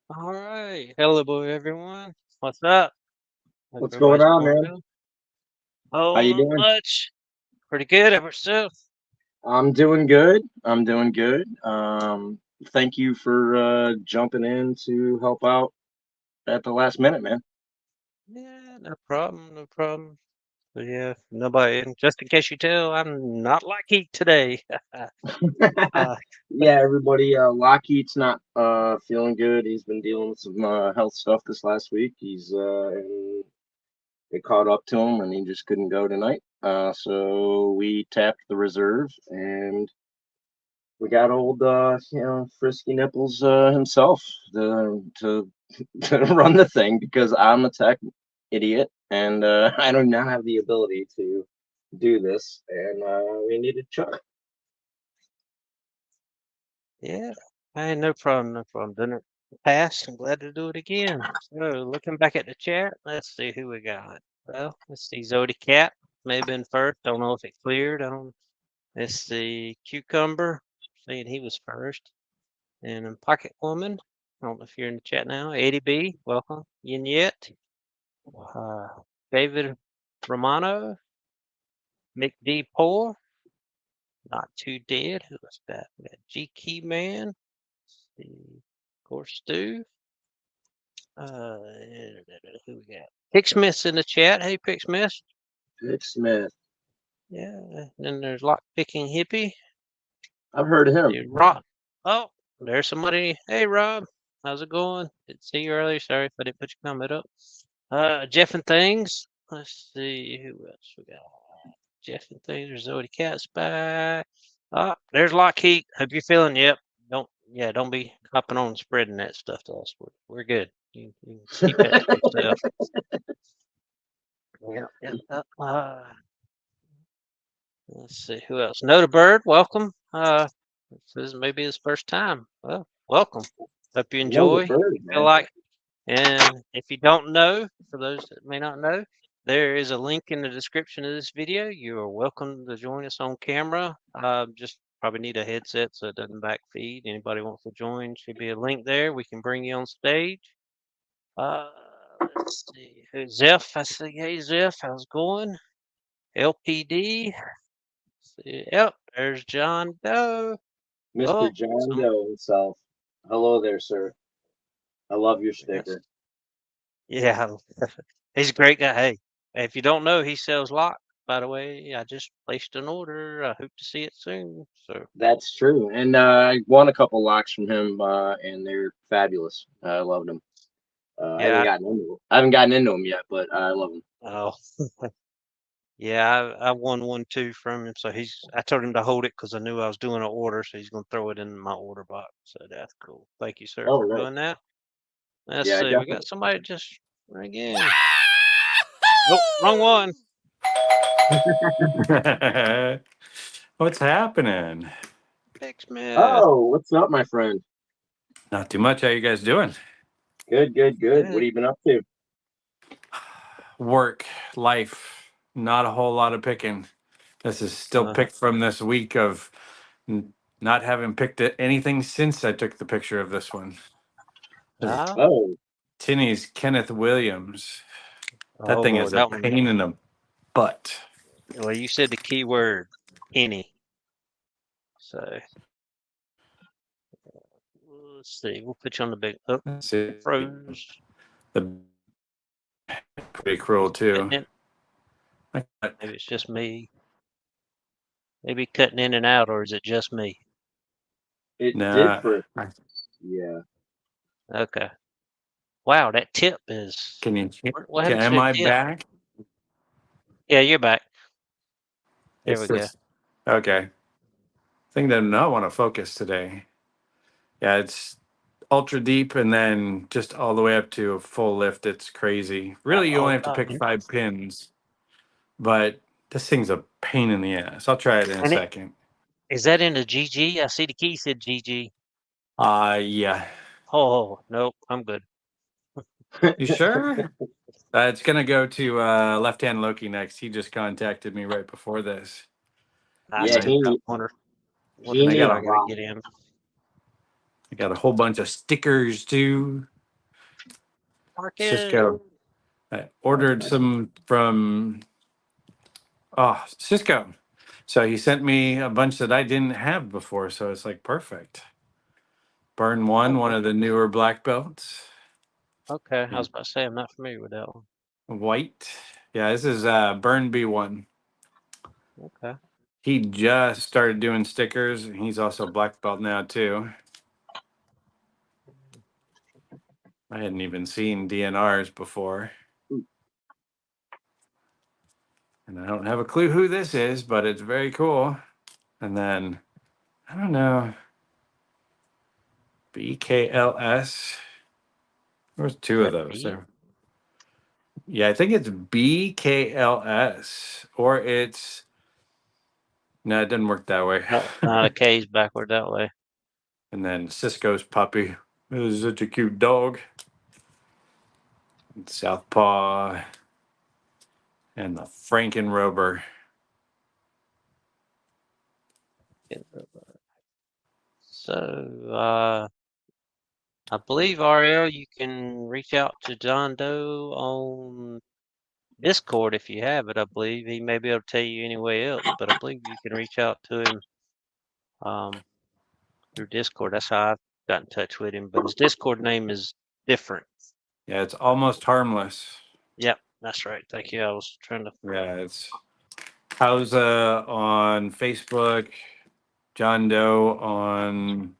All right. Hello, everyone. What's up? Hope What's going everybody's on, doing man? good. How Oh, you not doing? much. Pretty good of yourself. I'm doing good. I'm doing good. Thank you for jumping in to help out at the last minute, man. Yeah, no problem. No problem. So, yeah, nobody. And just in case you tell, I'm not like heat today. uh, Yeah, everybody. LockHeat's not feeling good. He's been dealing with some health stuff this last week. And it caught up to him, and he just couldn't go tonight. So we tapped the reserve, and we got old, Frisky Nipples himself to to run the thing because I'm a tech idiot and I do not have the ability to do this, and we needed Chuck. yeah. Hey, no problem. No problem. Done it in the past. I'm glad to do it again. So, looking back at the chat, let's see who we got. Well, let's see. Zodi Cat may have been first. Don't know if it cleared. I don't. Let's see. Cucumber. Saying he was first. And Pocket Woman, I don't know if you're in the chat now. 80B, welcome. Yin Yet. Uh, David Romano, Mick D. Poor, Not Too Dead. Who was that? We got G Key Man. Let's see. Of course, Stu. Uh, who we got? Picksmith's in the chat. Hey, Picksmith. Dick Smith. Yeah. Then there's Lock Picking Hippie. I've heard of him. Dude, Rob. Oh, there's somebody. Hey, Rob. How's it going? Didn't see you earlier. Sorry if I didn't put your comment up. Jeff and Things. Let's see who else we got. Jeff and Things. There's Zodi Cat Spy. Ah, there's LockHeat. Hope you're feeling. Yep. Don't be hopping on and spreading that stuff to us. We're good. You keep that to yourself. Yeah. Let's see who else. Noda Bird. Welcome. This may be his first time. Well, welcome. Hope you Know the enjoy. bird, Feel man. like And if you don't know, for those that may not know, there is a link in the description of this video. You are welcome to join us on camera. Just probably need a headset so it doesn't back feed. Anybody wants to join, should be a link there. We can bring you on stage. Uh, let's see. Who's Zeph? I see. Hey, Zeph, how's it going? LPD. Yep, there's John Doe. Mr. Oh, John Doe himself. Hello there, sir. I love your yes. sticker. Yeah, he's a great guy. Hey, if you don't know, he sells lock. By the way, I just placed an order. I hope to see it soon. So That's true, and I won a couple locks from him, and they're fabulous. I loved them. yeah, I haven't gotten into them yet, but I love them. oh yeah, I won one too from him. So I told him to hold it because I knew I was doing an order, so he's gonna throw it in my order box. So that's cool. Thank you, sir, Oh, for nice. doing that. Let's Yeah, I see, we got definitely. somebody just ring in. Oh, wrong one. What's happening? Picksmith. Oh, what's up, my friend? Not too much. How you guys doing? Good, good, good. What Good. have you been up to? Work, life, not a whole lot of picking. This is still Uh, picked from this week of not having picked anything since I took the picture of this one. ah, Oh, Tinny's Kenneth Williams. That thing oh, is a that one. pain in the butt. Well, you said the key word, penny. So let's see. We'll put you on the big. Oh, Let's see. froze. The pretty cruel too. Maybe it's just me. Maybe cutting in and out, or is it just me? it did Nah. for yeah. Okay. Wow, that tip is. Can you? What happened to Am the I tip? back? Yeah, you're back. There It's we go. this. Okay. Thing that I not want to focus today. Yeah, it's ultra deep and then just all the way up to a full lift. It's crazy. Really, you only Oh, have to pick 5 pins, but this thing's a pain in the ass. I'll try it in a and it second. is that in the GG? I see the key said GG. Yeah. Oh nope, I'm good. You sure? It's gonna go to Left Hand Loki next. He just contacted me right before this, I and Yeah, I still got wonder he what I got needs gotta a get in. rock. I got a whole bunch of stickers too. Marcus. Cisco. I ordered some from Cisco. So he sent me a bunch that I didn't have before. So it's like perfect. Burn one of the newer black belts. Okay, I was about to say I'm not familiar with that one. White. Yeah, this is Burn B1. Okay. He just started doing stickers. He's also black belt now too. I hadn't even seen DNRs before. And I don't have a clue who this is, but it's very cool. And then, I don't know, BKLS. There's two of those B? there. Yeah, I think it's BKLS or it's, no, it doesn't work that way. No, the K's backward that way. And then Cisco's puppy. This is such a cute dog. Southpaw. And the Frankenrober. So, I believe, Ariel, you can reach out to John Doe on Discord if you have it. I believe he may be able to tell you any way else, but I believe you can reach out to him through Discord. That's how I've got in touch with him. But his Discord name is different. Yeah, it's almost harmless. Yep, that's right. Thank you. I was trying to. Yeah, it's Hausa on Facebook, John Doe on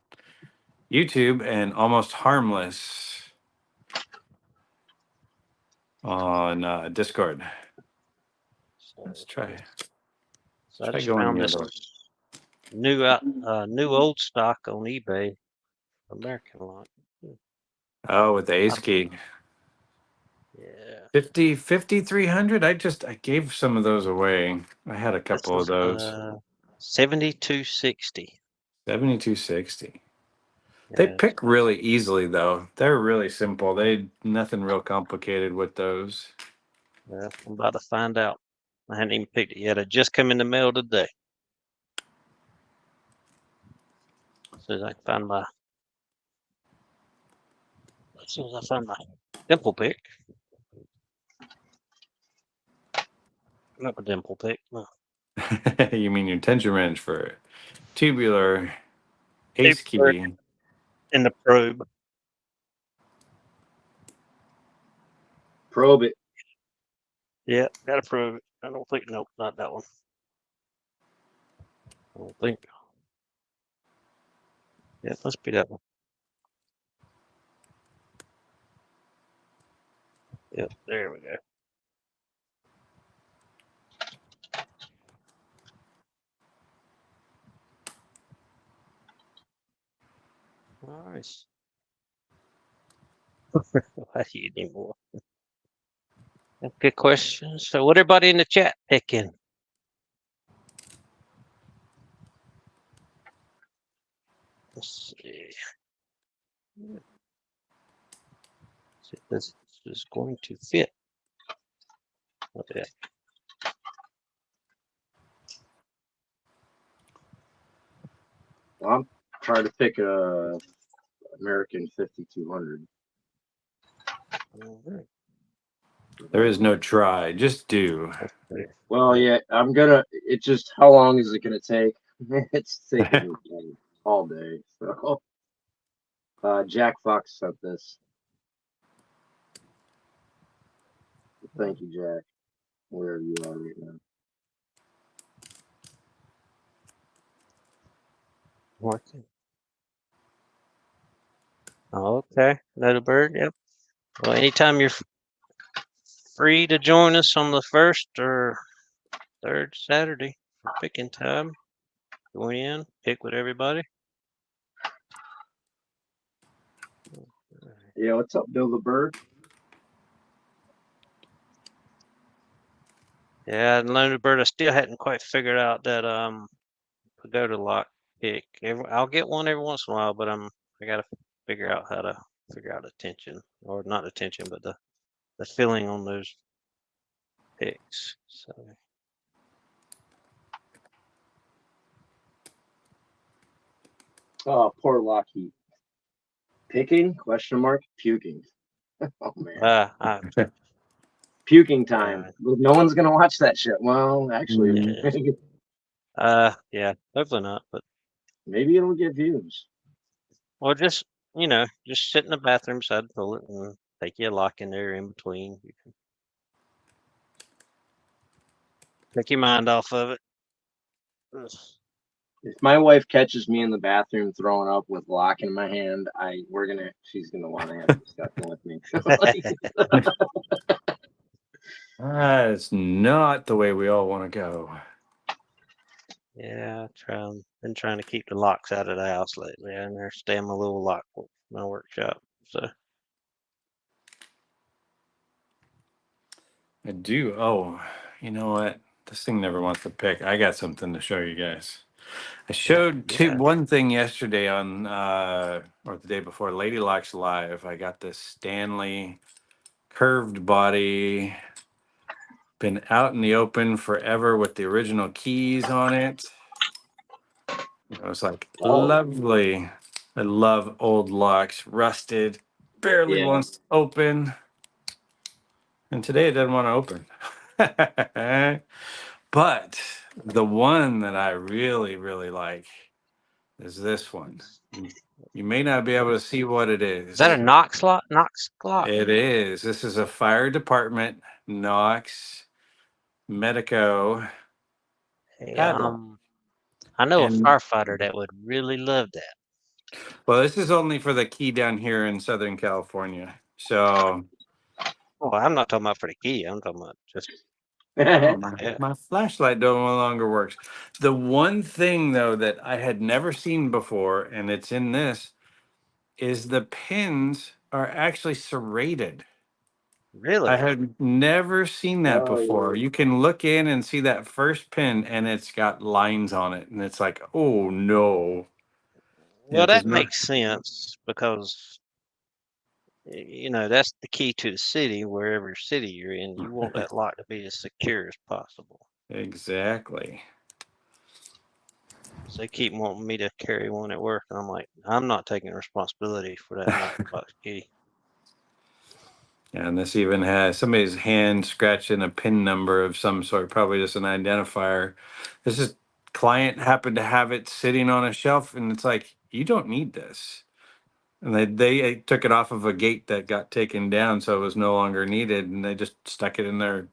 YouTube, and Almost Harmless on Discord. Let's try. So I Try just going found the this other way. new old stock on eBay, American lot. Oh, with the ace key. Yeah. 5,300. I gave some of those away. I had a couple of those. 7260. 7260. They Yeah. pick really easily though. They're really simple. They nothing real complicated with those. Well, I'm about to find out. I hadn't even picked it yet. It just come in the mail today. As soon as I can find my, as soon as I find my dimple pick. Not a dimple pick. No. You mean your tension wrench for tubular ace key? In the probe. Probe it. Yeah, gotta probe it. I don't think. Nope, not that one. I don't think. Yeah, must be that one. Yep, there we go. Nice. Why do you need more? Good question. So, what everybody in the chat picking? Let's see. See if this is going to fit. Okay. Well, I'm trying to pick a American 5200. All right. There is no try, just do. Well, yeah, I'm gonna. It just how long is it gonna take? It's taking me all day. So, Jack Fox sent this. Thank you, Jack. Wherever you are right now. Working. Okay. Another bird. Yep. Well, anytime you're free to join us on the first or third Saturday for picking time, join in, pick with everybody. Yeah, what's up, Bill the Bird? Yeah, and Loaded Bird, I still hadn't quite figured out that pagoda lock pick. I'll get one every once in a while, but I gotta figure out how to figure out attention, or not attention, but the filling on those picks. So Oh, poor LockHeat. Picking? Question mark. Puking. Oh man, I, puking time. No one's gonna watch that shit. Well, actually, yeah, hopefully not. But maybe it'll get views. well, just just sit in the bathroom beside the toilet and take you a lock in there in between. You can take your mind off of it. Ugh. If my wife catches me in the bathroom throwing up with lock in my hand, she's gonna want to have a discussion with me. That's not the way we all want to go. Yeah, been trying to keep the locks out of the house lately. I understand my little lock my workshop. So I do. Oh, you know what? This thing never wants to pick. I got something to show you guys. I showed yeah, one thing yesterday on or the day before Lady Locks Live. I got this Stanley curved body, been out in the open forever with the original keys on it. It was like lovely. I love old locks, rusted, barely Yeah. wants to open. And today it doesn't want to open. But the one that I really, really like is this one. You may not be able to see what it is that a is. Knox lock? Knox lock? It is. This is a fire department Knox Medico Hey, padlock. I know a And firefighter that would really love that. well, this is only for the key down here in Southern California. So Well, I'm not talking about for the key. I'm talking about just oh, yeah. my flashlight no longer works. The one thing though that I had never seen before, and it's in this, is the pins are actually serrated. I Really? had never seen that Oh yeah. before. You can look in and see that first pin, and it's got lines on it, and it's like, oh no, Well, because that not makes sense because that's the key to the city. Wherever city you're in, you want that lock to be as secure as possible. exactly. So they keep wanting me to carry one at work, and I'm like, I'm not taking responsibility for that Knox box key. And this even has somebody's hand scratching a pin number of some sort, probably just an identifier. This is client happened to have it sitting on a shelf, and it's like, you don't need this. And they took it off of a gate that got taken down, so it was no longer needed, and they just stuck it in their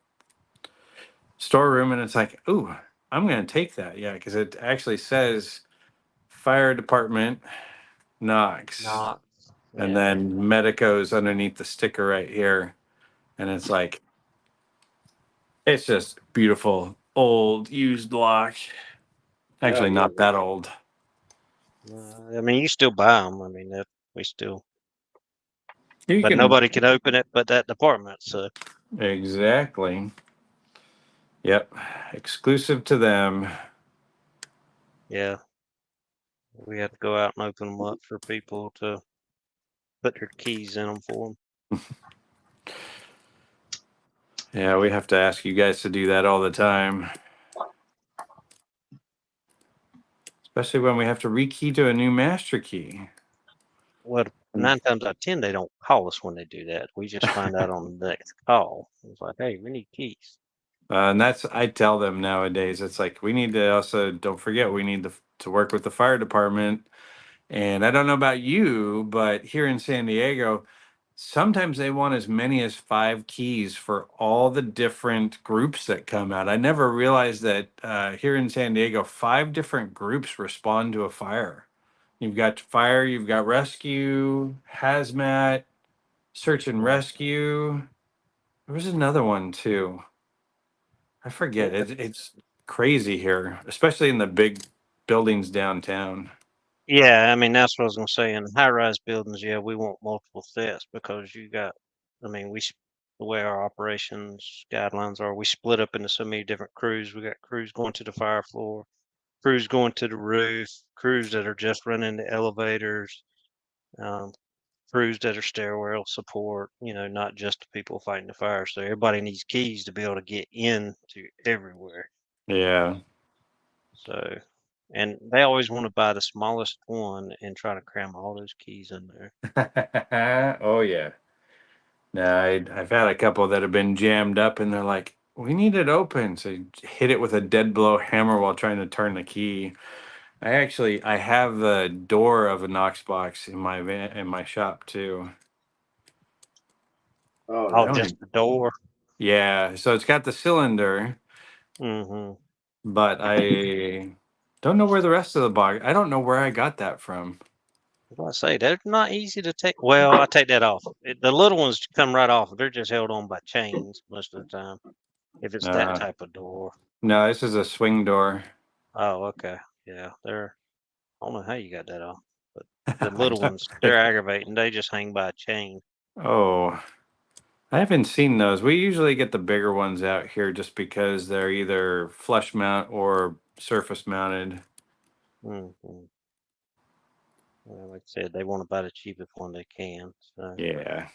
storeroom. And it's like, ooh, I'm gonna take that, yeah, because it actually says fire department Knox, Knox, and yeah. then Medico's underneath the sticker right here, and it's like, it's just beautiful old used lock. Oh Actually, yeah. not that old. I mean, you still buy them. I mean, that we still, You but can nobody can open it but that department. So exactly. Yep, exclusive to them. yeah, we have to go out and open them up for people to put their keys in them for them. Yeah, we have to ask you guys to do that all the time, especially when we have to rekey to a new master key. Well, 9 times out of 10, they don't call us when they do that. We just find out on the next call. It's like, hey, we need keys. And that's I tell them nowadays. It's like we need to also don't forget we need to work with the fire department. And I don't know about you, but here in San Diego, sometimes they want as many as 5 keys for all the different groups that come out. I never realized that here in San Diego, 5 different groups respond to a fire. You've got fire, you've got rescue, hazmat, search and rescue. There was another one too. I forget. It's crazy here, especially in the big buildings downtown. Yeah, I mean, that's what I was going to say. In high-rise buildings, yeah, we want multiple sets because I mean, the way our operations guidelines are, we split up into so many different crews. We got crews going to the fire floor, crews going to the roof, crews that are just running the elevators, um, crews that are stairwell support, not just the people fighting the fire. So everybody needs keys to be able to get into everywhere. Yeah. So, and they always want to buy the smallest one and try to cram all those keys in there. Oh yeah. No, I've had a couple that have been jammed up, and they're like, "We need it open." So you hit it with a dead blow hammer while trying to turn the key. I have the door of a Knox box in my in my shop too. Oh, Oh, I just only, the door. yeah, so it's got the cylinder, Mm-hmm. but I don't know where the rest of the box. I don't know where I got that from. What I say, they're not easy to take. Well, I take that off. The little ones come right off. They're just held on by chains most of the time. If it's that Uh, type of door. no, this is a swing door. Oh, okay. Yeah, they're. I don't know how you got that off, but the little ones, they're aggravating. They just hang by a chain. Oh, I haven't seen those. We usually get the bigger ones out here just because they're either flush mount or surface mounted. Mm-hmm. Well, like I said, they want to buy the cheapest one they can. So Yeah.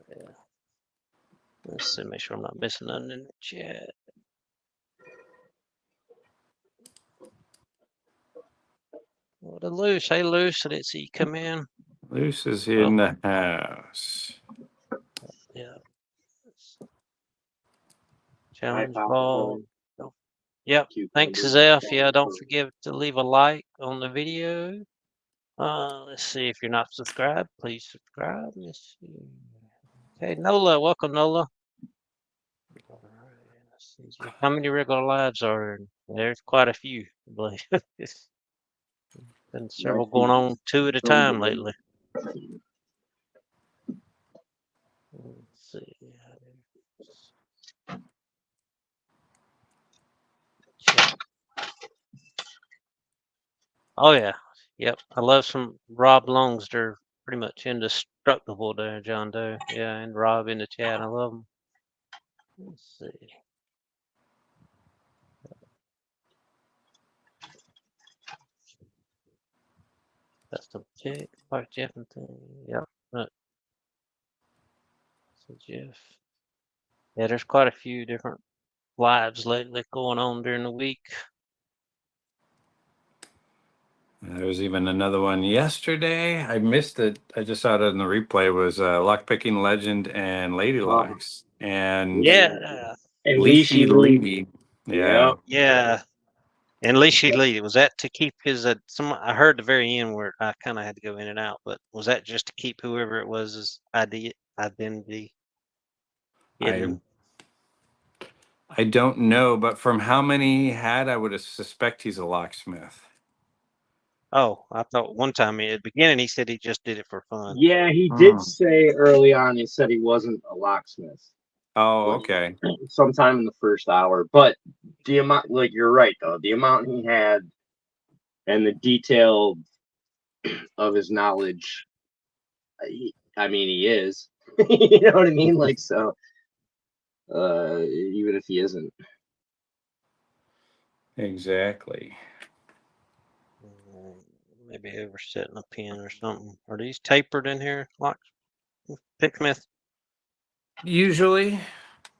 yeah. Let's see, make sure I'm not missing nothing in the chat. What a loose. Hey, loose. I didn't see you come in. Luce is Oh, in the house. yeah. I Challenge ball. apologize. Oh, yep. Thanks, Cucumber. Zeph. Yeah, don't forget to leave a like on the video. Let's see, if you're not subscribed, please subscribe. Let's see. Okay, Nola, welcome, Nola. All right, let's see. How many regular lives are there? There's quite a few, I believe. It's been My several going feet on 2 at a from time the lately. Let's see. Chat. Oh yeah, yep. I love some Rob Longs. They're pretty much indestructible there, John Doe. Yeah, and Rob in the chat. I love them. Let's see. Custom check. Park Jeff and thing. Yep. So Jeff. Yeah, there's quite a few different lives lately going on during the week. There was even another one yesterday. I missed it. I just saw it in the replay. It was Lockpicking Legend and Lady Locks. And Yeah. and Leashy Leashy Lee. Lee. Yeah. Yep. Yeah. And Leashy Lee, was that to keep his I heard the very end where I kind of had to go in and out, but was that just to keep whoever it was' identity I hidden? I don't know, but from how many he had, I would suspect he's a locksmith. Oh, I thought one time at the beginning he said he just did it for fun. Yeah, he did Hmm. say early on. He said he wasn't a locksmith. Oh, Like okay. sometime in the first hour, but the amount, like you're right though, the amount he had and the detail of his knowledge. I mean, he is. You know what I mean? Like so. Even if he isn't. Exactly. Maybe oversetting a pin or something. Are these tapered in here? Like Picksmith? Usually.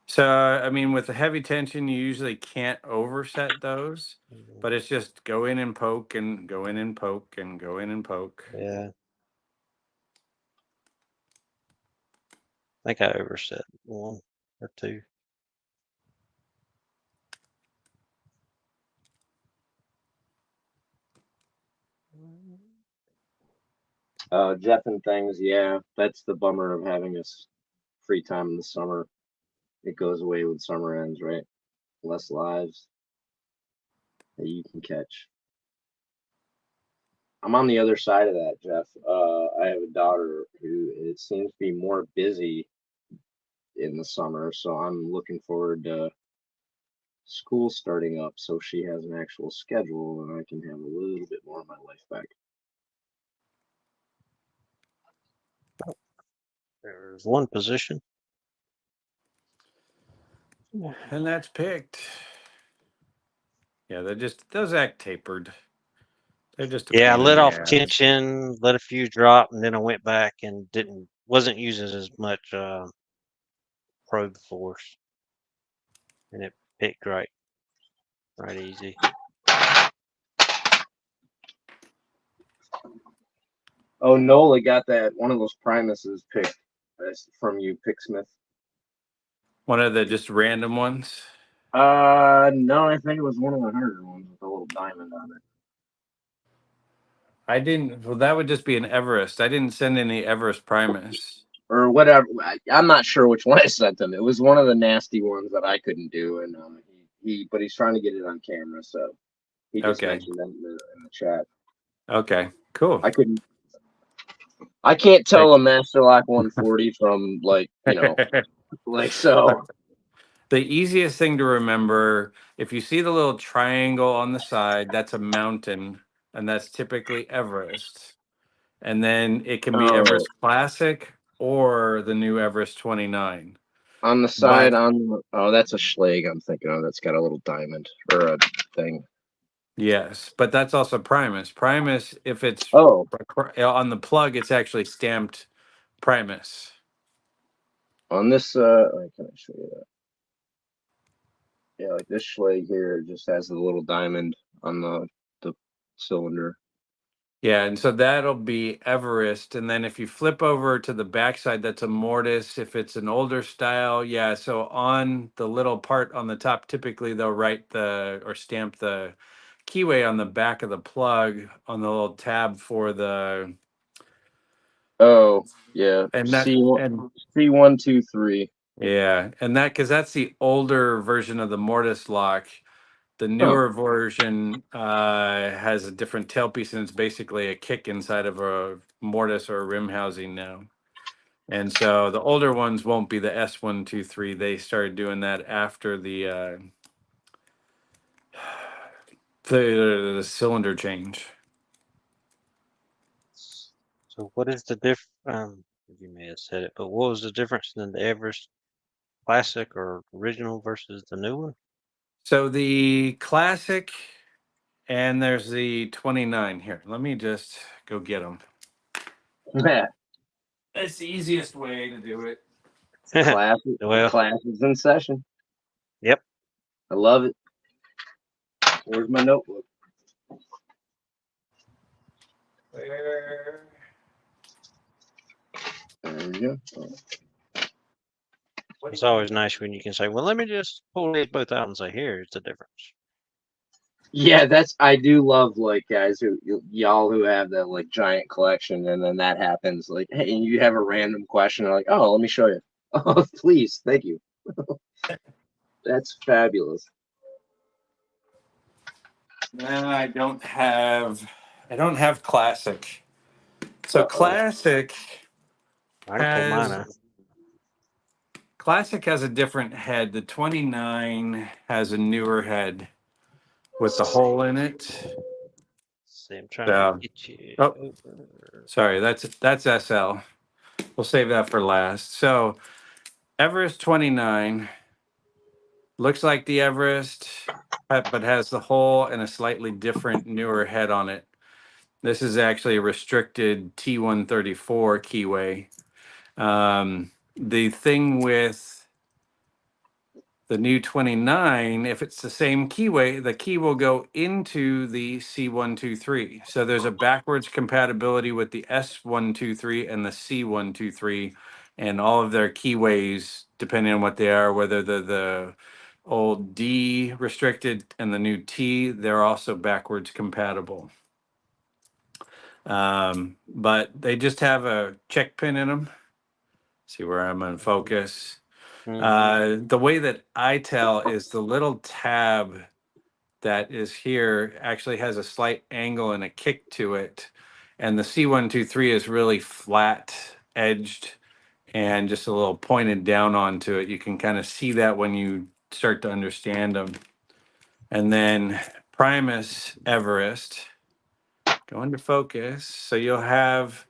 So, I mean, with the heavy tension, you usually can't overset those, but it's just go in and poke and go in and poke and go in and poke. Yeah. I think I overset one or two. Jeff and things, yeah, that's the bummer of having us free time in the summer. It goes away when summer ends, right? Less lives that you can catch. I'm on the other side of that, Jeff. I have a daughter who it seems to be more busy in the summer, so I'm looking forward to school starting up so she has an actual schedule and I can have a little bit more of my life back. There's one position. And that's picked. Yeah, those act tapered. They're just a Yeah, I pain in let the off ass. tension, let a few drop, and then I went back and wasn't using as much probe force, and it picked right easy. Oh, Nola got that one of those Primuses picked from you, Picksmith. One of the just random ones. No, I think it was one of the harder ones with a little diamond on it. I didn't. Well, that would just be an Everest. I didn't send any Everest Primus. Or whatever. I'm not sure which one I sent him. It was one of the nasty ones that I couldn't do, and but he's trying to get it on camera, so he just Okay. mentioned that in the chat. Okay. Cool. I can't tell a Master Lock 140 from so. The easiest thing to remember, if you see the little triangle on the side, that's a mountain, and that's typically Everest. And then it can be Oh, Everest Classic or the new Everest 29. on the side, But that's a Schlag I'm thinking of. That's got a little diamond or a thing. yes, but that's also Primus. Primus, if it's Oh, on the plug, it's actually stamped Primus. on this, can I show you that? Yeah, like this Schlag here just has a little diamond on the cylinder. Yeah, and so that'll be Everest. And then if you flip over to the backside, that's a Mortis. If it's an older style, yeah. So on the little part on the top, typically they'll write or stamp the keyway on the back of the plug on the little tab for the. Oh, yeah. And that and C123. yeah, and that because that's the older version of the Mortis lock. The Oh, newer version has a different tailpiece, and it's basically a kick inside of a mortise or a rim housing now. And so the older ones won't be the S123. They started doing that after the cylinder change. So what is the you may have said it, but what was the difference in the Everest Classic or original versus the new one? So the classic, and there's the 29 here. Let me just go get them. yeah. That's the easiest way to do it. Class Well, is in session. yep. I love it. Where's my notebook? Where? There we go. It's always nice when you can say, well, let me just pull these both out and say, here's the difference. Yeah, I do love like guys y'all who have that like giant collection, and then that happens like, hey, and you have a random question, like, oh, let me show you. Oh, please, thank you. That's fabulous. No, I don't have classic. So classic I can pull mine has out. classic has a different head. The 29 has a newer head with the hole in it. See, I'm trying to So, get you oh, over. sorry, that's SL. We'll save that for last. So Everest 29 looks like the Everest, but has the hole and a slightly different newer head on it. This is actually a restricted T134 keyway. The thing with the new 29, if it's the same keyway, the key will go into the C123. So there's a backwards compatibility with the S123 and the C123, and all of their keyways, depending on what they are, whether they're the old D restricted and the new T, they're also backwards compatible. But they just have a check pin in them. See where I'm in focus. The way that I tell is the little tab that is here actually has a slight angle and a kick to it. And the C123 is really flat edged and just a little pointed down onto it. You can kind of see that when you start to understand them. And then Primus Everest, go into focus. So you'll have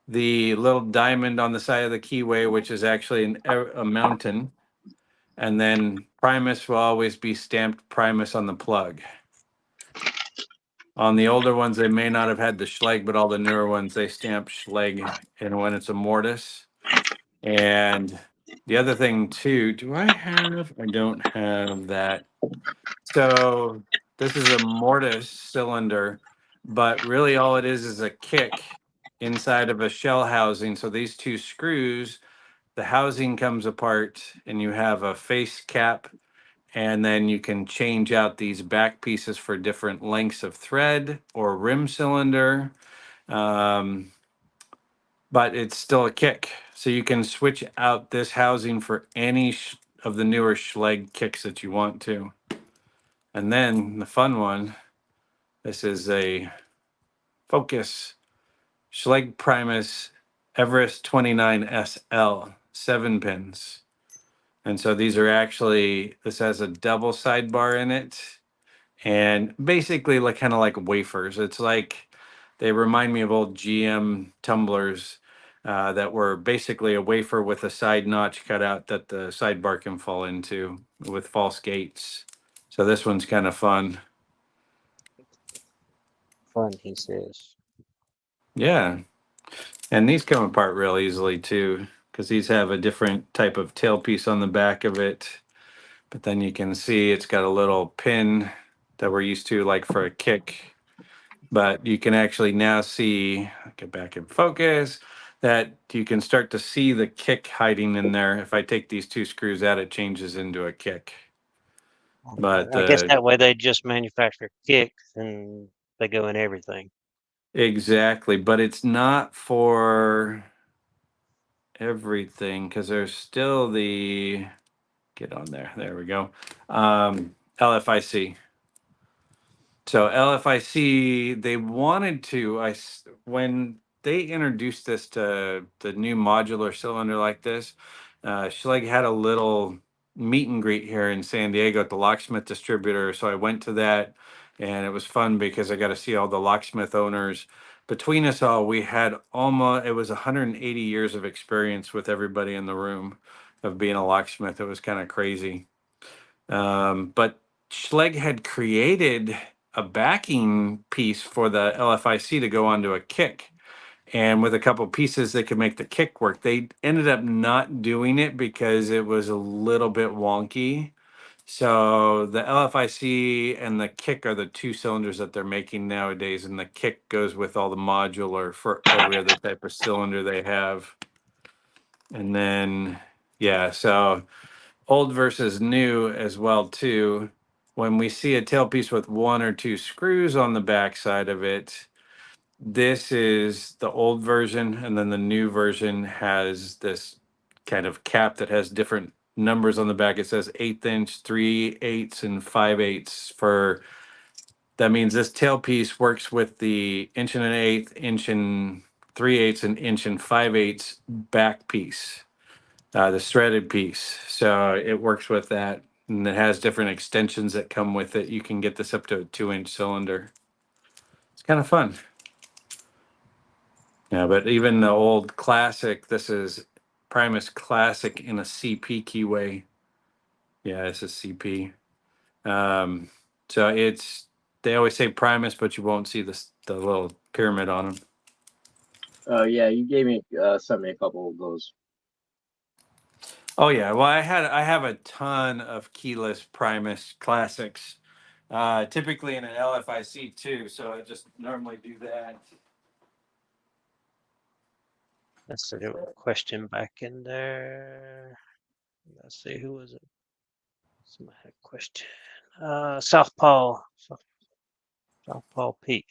the little diamond on the side of the keyway, which is actually a mountain. And then Primus will always be stamped Primus on the plug. On the older ones, they may not have had the Schleg, but all the newer ones, they stamp Schleg and when it's a mortise. And the other thing too, I don't have that. So this is a mortise cylinder, but really all it is a kick inside of a shell housing. So these two screws, the housing comes apart and you have a face cap, and then you can change out these back pieces for different lengths of thread or rim cylinder. But it's still a kick. So you can switch out this housing for any of the newer Schlage kicks that you want to. And then the fun one, this is a Focus Schlage Primus Everest 29 SL, 7 pins. And so these are actually, this has a double sidebar in it, and basically like kind of like wafers. It's like, they remind me of old GM tumblers that were basically a wafer with a side notch cut out that the sidebar can fall into with false gates. So this one's kind of fun. Fun, he says. Yeah. And these come apart real easily too, because these have a different type of tailpiece on the back of it. But then you can see it's got a little pin that we're used to, like for a kick. But you can actually now see, get back in focus, that you can start to see the kick hiding in there. If I take these two screws out, it changes into a kick. But I guess that way they just manufacture kicks and they go in everything. exactly, but it's not for everything, because there's still the, get on there, there we go, LFIC. So LFIC, they wanted to, when they introduced this to the new modular cylinder like this, Schlage had a little meet and greet here in San Diego at the locksmith distributor. So I went to that, and it was fun because I got to see all the locksmith owners. Between us all, we had almost, it was 180 years of experience with everybody in the room of being a locksmith. It was kind of crazy. But Schlage had created a backing piece for the LFIC to go onto a kick. And with a couple pieces that could make the kick work. They ended up not doing it because it was a little bit wonky. So the LFIC and the kick are the two cylinders that they're making nowadays. And the kick goes with all the modular for every other type of cylinder they have. And then, yeah, so old versus new as well too. When we see a tailpiece with one or two screws on the back side of it, this is the old version, and then the new version has this kind of cap that has different numbers on the back. It says 1/8 inch, 3/8, and 5/8 for, that means this tailpiece works with the 1 1/8, 3/8, and 5/8 back piece, the threaded piece. So it works with that, and it has different extensions that come with it. You can get this up to a 2-inch cylinder. It's kind of fun. Yeah, but even the old classic, this is Primus Classic in a CP keyway. Yeah, it's a CP. So it's, they always say Primus, but you won't see the little pyramid on them. Yeah, you gave me sent me a couple of those. Oh yeah, well I have a ton of keyless Primus classics, typically in an LFIC too. So I just normally do that. Let's see, there was a question back in there. Let's see, who was it? Somebody had a question. Southpaw Pete.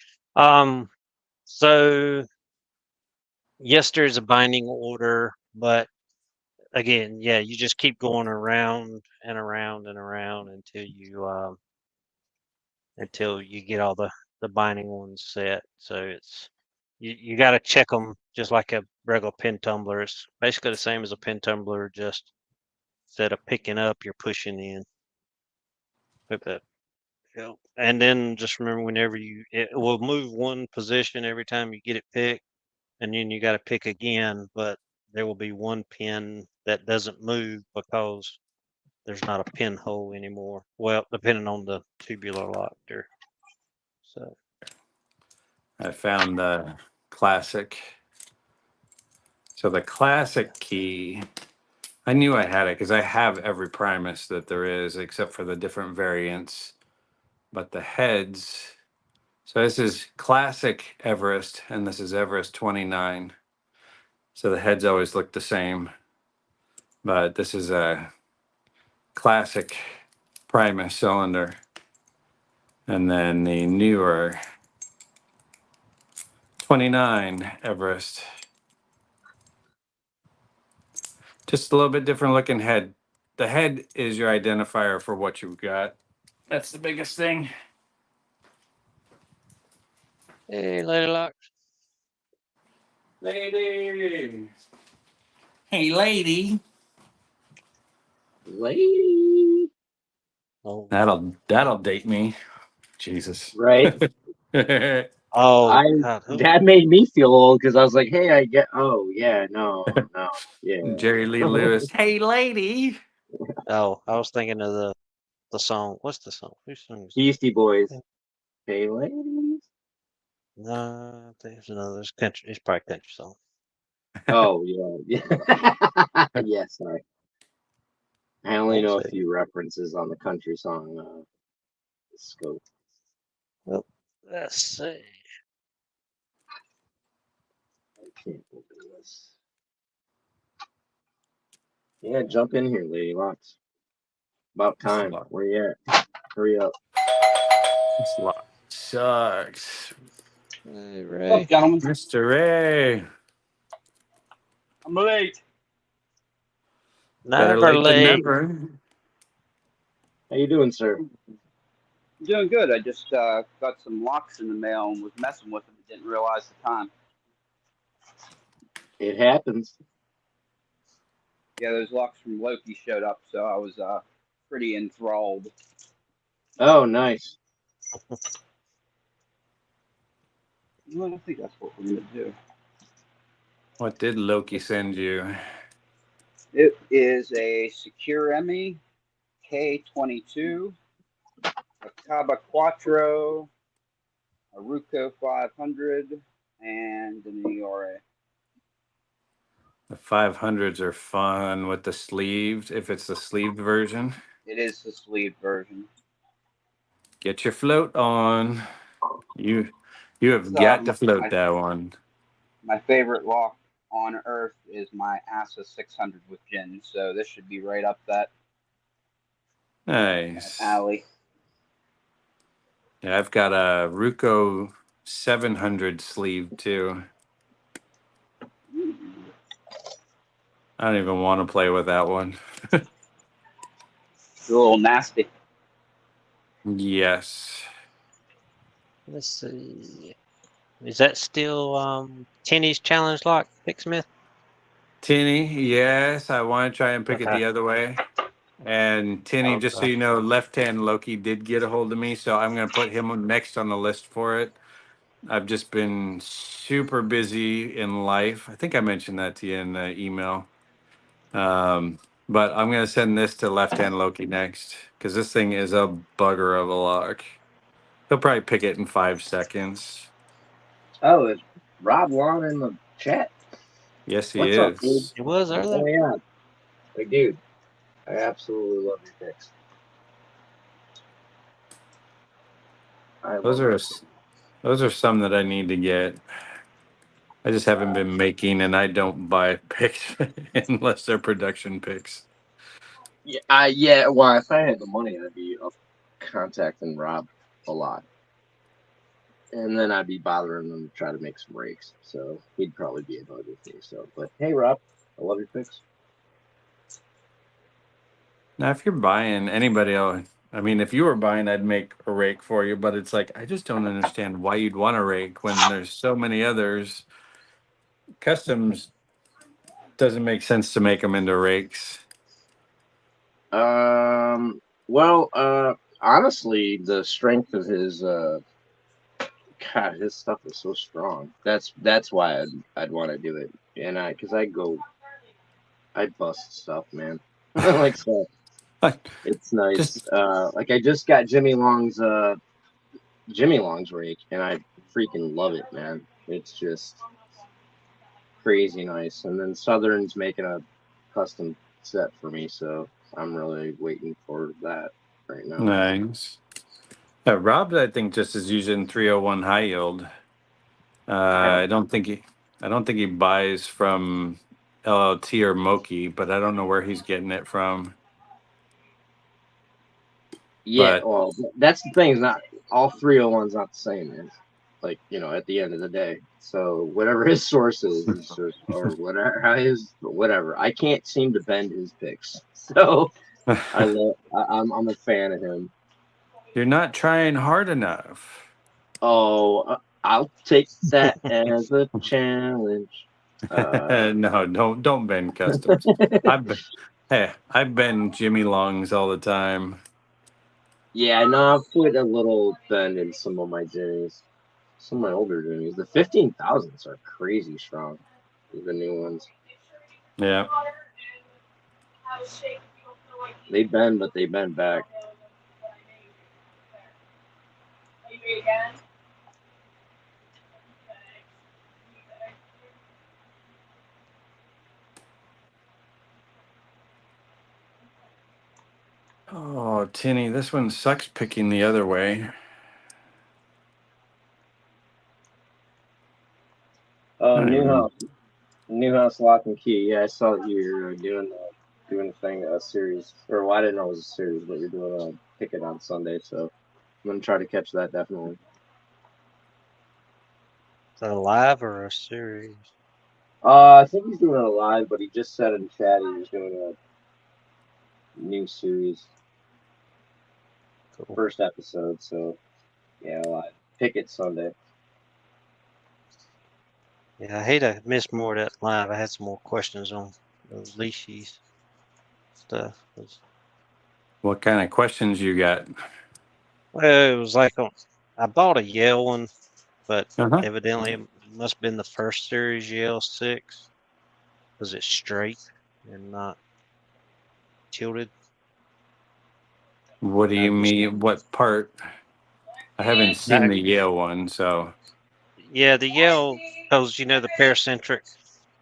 So yes, there's a binding order, but again, yeah, you just keep going around and around and around until you get all the binding ones set. So it's, you got to check them just like a regular pin tumbler. It's basically the same as a pin tumbler, just instead of picking up, you're pushing in. Hope that help. And then just remember, whenever it will move one position every time you get it picked, and then you got to pick again, but there will be one pin that doesn't move because there's not a pinhole anymore. Well, depending on the tubular lock there. So I found the classic. So the classic key, I knew I had it because I have every Primus that there is except for the different variants. But the heads, So this is classic Everest, and this is Everest 29. So the heads always look the same, but this is a classic Primus cylinder. And then the newer 29 Everest. Just a little bit different looking head. The head is your identifier for what you've got. That's the biggest thing. Hey, Lady Lock. Lady. Hey, lady. Lady. Oh, That'll date me. Jesus. Right. oh I God, who? that made me feel old because I was like, hey, I get. Oh yeah, no, yeah. Jerry Lee Lewis. Hey, lady. Oh, I was thinking of the song. What's the song? Who sings? Beastie Boys. Hey, ladies. No, I think it's another. It's country. It's probably country song. Oh yeah, yeah. Yes, I only know a Let's see. few references on the country song scope. Well, let's see. I can't believe this. Yeah, jump in here, Lady Locks. About time. Where you at? Hurry up. This lot sucks. Hey, What's Ray. up, gentlemen? Mr. Ray. I'm late. Better Never late than late. never. How you doing, sir? I'm doing good. I just got some locks in the mail and was messing with them and didn't realize the time. It happens. Yeah, those locks from Loki showed up, so I was pretty enthralled. Oh, nice. Well, I think that's what we're going to do. What did Loki send you? It is a Securemi K22, a Caba Quattro, a Ruco 500, and an ERA. The 500s are fun with the sleeves, if it's the sleeved version. It is the sleeve version. Get your float on. You have It's, got to float that one. my favorite lock on earth is my ASA 600 with gin, so this should be right up that Nice. alley. Yeah, I've got a Ruco 700 sleeve too. I don't even want to play with that one. It's a little nasty. Yes. Let's see. Is that still Tenny's challenge lock, Picksmith? Tinny, yes, I want to try and pick it Okay. the other way. And Tinny, just so Okay. you know, left hand Loki did get a hold of me, so I'm going to put him next on the list for it. I've just been super busy in life. I think I mentioned that to you in the email. But I'm going to send this to left hand Loki next because this thing is a bugger of a lock. He'll probably pick it in 5 seconds. Oh, is Rob Long in the chat? Yes, he What's up, dude? is. It was Oh earlier. yeah. Hey, dude. I absolutely love your picks. I Those love are it. those are some that I need to get. I just haven't been making, and I don't buy picks unless they're production picks. Yeah. Well, if I had the money, I'd be up contacting Rob a lot, and then I'd be bothering him to try to make some rakes. So he'd probably be annoyed with me. So, but hey, Rob, I love your picks. Now, if you're buying anybody else, I mean, if you were buying, I'd make a rake for you. But it's like I just don't understand why you'd want a rake when there's so many others. Customs doesn't make sense to make them into rakes. Well, honestly, the strength of his God, his stuff is so strong. That's why I'd want to do it, and because I bust stuff, man. Like so, it's nice. Just Like I just got Jimmy Long's rake, and I freaking love it, man. It's just crazy nice. And then Southern's making a custom set for me, so I'm really waiting for that right now. nice. Rob, I think, just is using 301 high yield. I don't think he buys from LLT or Moki, but I don't know where he's getting it from. Yeah, But well, that's the thing. Is not all 301's not the same, man. Like, at the end of the day. So whatever his source is, or whatever whatever. I can't seem to bend his picks. So I'm a fan of him. you're not trying hard enough. Oh, I'll take that as a challenge. No, don't bend customs. I've been Jimmy Longs all the time. Yeah, no, I've put a little bend in some of my journeys. Some of my older journeys. The 15,000s are crazy strong. The new ones. Yeah. They bend, but they bend back. Oh, Tinny, this one sucks picking the other way. New house lock and key. Yeah, I saw that you're doing the thing, a series, or well, I didn't know it was a series, but you're doing a ticket on Sunday, so I'm gonna try to catch that definitely. Is that a live or a series? I think he's doing it live, but he just said in chat he was doing a new series, Cool. first episode. So yeah, live. Pick it Sunday. Yeah, I hate to miss more of that live. I had some more questions on the leashes stuff. What kind of questions you got? Well, it was like I bought a Yale one, but Uh-huh. evidently it must have been the first series Yale 6 because it's straight and not tilted. What do you mean? What part? I haven't seen the Yale one, so. Yeah, the Yale, because the paracentric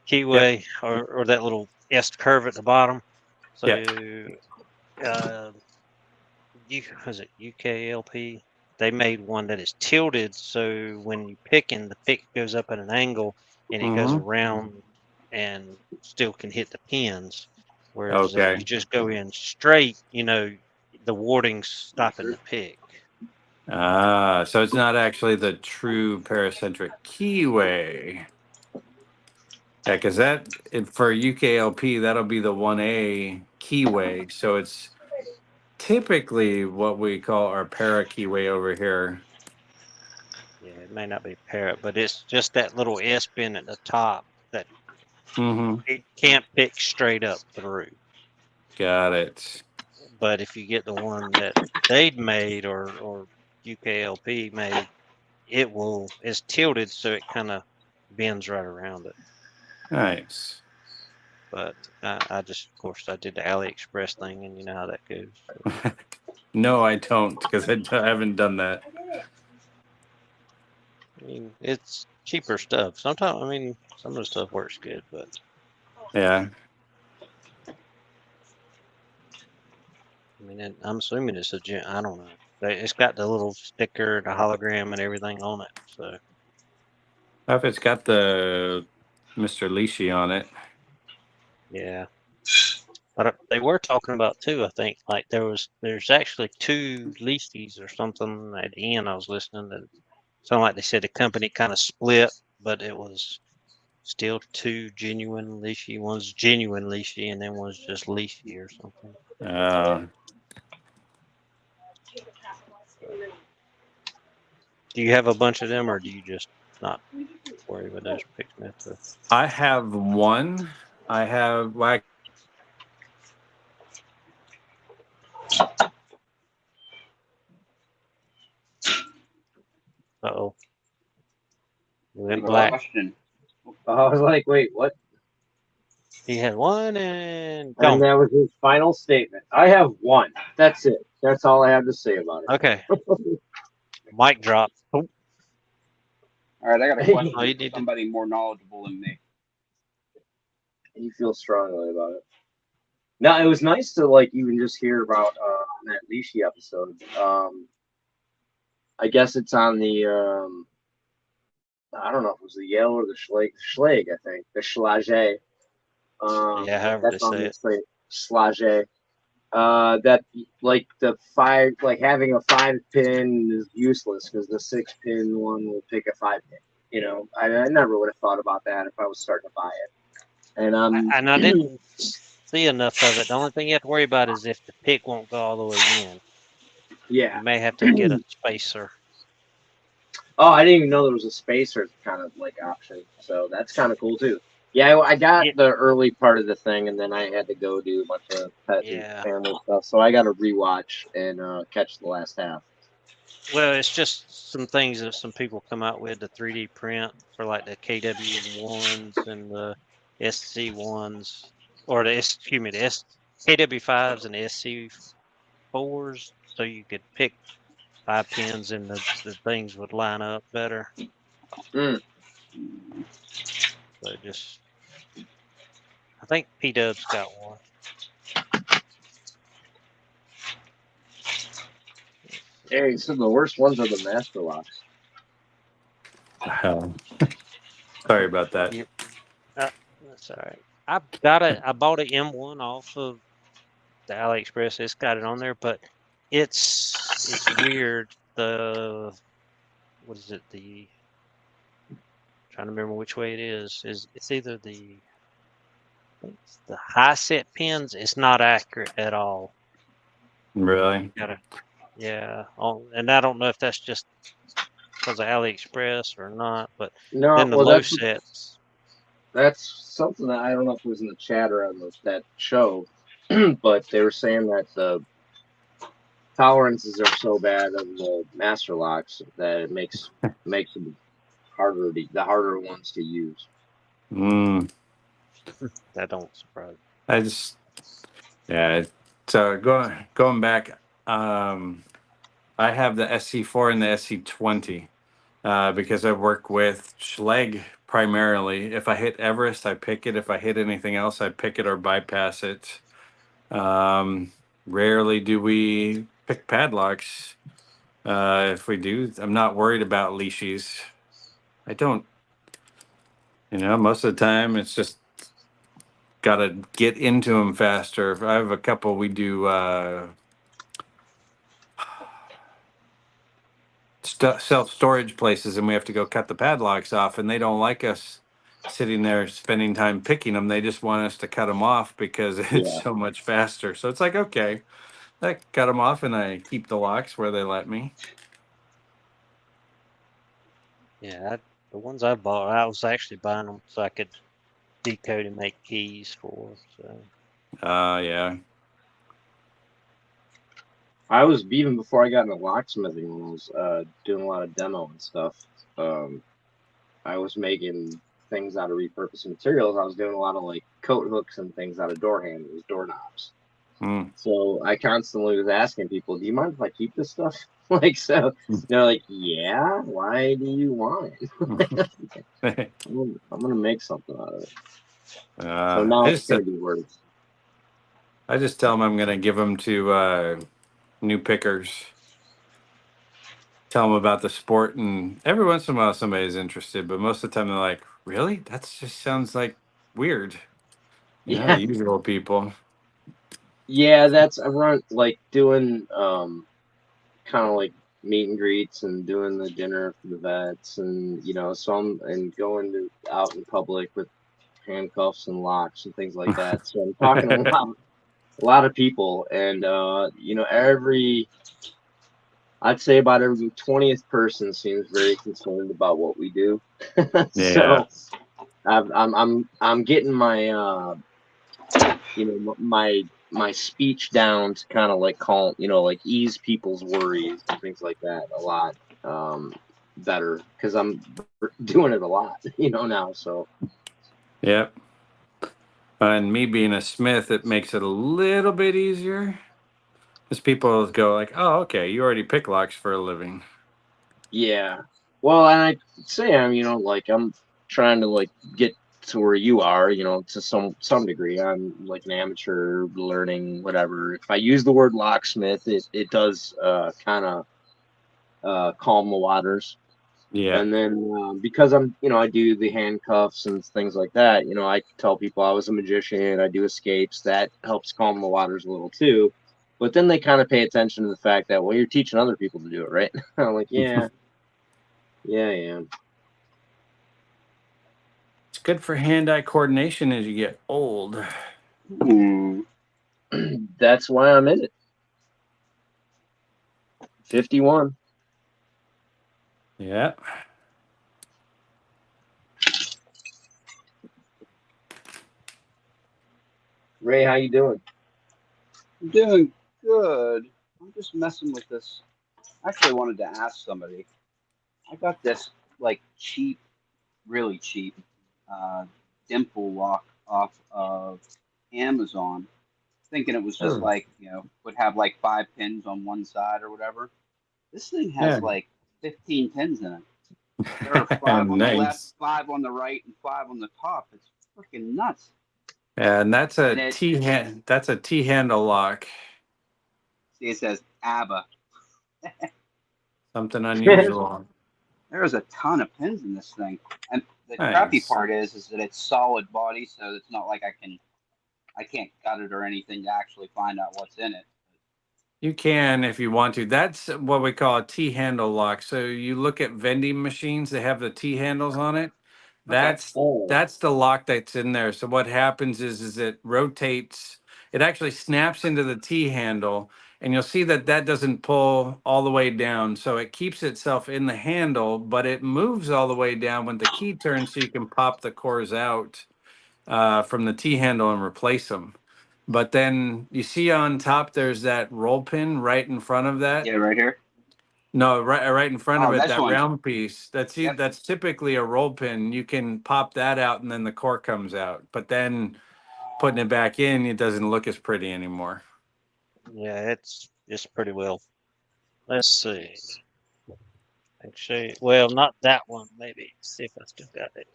keyway or that little S curve at the bottom. So, was it UKLP? They made one that is tilted, so when you picking, the pick goes up at an angle and it goes around and still can hit the pins. Whereas if you just go in straight, the warding's stopping the pick. So it's not actually the true paracentric keyway. Yeah, because for UKLP, that'll be the 1A keyway. So it's typically what we call our para keyway over here. Yeah, it may not be parrot, but it's just that little S pin at the top that it can't pick straight up through. Got it. But if you get the one that they'd made or UKLP made, it's tilted so it kind of bends right around it. Nice. But I just, of course, I did the AliExpress thing, and you know how that goes. So. No, I don't, because I haven't done that. I mean, it's cheaper stuff. Sometimes, some of the stuff works good, but Yeah. I'm assuming it's I don't know. It's got the little sticker, the hologram, and everything on it. So If it's got the Mr. Leashy on it. yeah. But they were talking about too. I think like there's actually two leashes or something at the end. I was listening to something like they said the company kind of split, but it was still two genuine leashy. One's genuine leashy, and then one's just leashy or something. Do you have a bunch of them, or do you just not worry about those picks? I have one. I have like. Uh-oh. We went Good black. question. I was like, wait, what? He had one and And that was his final statement. I have one. That's it. That's all I have to say about it. Okay. Mic drop. Oh. All right, I got a question Oh, for somebody more knowledgeable than me. He feels strongly about it. Now, it was nice to like even just hear about that Leashy episode. I guess it's on the I don't know if it was the Yale or the Schlag, I think. The Schlage. Yeah, however they That's on say the it. site. Schlage. That like the 5, like having a 5-pin is useless because the 6-pin one will pick a 5-pin. You know, I never would have thought about that if I was starting to buy it. And And I didn't see enough of it. The only thing you have to worry about is if the pick won't go all the way in. yeah. You may have to get a spacer. Oh, I didn't even know there was a spacer kind of like option. So that's kind of cool too. Yeah, I got Yeah. the early part of the thing, and then I had to go do a bunch of pet and Yeah. family stuff. So I got to rewatch and catch the last half. Well, it's just some things that some people come out with the 3D print for like the KW1s and the SC1s, or the KW5s and the SC4s, so you could pick 5 pins and the things would line up better. Mm. So just, I think P-Dub's got one. Hey, so the worst ones are the master locks. Sorry about that. Yep. That's all right. I bought an M1 off of the AliExpress. It's got it on there, but it's weird. What is it? Trying to remember which way it is. It's either I think it's the high set pins. It's not accurate at all. Really? Yeah. And I don't know if that's just because of AliExpress or not, but No, then the well, low sets. that's something that I don't know if it was in the chat or on that show, but they were saying that the tolerances are so bad of the master locks that it makes them harder the harder ones to use. Mm, That don't surprise I just, yeah. So going back, I have the SC4 and the SC20 because I work with Schleg primarily. If I hit Everest, I pick it. If I hit anything else, I pick it or bypass it. Rarely do we pick padlocks. If we do, I'm not worried about leashes. I don't, most of the time it's just got to get into them faster. If I have a couple, we do self-storage places and we have to go cut the padlocks off, and they don't like us sitting there spending time picking them. They just want us to cut them off because it's Yeah. so much faster. So it's like, okay, I cut them off and I keep the locks where they let me. Yeah, the ones I bought, I was actually buying them so I could decode and make keys for. So Yeah. I was even before I got into locksmithing when I was doing a lot of demo and stuff. I was making things out of repurposed materials. I was doing a lot of like coat hooks and things out of door handles, doorknobs. Mm. So I constantly was asking people, "Do you mind if I keep this stuff?" Like, so they're like, "Yeah, why do you want it?" I'm gonna make something out of it. So now it's gonna be words. I just tell them I'm going to give them to new pickers. Tell them about the sport, and every once in a while somebody's interested, but most of the time they're like, "Really? That just sounds like weird." Yeah, The usual people. yeah, that's I run like doing kind of like meet and greets and doing the dinner for the vets, and some and going out in public with handcuffs and locks and things like that. So I'm talking to a lot of people, and I'd say about every 20th person seems very concerned about what we do. Yeah. So I'm getting my my speech down to kind of like calm, like ease people's worries and things like that a lot better because I'm doing it a lot, now. So Yep. And me being a smith, it makes it a little bit easier. Because people go like, "Oh, okay, you already pick locks for a living." yeah, well, and I say like I'm trying to like get to where you are, to some degree. I'm like an amateur learning whatever. If I use the word locksmith, it does kind of calm the waters. Yeah. And then because I'm, I do the handcuffs and things like that. I tell people I was a magician. I do escapes. That helps calm the waters a little too. But then they kind of pay attention to the fact that, well, you're teaching other people to do it, right? I'm like, yeah, I am. It's good for hand-eye coordination as you get old. That's why I'm in it. 51. Yeah. Ray, how you doing? I'm doing good. I'm just messing with this. I actually wanted to ask somebody. I got this like cheap, really cheap, dimple lock off of Amazon, thinking it was just Oh, like, would have like 5 pins on one side or whatever. This thing yeah. has like 15 pins in it. There are 5 on the left, Nice. 5 on the right, and 5 on the top. It's freaking nuts. And that's And a it, That's a T handle lock. see, it says ABBA. Something unusual. There's a ton of pins in this thing. And the crappy Nice. part is that it's solid body, so it's not like I can't cut it or anything to actually find out what's in it. You can if you want to. That's what we call a T handle lock. So you look at vending machines, they have the T handles on it. Okay. Oh, That's the lock that's in there. So what happens is it rotates. It actually snaps into the T handle, and you'll see that that doesn't pull all the way down. So it keeps itself in the handle, but it moves all the way down when the key turns, so you can pop the cores out from the T handle and replace them. But then you see on top, there's that roll pin right in front of that. Yeah, right here. No, right in front of Oh, it, this that one. round piece. Yep. That's typically a roll pin. You can pop that out and then the core comes out. But then putting it back in, it doesn't look as pretty anymore. Yeah, it's pretty well. Let's see. Actually, well, not that one. Maybe see if I still got it.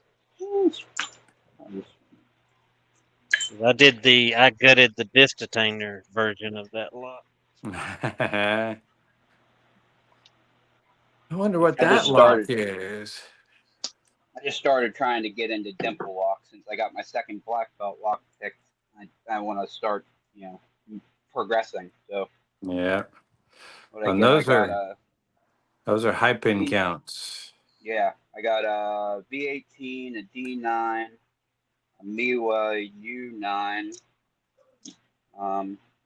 I gutted the disc detainer version of that lock. I wonder what I just that lock started. is. I just started trying to get into dimple lock since I got my second black belt lock picked. I want to start, progressing. So Yeah. what I And get, I got a those are high pin V. counts. Yeah, I got a V18, a D9, a Miwa U9,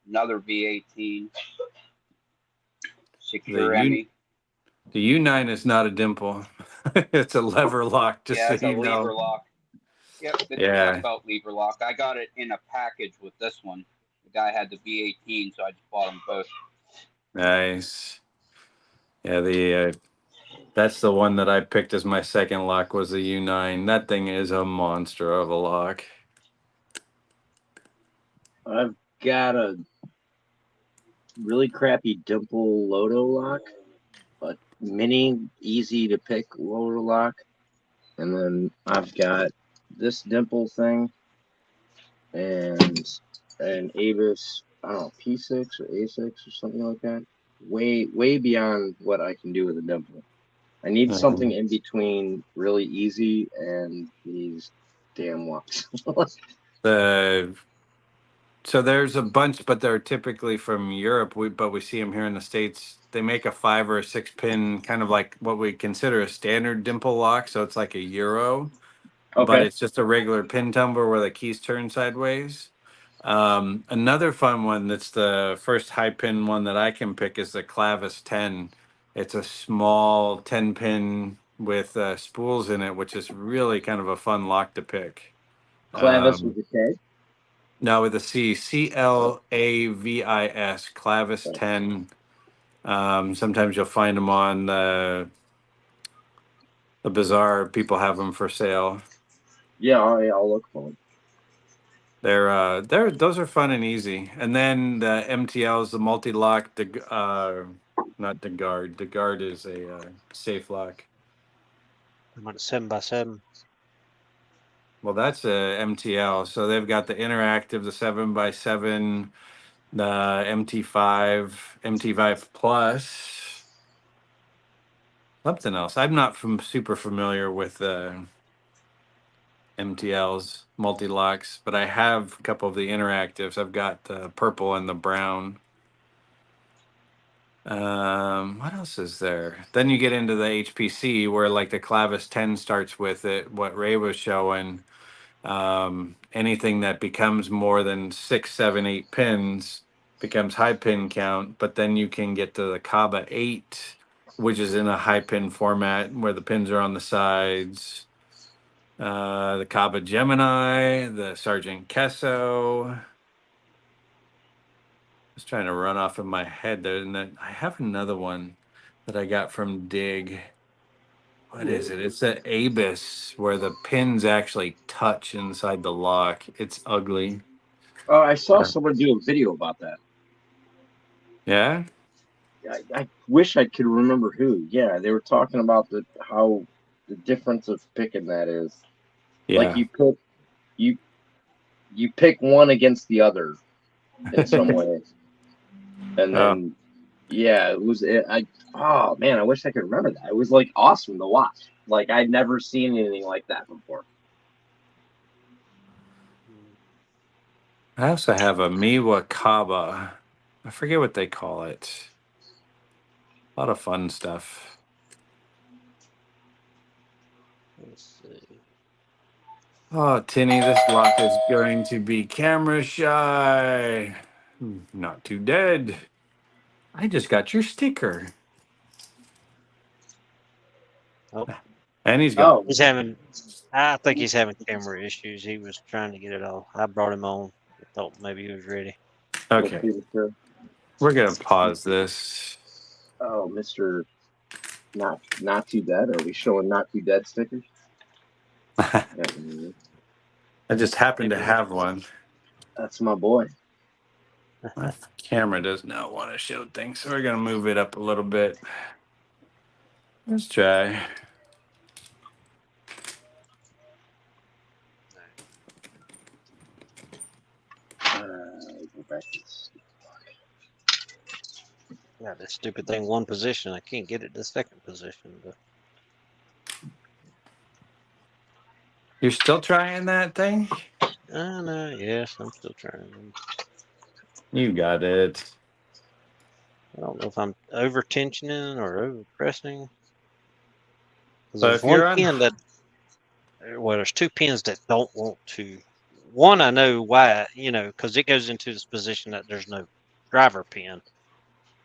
another V18, The Secure U Emmy. the U9 is not a dimple. It's a lever lock, just Yeah, so it's a you know. lever lock. Yep, it's a black Yeah. belt lever lock. I got it in a package with this one. The guy had the V18, so I just bought them both. Nice. Yeah, the that's the one that I picked as my second lock was the U9. That thing is a monster of a lock. I've got a really crappy dimple Loto lock, but mini, easy to pick Loto lock. And then I've got this dimple thing and an Avis, I don't know, P6 or A6 or something like that. Way beyond what I can do with a dimple. I need something in between really easy and these damn locks. The So there's a bunch, but they're typically from Europe. But we see them here in the States. They make a 5 or a 6 pin, kind of like what we consider a standard dimple lock. So it's like a Euro, but Okay. it's just a regular pin tumbler where the keys turn sideways. Another fun one that's the first high pin one that I can pick is the Clavis 10. It's a small 10 pin with spools in it, which is really kind of a fun lock to pick. Clavis with the K. No, with a C, Clavis, Clavis 10. Sometimes you'll find them on the bazaar. People have them for sale. Yeah, I'll look for them. Those are fun and easy. And then the MTLs, the multi-lock, not the guard. The guard is a safe lock. I'm on a 7x7. Well, that's a MTL. So they've got the interactive, the 7x7, the MT5 Plus. something else. I'm not super familiar with MTLs, multi-locks, but I have a couple of the interactives. I've got the purple and the brown. What else is there? Then you get into the HPC where like the Clavis 10 starts with it, what Ray was showing. Anything that becomes more than 6, 7, 8 pins becomes high pin count, but then you can get to the Kaba 8, which is in a high pin format where the pins are on the sides. The Kaba Gemini, the Sergeant Kesso. Was trying to run off in my head there, and then I have another one that I got from Dig. What is it? It's an Abus where the pins actually touch inside the lock. It's ugly. Oh, I saw someone do a video about that. Yeah. I wish I could remember who. Yeah, they were talking about how the difference of picking that is. Yeah. Like you pick one against the other in some way, and then yeah, it was. Oh man, I wish I could remember that. It was like awesome to watch. Like I'd never seen anything like that before. I also have a Miwa Kaba. I forget what they call it. A lot of fun stuff. Let's see. Oh, Tinny, this lock is going to be camera shy. Not too dead. I just got your sticker. Oh, And he's gone. Oh, he's having. I think he's having camera issues. He was trying to get it all. I brought him on. I thought maybe he was ready. Okay. We're going to pause this. Oh, Mr. Not Too Dead. Are we showing Not Too Dead stickers? I just happen to have one. That's my boy. My camera does not want to show things, so we're going to move it up a little bit. Let's try. Go back to this. Yeah, this stupid thing, one position. I can't get it to second position. But You're still trying that thing? I know. Yes, I'm still trying. You got it. I don't know if I'm over tensioning or over pressing. So There's if you're one on, pin that, well, there's two pins that don't want to. One, I know why, because it goes into this position that there's no driver pin.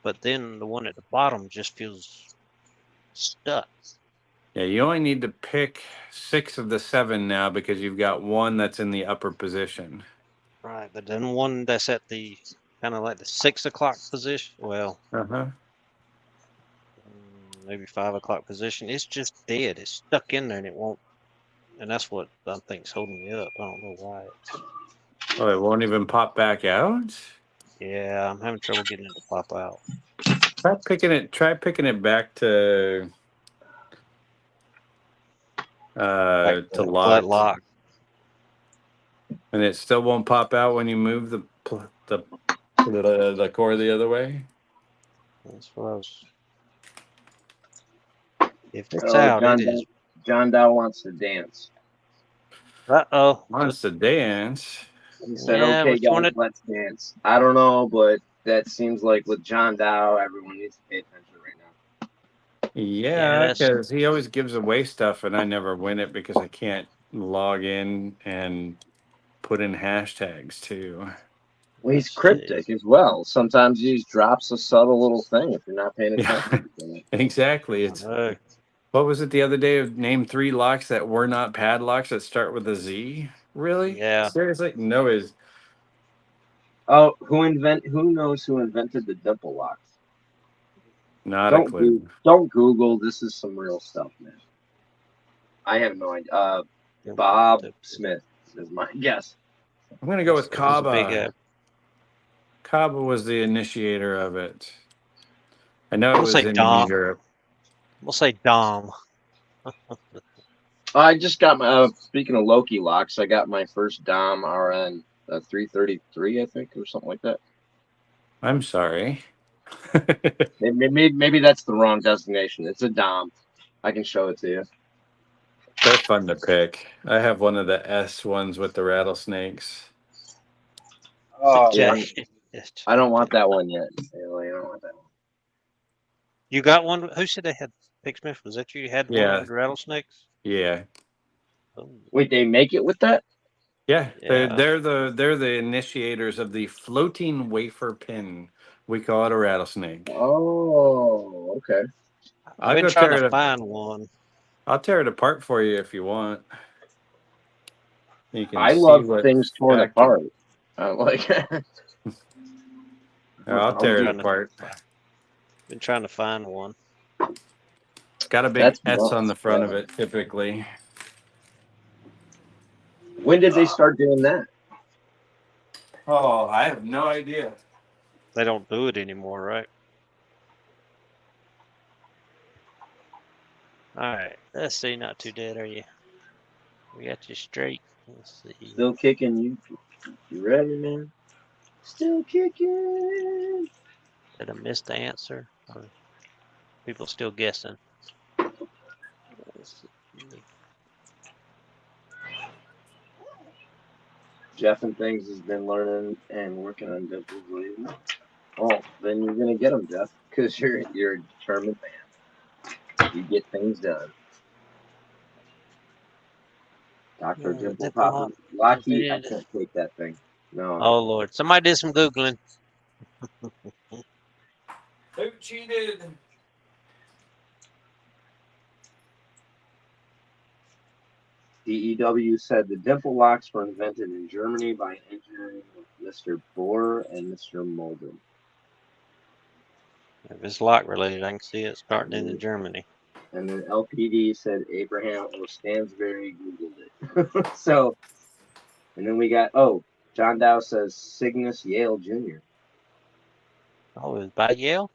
But then the one at the bottom just feels stuck. yeah, you only need to pick 6 of the 7 now because you've got one that's in the upper position. Right, but then one that's at the kind of like the 6 o'clock position. Well, maybe 5 o'clock position. It's just dead. It's stuck in there and it won't. And that's what I think's holding me up. I don't know why. Oh, it won't even pop back out? Yeah, I'm having trouble getting it to pop out. Try picking it back to lock. Lock. And it still won't pop out when you move the core the other way? That's what I was. If it's out, it is. John Dow wants to dance. Uh-oh. Wants to dance. He said, Yeah, okay, which guys, one let's dance. I don't know, but that seems like with John Dow, everyone needs to pay attention right now. Yeah, because he always gives away stuff and I never win it because I can't log in and put in hashtags too. Well, he's cryptic as well. Sometimes he just drops a subtle little thing if you're not paying attention. Yeah, exactly. It's what was it the other day of name 3 locks that were not padlocks that start with a Z? Really? Yeah. Seriously? No is. Oh, who knows who invented the dimple locks? Not a clue. Don't Google. This is some real stuff, man. I have no idea. Bob Smith is my guess. I'm gonna go with Kaba. Kaba was the initiator of it. I know it was in Europe. We'll say Dom. I just got my. Speaking of Loki locks, I got my first Dom RN 333, I think, or something like that. I'm sorry. Maybe that's the wrong designation. It's a Dom. I can show it to you. They're fun to pick. I have one of the S ones with the rattlesnakes. Oh, Yeah, Yes. I don't want that one yet. Haley, I don't want that one. You got one? Who said they had Pigsmith? Was that you? You had one Yeah. with rattlesnakes? Yeah. Oh, Wait, they make it with that? Yeah. yeah. They're the initiators of the floating wafer pin. We call it a rattlesnake. Oh, okay. I've I'll been go trying tear to it. find one. I'll tear it apart for you if you want. You can I see love what things torn back to. apart. Like, I'll I've been tear it trying to apart. find one. It's got a big that's S on nuts. the front of it, typically. When did they start doing that? Oh, I have no idea. They don't do it anymore, right? All right. Let's see. Not too dead, are you? We got you straight. Let's see. Still kicking. You ready, man? Still kicking. Did I miss the answer? Or people still guessing? Let's see. Jeff and Things has been learning and working on dimples lately. Oh, then you're gonna get them, Jeff, because you're a determined man. You get things done. Dr. Yeah, Dimple Dimple Popper. Hop. LockHeat, I can't take that thing. No. Oh Lord! Somebody did some googling. Who cheated? DEW said the dimple locks were invented in Germany by engineering Mr. Bohr and Mr. Molden. If it's lock related, I can see it starting in Germany. And then LPD said Abraham O. Stansberry Googled it. So, and then we got, John Dow says Cygnus Yale Jr. Oh, it was by Yale.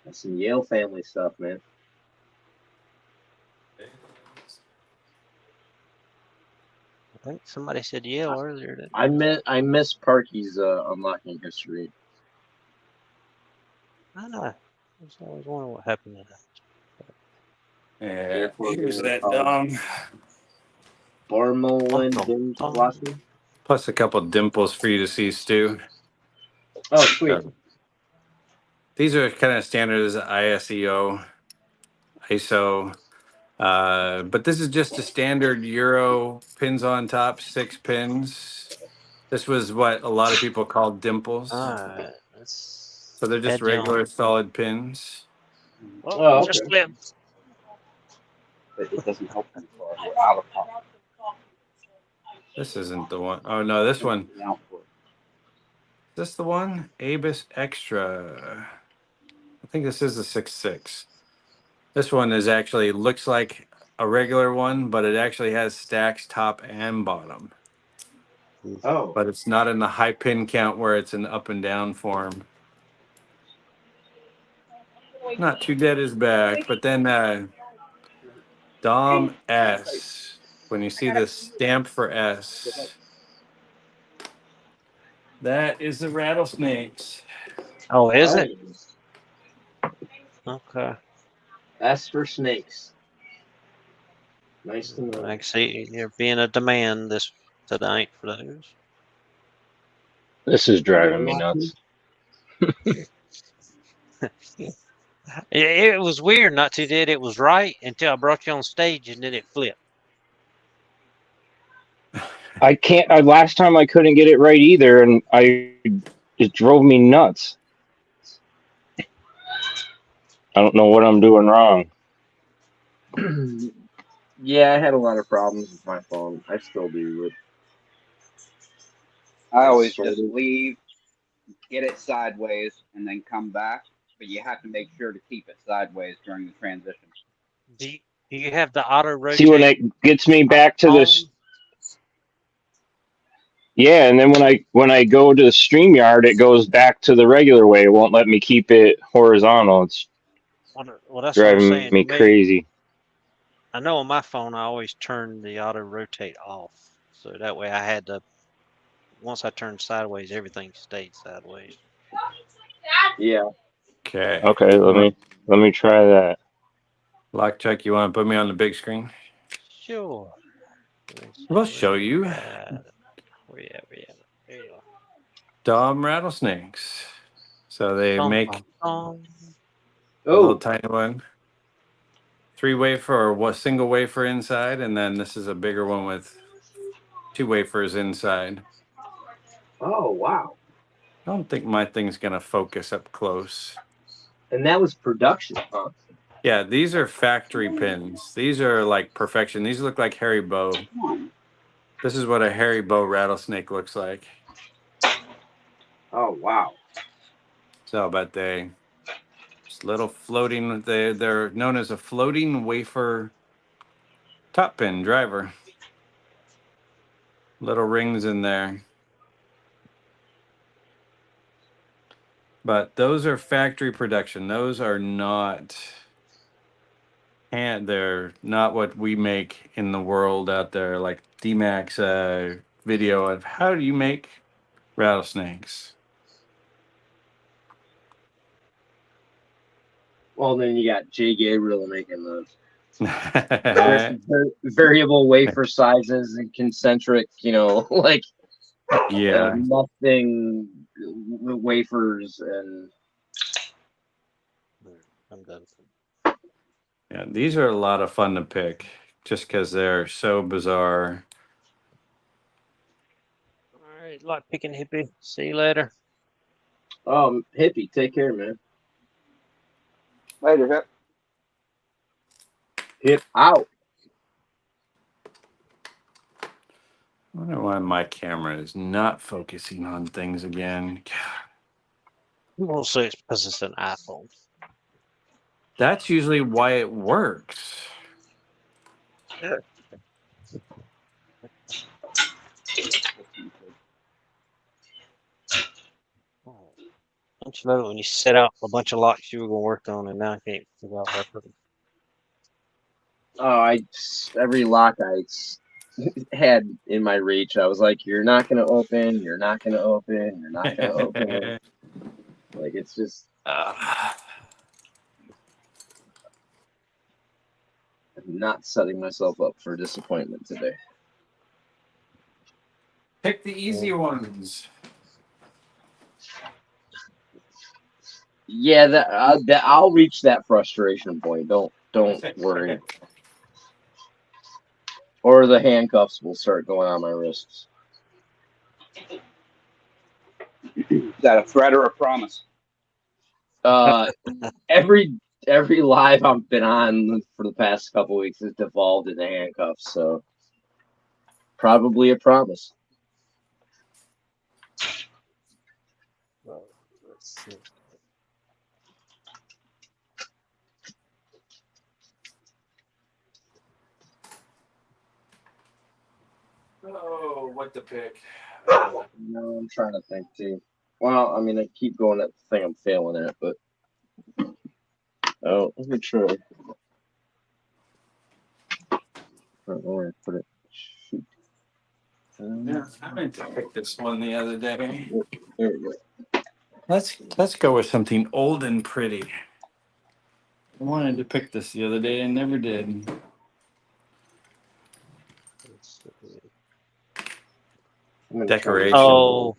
That's some Yale family stuff, man. I think somebody said Yale earlier. I miss Parky's unlocking history. I know. I was always wondering what happened to that. Yeah, Therefore, here's they're that called dong. Bormolen Tom, Tom. Dimblosser. Plus a couple dimples for you to see, Stu. Oh, sweet. These are kind of standard as ISEO, ISO. But this is just a standard Euro pins on top, 6 pins. This was what a lot of people call dimples. All right. Let's So they're just head you on. regular solid pins. Well, Oh, just okay. flipped. But it doesn't help them for we're out of pocket. This isn't the one. Oh, no, this one. The output. Is this the one? Abus Extra. I think this is the 6.6. This one is actually looks like a regular one, but it actually has stacks top and bottom. Oh, But it's not in the high pin count where it's an up and down form. Not too dead is back, but then Dom S. When you see the stamp for S, that is the rattlesnakes. Oh, is it? nice. Okay. S for snakes. Nice to know. I can see you're being a demand this tonight for those. This is driving me nuts. It was weird not to did it was right until I brought you on stage and then it flipped. I can't. Last time I couldn't get it right either, and it drove me nuts. I don't know what I'm doing wrong. Yeah, I had a lot of problems with my phone. I still do. With I always sort just of- leave, get it sideways, and then come back. But you have to make sure to keep it sideways during the transition. Do you have the auto rotate? See, when it gets me back to this, yeah, and then when I go to the StreamYard, it goes back to the regular way. It won't let me keep it horizontal. It's Well, that's what I'm driving saying. me crazy. I know on my phone I always turn the auto rotate off, so that way I had to. Once I turned sideways, everything stayed sideways. Yeah. Okay. Okay, let me try that. Chuck, you want to put me on the big screen? Sure. We'll show you. Where you at? There you are. Dom rattlesnakes. So they Bum, make bum, bum. a little Oh, tiny one. 3 wafer or what single wafer inside, and then this is a bigger one with 2 wafers inside. oh, wow. I don't think my thing's gonna focus up close. And that was production, huh? Yeah, these are factory pins. These are like perfection. These look like hairy bow. This is what a hairy bow rattlesnake looks like. Oh, wow. So, but they just little floating. They're known as a floating wafer top pin driver. Little rings in there. But those are factory production. Those are not, and they're not what we make in the world out there. Like D-Max video of how do you make rattlesnakes. Well, then you got Jay Gabriel making the Yeah, variable wafer sizes and concentric, like nothing wafers and I'm done. yeah. These are a lot of fun to pick, just because they're so bizarre. All right, lock picking hippie. See you later. hippie. Take care, man. Later, Hip. Hip out. I wonder why my camera is not focusing on things again. Also, it's because it's an iPhone. That's usually why it works. Don't you love it when you set out a bunch of locks you were going to work on, and now I can't figure out what to put them? Oh, every lock I had in my reach, I was like, "You're not gonna open. You're not gonna open. You're not gonna open." Like it's just Uh, I'm not setting myself up for disappointment today. Pick the easy ones. Yeah, that I'll reach that frustration point. Don't worry. Or the handcuffs will start going on my wrists. Is that a threat or a promise? Every live I've been on for the past couple weeks has devolved into handcuffs, so probably a promise. Let's see. Oh, what to pick? No, I'm trying to think too. Well, I mean, I keep going at the thing I'm failing at, but let me try. I don't know where I put it. Shoot. Yeah, I meant to pick this one the other day. There we go. Let's go with something old and pretty. I wanted to pick this the other day and never did. Let's see. I'm gonna try Decoration. Oh,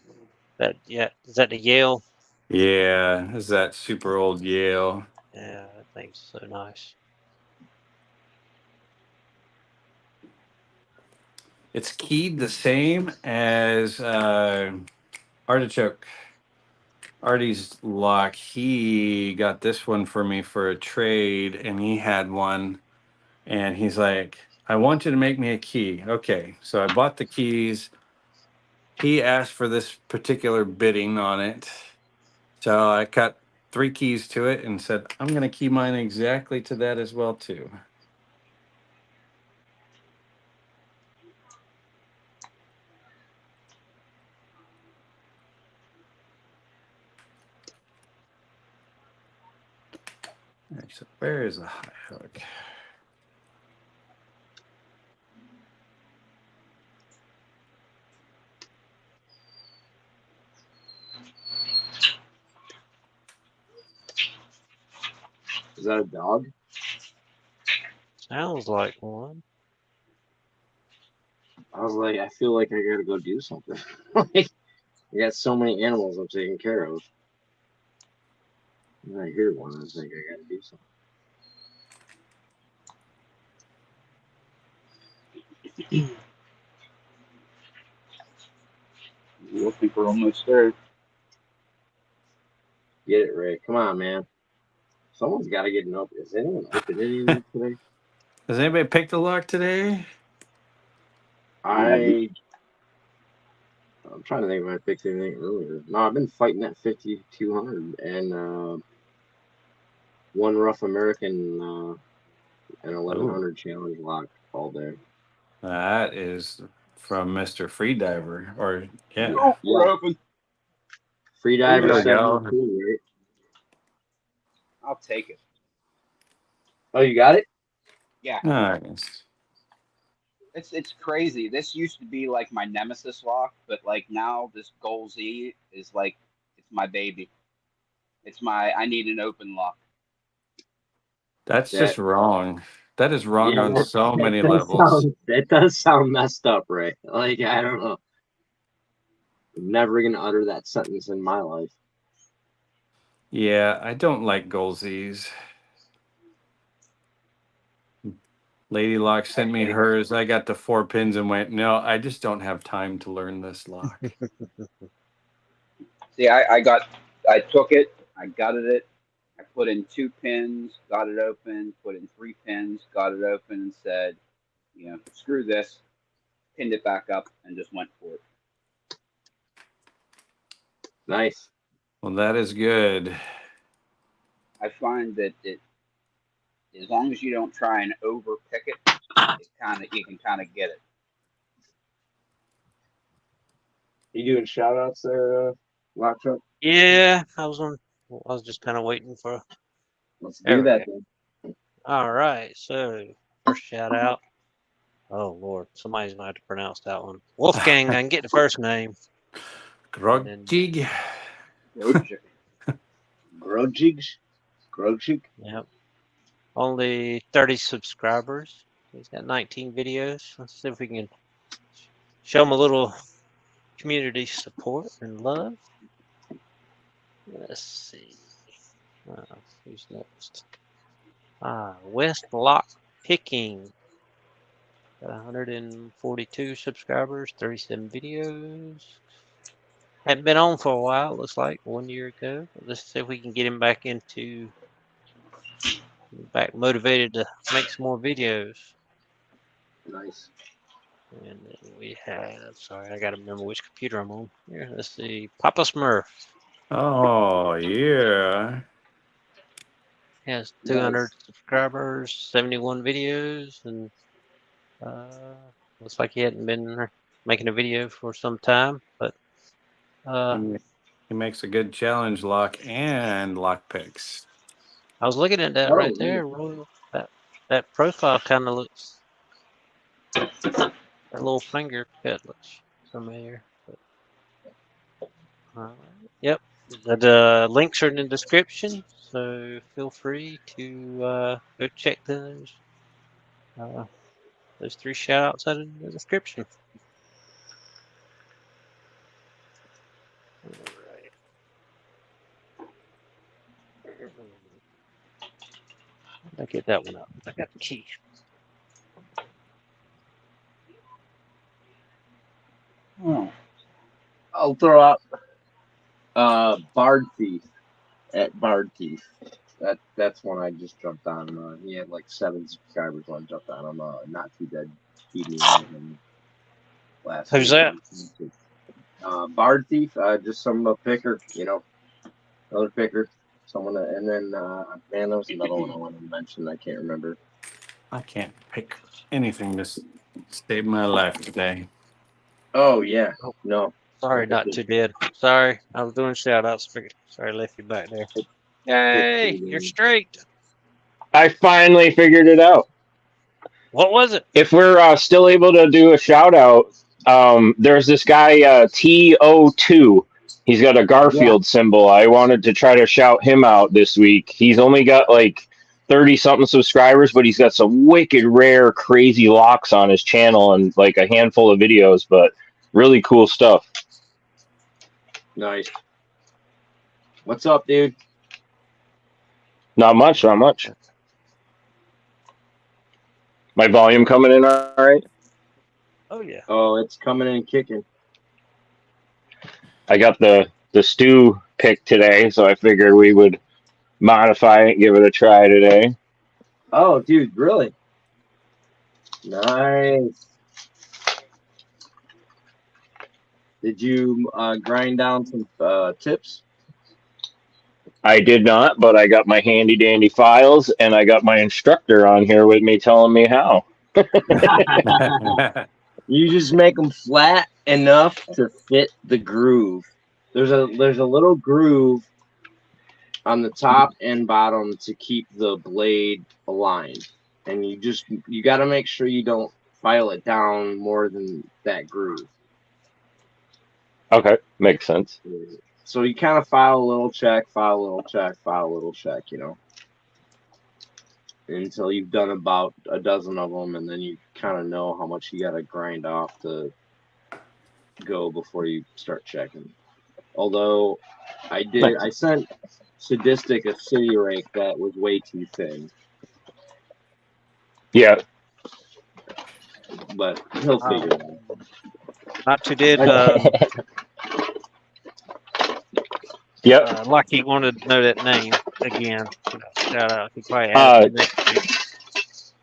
is that the Yale? Yeah, is that super old Yale? Yeah, that thing's so nice. It's keyed the same as Artichoke. Artie's lock. He got this one for me for a trade, and he had one, and he's like, "I want you to make me a key." Okay, so I bought the keys. He asked for this particular bidding on it, so I cut 3 keys to it and said, "I'm going to key mine exactly to that as well too." All right, so where is the high hook? Is that a dog? Sounds like one. I was like, I feel like I gotta go do something. Like, I got so many animals I'm taking care of. And I hear one, I was like, I gotta do something. I think we're almost there. Get it, Ray. Come on, man. Someone's got to get an open. Is anyone open anything today? Does anybody pick the lock today? I'm trying to think if I picked anything earlier. No, I've been fighting that 5,200 and one rough American and 1,100 challenge lock all day. That is from Mr. Freediver. Or, yeah. Oh, we're open. Freediver There we 72, right? I'll take it. Oh, you got it? Yeah. Nice. It's crazy. This used to be like my nemesis lock, but like now this Goal Z is like it's my baby. I need an open lock. That's just wrong. That is wrong Yeah, on that- so that many does levels. that does sound messed up, Ray. Like, I don't know. I'm never going to utter that sentence in my life. Yeah, I don't like Golzies. Lady Lock sent me hers. I got the 4 pins and went, no, I just don't have time to learn this lock. See, I took it, I gutted it, I put in 2 pins, got it open, put in 3 pins, got it open, and said, screw this, pinned it back up, and just went for it. Nice. Well, that is good. I find that as long as you don't try and over pick it, you can kind of get it. You doing shout outs there, Lock Truck? Yeah, I was just kind of waiting for. Let's There do we that go. then. All right, so first shout out. Oh Lord, somebody's gonna have to pronounce that one. Wolfgang, I can get the first name. Grogjig. Grojig? Yep. Only 30 subscribers. He's got 19 videos. Let's see if we can show him a little community support and love. Let's see. Who's next? West Lock Picking. Got 142 subscribers, 37 videos. Hadn't been on for a while, looks like 1 year ago. Let's see if we can get him back motivated to make some more videos. Nice. And then we have, sorry, I got to remember which computer I'm on. Here, let's see, Papa Smurf. Oh, yeah. Has 200 subscribers, 71 videos, and looks like he hadn't been making a video for some time. But He makes a good challenge lock and lock picks. I was looking at that right there. That profile kind of looks. That little finger cut looks familiar. Yep. The links are in the description, so feel free to go check those 3 shout outs out in the description. All right. I get that one up. I got the key. I'll throw out Bard Thief at Bard Thief. That's one I just jumped on. He had like 7 subscribers when I jumped on him. Not Too Dead beat me on him last Who's week. that? Bard Thief, just some picker, another picker. Someone, and then man, there was another one I wanted to mention. I can't remember. I can't pick anything to save my life today. Oh yeah, no. Sorry, not too dead. Sorry, I was doing shout outs. Sorry, I left you back there. Yay, you're straight. I finally figured it out. What was it? If we're still able to do a shout out, there's this guy TO2. He's got a Garfield symbol. I wanted to try to shout him out this week. He's only got like 30-something subscribers, but he's got some wicked rare, crazy locks on his channel and like a handful of videos, but really cool stuff. Nice. What's up, dude? Not much, not much. My volume coming in all right? Oh yeah. Oh, it's coming in kicking. I got the stew pick today, so I figured we would modify it, give it a try today. Oh, dude, really? Nice. Did you grind down some tips? I did not, but I got my handy dandy files and I got my instructor on here with me telling me how. You just make them flat enough to fit the groove. There's a little groove on the top and bottom to keep the blade aligned, and you got to make sure you don't file it down more than that groove. Okay, makes sense. So you kind of file a little check, file a little check, file a little check, you know, until you've done about a dozen of them, and then you kind of know how much you got to grind off to go before you start checking. Although I sent Sadistic a city rake that was way too thin, Yeah. but he'll figure it out. Not too did. Yep. LockHeat wanted to know that name again. Shout out. He probably added it next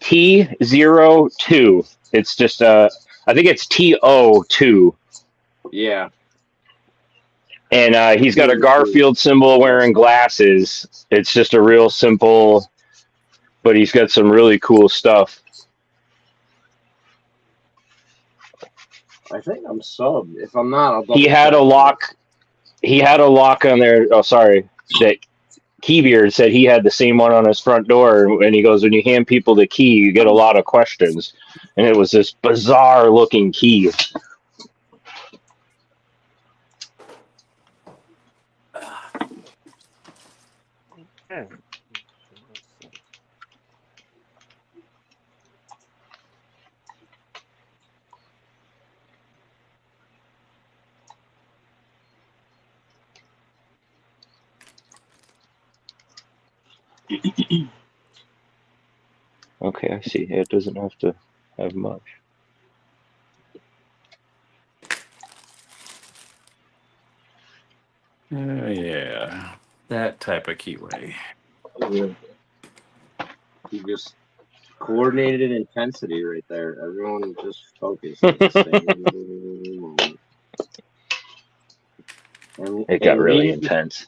week. T02. It's just I think it's TO2. Yeah. And he's got a Garfield symbol wearing glasses. It's just a real simple, but he's got some really cool stuff. I think I'm subbed. If I'm not, I'll He had a lock. He had a lock on there. Oh, sorry. That Keybeard said he had the same one on his front door. And he goes, when you hand people the key, you get a lot of questions. And it was this bizarre looking key. Okay. Okay, I see. It doesn't have to have much. Oh, yeah. That type of keyway. You just coordinated intensity right there. Everyone just focused at the same moment. It got really intense.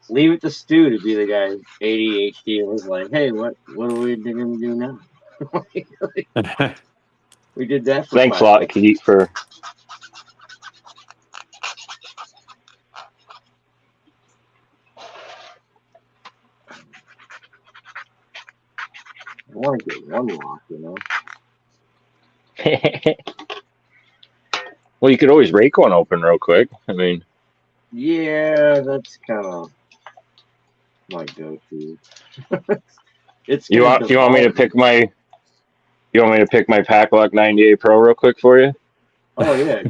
Leave it to Stu to be the guy ADHD and was like, "Hey, what are we going to do now?" We did that for Thanks, 5 LockHeat, for. I want to get one lock, you know. Well, you could always rake one open real quick. I mean, yeah, that's kind of my go-to. It's you want me to pick my Packlock 98 Pro real quick for you? Oh yeah,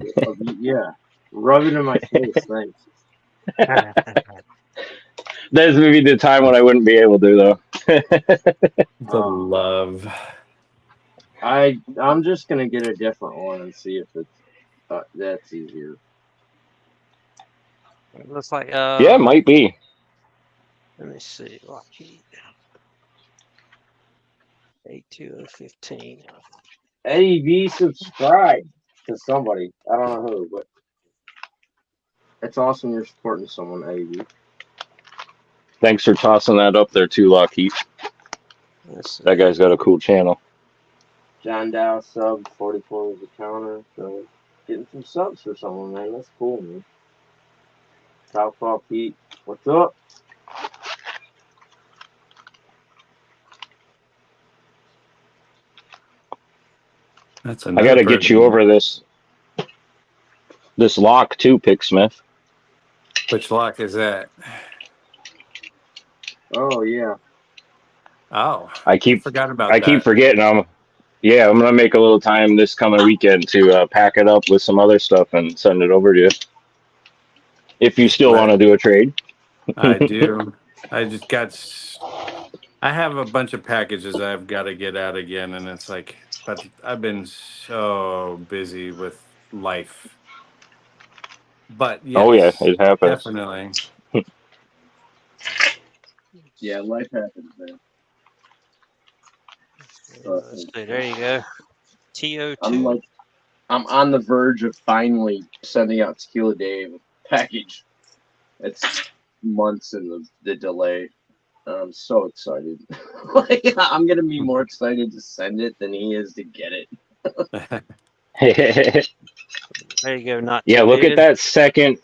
yeah. Rub it in my face, thanks. That's maybe the time when I wouldn't be able to though. The love. I'm just gonna get a different one and see if it's that's easier. It looks like Yeah, it might be. Let me see. LockHeat. 82015. Eddie V subscribe to somebody. I don't know who, but it's awesome you're supporting someone, Eddie V. Thanks for tossing that up there too, LockHeat. That guy's got a cool channel. John Dow sub 44 was a counter, so getting some subs for someone, man. That's cool, man. Southpaw Pete, what's up? That's I got to get person. you over this lock too, Picksmith. Which lock is that? Oh yeah. Oh, I keep forgot about I keep that. forgetting. I'm gonna make a little time this coming weekend to pack it up with some other stuff and send it over to you. If you still want Let to do a trade. I do. I just got. I have a bunch of packages I've got to get out again, and it's like, but I've been so busy with life. But Oh yeah, yes, it happens. definitely. Yeah, life happens, man. Let's see. There you go. I'm TO2. like, I'm on the verge of finally sending out Tequila Dave package. It's months in the delay. I'm so excited. Like, I'm gonna be more excited to send it than he is to get it. There you go. Not Yeah, too look at big. that second.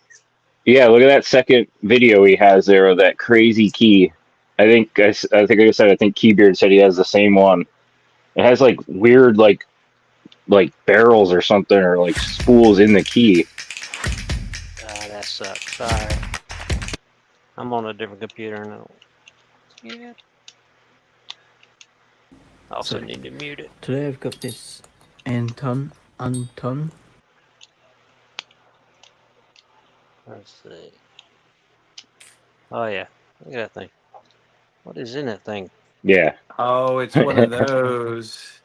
Yeah, look at that second video he has there of that crazy key. I think I said I think Keybeard said he has the same one. It has like weird like barrels or something or like spools in the key. Ah, that sucks. Sorry. I'm on a different computer now. Yeah. Also Sorry. need to mute it. Today I've got this Anton. Let's see. Oh yeah. Look at that thing. What is in that thing? Yeah. Oh, it's one of those.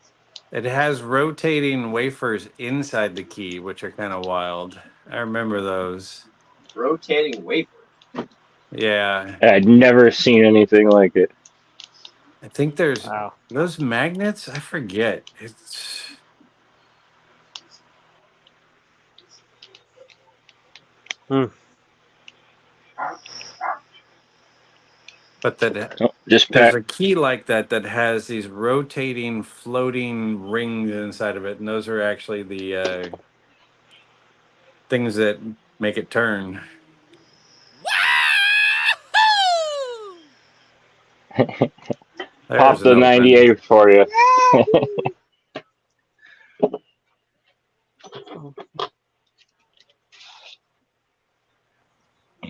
It has rotating wafers inside the key, which are kind of wild. I remember those. Rotating wafer. Yeah, I'd never seen anything like it. I think there's Wow. those magnets. I forget. It's Hmm. but that Oh, just there's pack. a key like that that has these rotating, floating rings inside of it, and those are actually the things that make it turn. Pop There's an the open. 98 for you.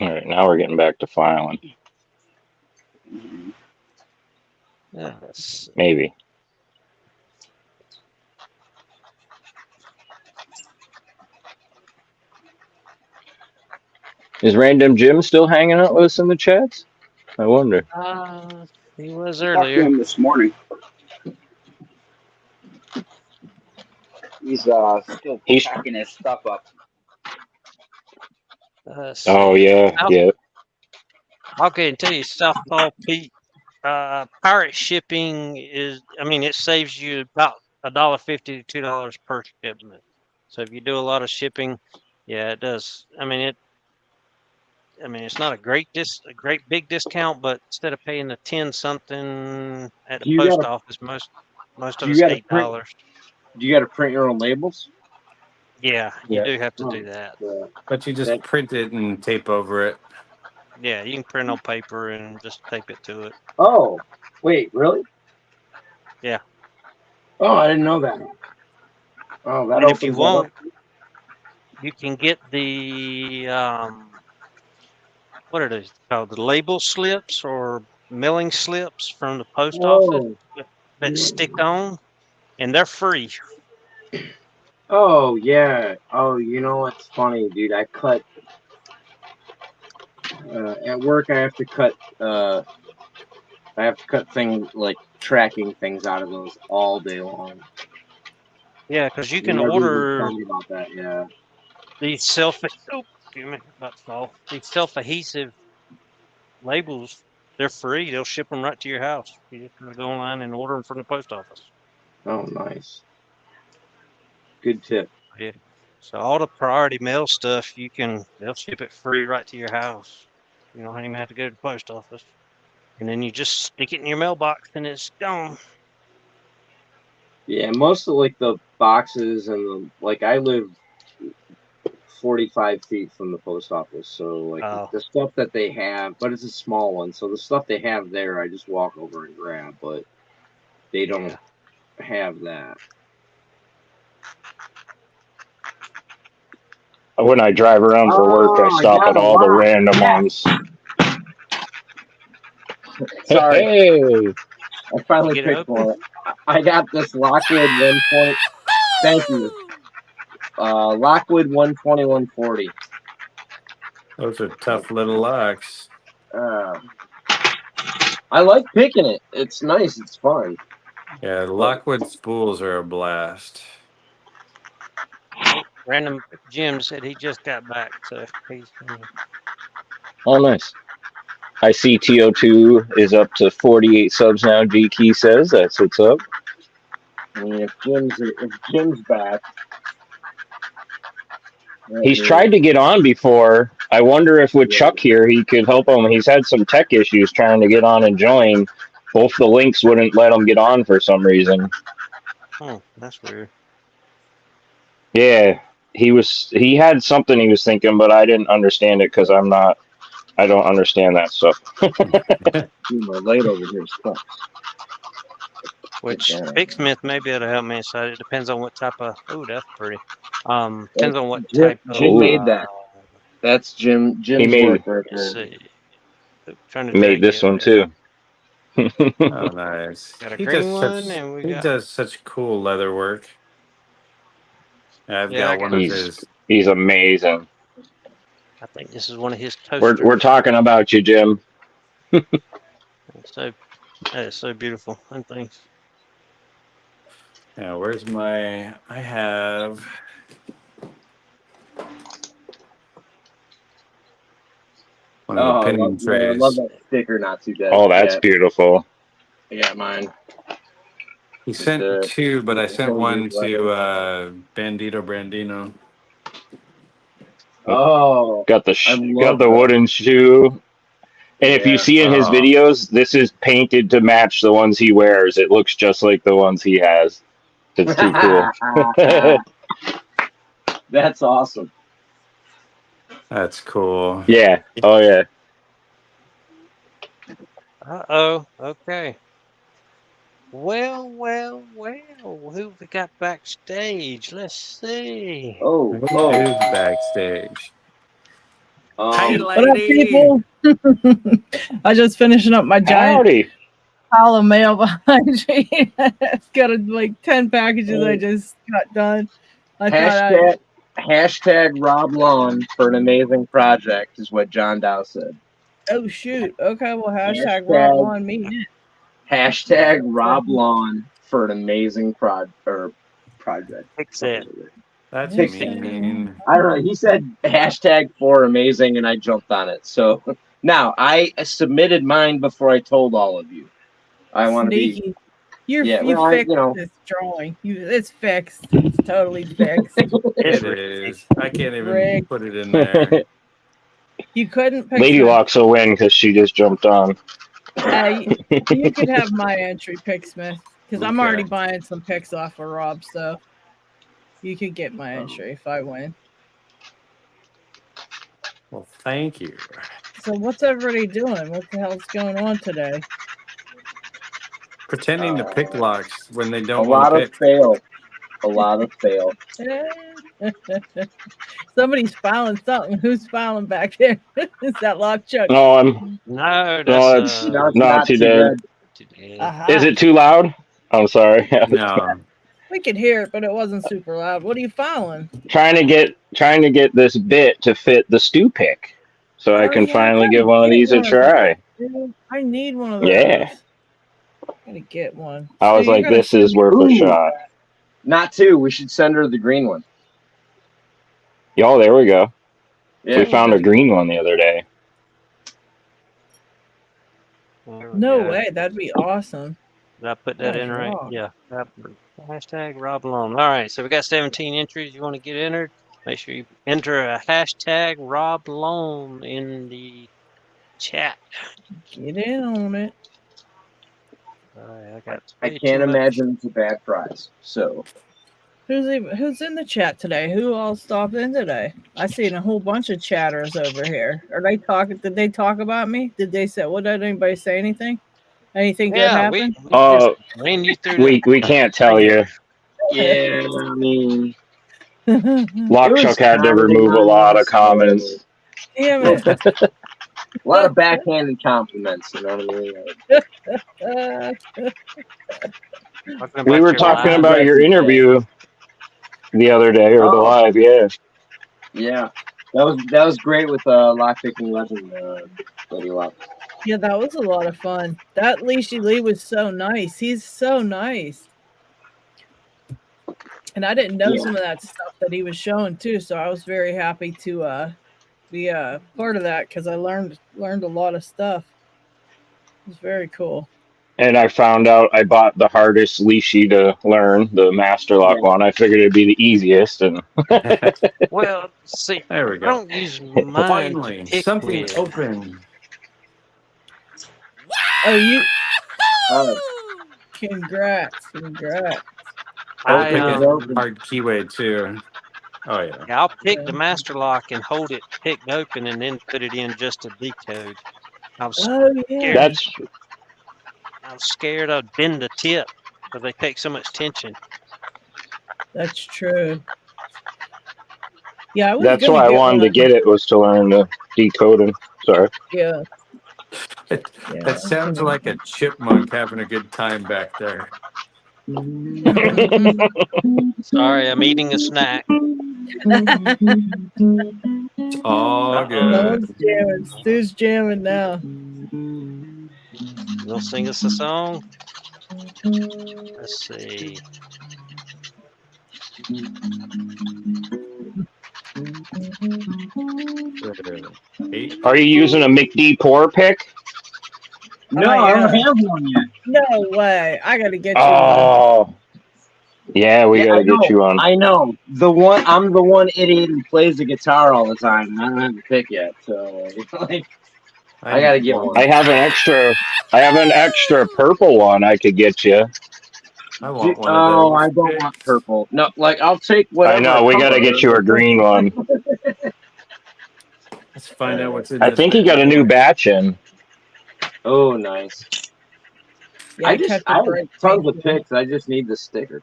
All right, now we're getting back to filing. Yes. Maybe. Is Random Jim still hanging out with us in the chats? I wonder. He was I talked to earlier. him this morning. He's still He's. packing his stuff up. Let's Oh see. yeah, yeah. I'll go ahead and tell you, Southpaw Pete. Pirate shipping is. I mean, it saves you about $1.50 to $2 per shipment. So if you do a lot of shipping, yeah, it does. I mean, it's not a great big discount, but instead of paying the 10 something at the Do you post gotta office, most do of you it's gotta print $8. do you gotta print your own labels? Yeah, you Yeah, do have to Oh, do that. but you just that print it and tape over it. Yeah, you can print on paper and just tape it to it. oh wait, really? Yeah. Oh, I didn't know that. Oh, that And if you opens that up. want, you can get the what are those called? The label slips or mailing slips from the post office Oh, that stick on, and they're free. oh yeah. Oh, you know what's funny, dude? I cut at work. I have to cut things like tracking things out of those all day long. Yeah, because you You can never even order thought about that. Yeah. these excuse me, about to fall. These self-adhesive labels. They're free. They'll ship them right to your house. You just gotta go online and order them from the post office. Oh, nice. Good tip. Yeah. So all the priority mail stuff, they'll ship it free right to your house. You don't even have to go to the post office. And then you just stick it in your mailbox and it's gone. Yeah, most of like the boxes and I live 45 feet from the post office, so like Oh, the stuff that they have, but it's a small one, so the stuff they have there, I just walk over and grab, but they don't yeah. have that. When I drive around for work, I Oh, I stop got at a all the box. random Yeah. ones. Sorry. Hey, I finally Get it picked open? one. I got this Lockwood 120. Thank you. Lockwood 12140. Those are tough little locks. I like picking it. It's nice. It's fun. Yeah, Lockwood spools are a blast. Random Jim said he just got back, so he's Oh, nice. I see TO2 is up to 48 subs now. G Key says that's what's up. I mean, if Jim's back, He's tried to get on before. I wonder if with Chuck here, he could help him. He's had some tech issues trying to get on and join. Both the links wouldn't let him get on for some reason. Oh, that's weird. Yeah, he had something he was thinking, but I didn't understand it because I don't understand that stuff. My light over here stuff. Which Picksmith may be able to help me inside. It depends on what type of. Oh, that's pretty. Depends on what type of. Jim made that. That's Jim's work right Let's there. see. Trying to Made this one too. Oh, nice. Got a green one, and we got. He does such cool leather work. I've Yeah, got one of his. He's amazing. I think this is one of his toasters. We're talking about you, Jim. So that is so beautiful. And things. Yeah, where's my? I have. One of the pinning trays. I love that sticker. Not too dead. Oh, that's beautiful. Yeah, mine. He sent two, but I sent one to Bandito Brandino. Oh, got the wooden shoe. And if you see in his videos, this is painted to match the ones he wears. It looks just like the ones he has. It's too cool. That's awesome. That's cool. Yeah. Oh, yeah. Uh-oh. Okay. Well. Who we got backstage? Let's see. Who's backstage? Hey, what up, people? I just finishing up my giant pile of mail behind me. Got like 10 packages I just got done. Hashtag Rob Lawn for an amazing project is what John Dow said. Oh shoot. Okay, well hashtag Rob Lawn me. Hashtag Rob Lawn for an amazing project. Fix it. That's mean. I don't know. He said hashtag for amazing, and I jumped on it. So now I submitted mine before I told all of you. I want to be. You fixed this drawing. It's fixed. It's totally fixed. It is. I can't even put it in there. You couldn't pick Lady Locks will win because she just jumped on. You could have my entry, Picksmith, because I'm already buying some picks off of Rob, so you could get my entry if I win. Well, thank you. So what's everybody doing? What the hell's going on today? Pretending to pick locks when they don't want to pick. A lot of fail. Somebody's filing something. Who's filing back there? Is that Lock Chuck? No, that's not too dead. Is it too loud? I'm sorry. No. We could hear it, but it wasn't super loud. What are you filing? Trying to get this bit to fit the stew pick, so I can finally give one of these a try. I need one of those. Yeah. Gotta get one. I was like, this is worth a shot. Not two. We should send her the green one. Yo, there we go. Yeah. We found a green one the other day. No way. That'd be awesome. Did I put that in right? Yeah. Hashtag Rob Long. All right. So we got 17 entries. You want to get entered? Make sure you enter a hashtag Rob Long in the chat. Get in on it. I can't imagine it's a bad prize. So, who's in the chat today? Who all stopped in today? I seen a whole bunch of chatters over here. Are they talking? Did they talk about me? Did they say? What did anybody say? Anything? Anything good happened? We can't tell you. Yeah, I mean, LockChuck had to remove a lot of comments. Damn it. A lot of backhanded compliments, you know what I mean? Talking We about were your talking live about your yesterday. interview the other day, or the Oh, live, yeah. yeah. That was great with lockpicking legend, Lady Lock. Yeah, that was a lot of fun. That Leashy Lee was so nice. He's so nice. And I didn't know Yeah. some of that stuff that he was showing too, so I was very happy to be part of that because I learned a lot of stuff. It was very cool. And I found out I bought the hardest leashy to learn, the Master Lock Yeah. one. I figured it'd be the easiest, and Well, see, There we I go. don't use mine to Finally, pick something with. open. Oh, you Oh, congrats. I'll I pick open is it open. hard keyway too. Oh yeah. Yeah, I'll pick Yeah. the master lock and hold it picked open and then put it in just to decode. I was Oh yeah. scared. that's I was scared I'd bend the tip because they take so much tension. That's true. Yeah, I was that's gonna why I get wanted to one. get it, was to learn the decoding. Sorry. Yeah. It, Yeah. that sounds like a chipmunk having a good time back there. Sorry, I'm eating a snack. It's all Uh-oh. good. Someone's jamming. Stu's jamming now. You'll sing us a song? Let's see. Eight. Are you using a McD pour pick? No, I I don't am. have one yet. No way. I gotta get you one. Oh, yeah, we Yeah, gotta get you on. I know. I'm the one idiot who plays the guitar all the time, and I don't have a pick yet. So, like, I gotta get one. I have an extra purple one I could get you. I want one of Oh, those I don't want picks. purple. No, like I'll take whatever. I know, we gotta get you a green one. Let's find out what's in I this think he bad got a new boy. batch in. Oh, nice. Yeah, I kept have it bright. tons of picks. I just need the sticker.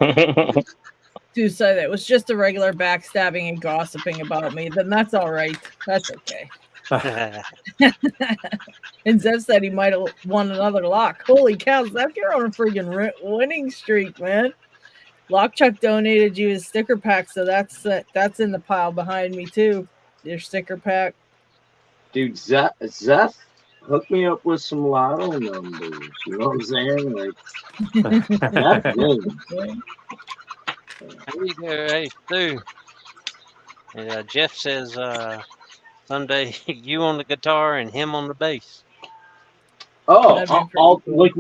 To say that it was just a regular backstabbing and gossiping about me, then that's all right. That's okay. And Zev said he might have won another lock. Holy cow, Zev, you're on a freaking winning streak, man. Lockchuck donated you his sticker pack, so that's in the pile behind me too. Your sticker pack. Dude, Zeph hooked me up with some lotto numbers. You know what I'm saying? Like, that's good. There you go, hey, Stu. And Jeff says someday you on the guitar and him on the bass. Oh, That'd be pretty cool. like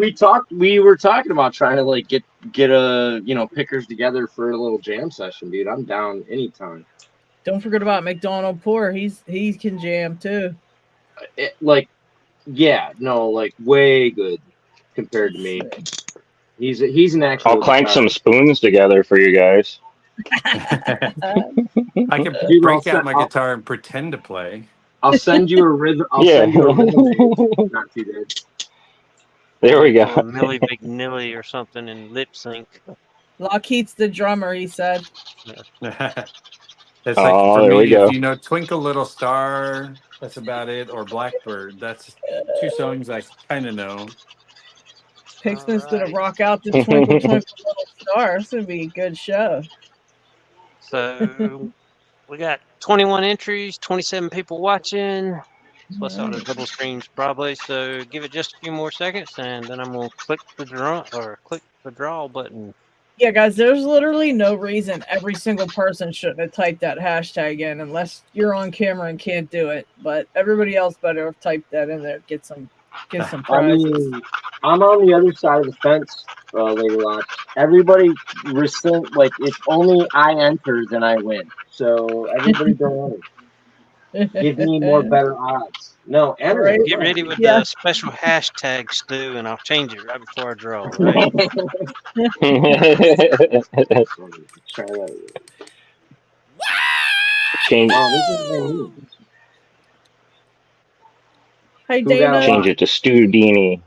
we were talking about trying to like get pickers together for a little jam session, dude. I'm down anytime. Don't forget about McDonald Poor. He can jam too. Like way good compared to me. He's an actual. I'll clank some guitarist. spoons together for you guys. I can Dude, break out my guitar and pretend to play. I'll send you a rhythm. Send you a rhythm aid. Not too bad. There we go. Millie McNilly or something and lip sync. LockHeat's the drummer, he said. It's like for there we me, go. if you know Twinkle Little Star, that's about it, or Blackbird. That's two songs I kind of know. Pixman's gonna rock out the Twinkle Twinkle Little Star. It's gonna be a good show. So we got 21 entries, 27 people watching, plus all the double screens probably. So give it just a few more seconds, and then I'm gonna click the draw button. Yeah, guys, there's literally no reason every single person shouldn't have typed that hashtag in unless you're on camera and can't do it. But everybody else better have typed that in there. Get some I prizes. mean, I'm on the other side of the fence, Lady Lock. Everybody like if only I enter, then I win. So everybody don't worry. Give me better odds. No, enter. Right. Get ready with the special hashtag, Stu, and I'll change it right before I draw. Right? Try that. Change. Hey, Dana. Change it to SeeStuDo.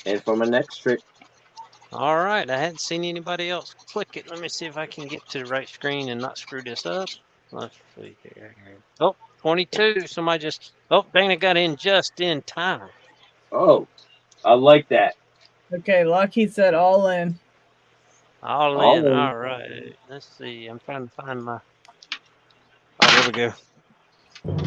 And for my next trick. All right, I hadn't seen anybody else click it. Let me see if I can get to the right screen and not screw this up. Let's see here. Oh, 22. Somebody just. Oh, Dana got in just in time. Oh, I like that. Okay, LockHeat said all in. All All in. in. All right. Let's see. I'm trying to find my. Oh, there we go.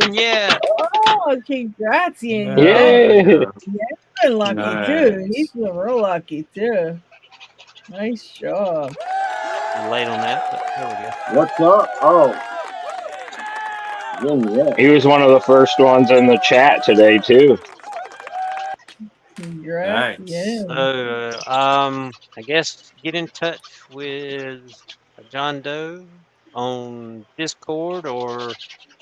And yeah. Oh, congrats, Yin Yeah. Yang. He's been lucky too. Nice. He's been real lucky too. Nice job. I'm late on that, but there we go. What's up? Oh. Yeah. He was one of the first ones in the chat today too. Congrats, Nice. yeah. So, I guess get in touch with John Doe on Discord or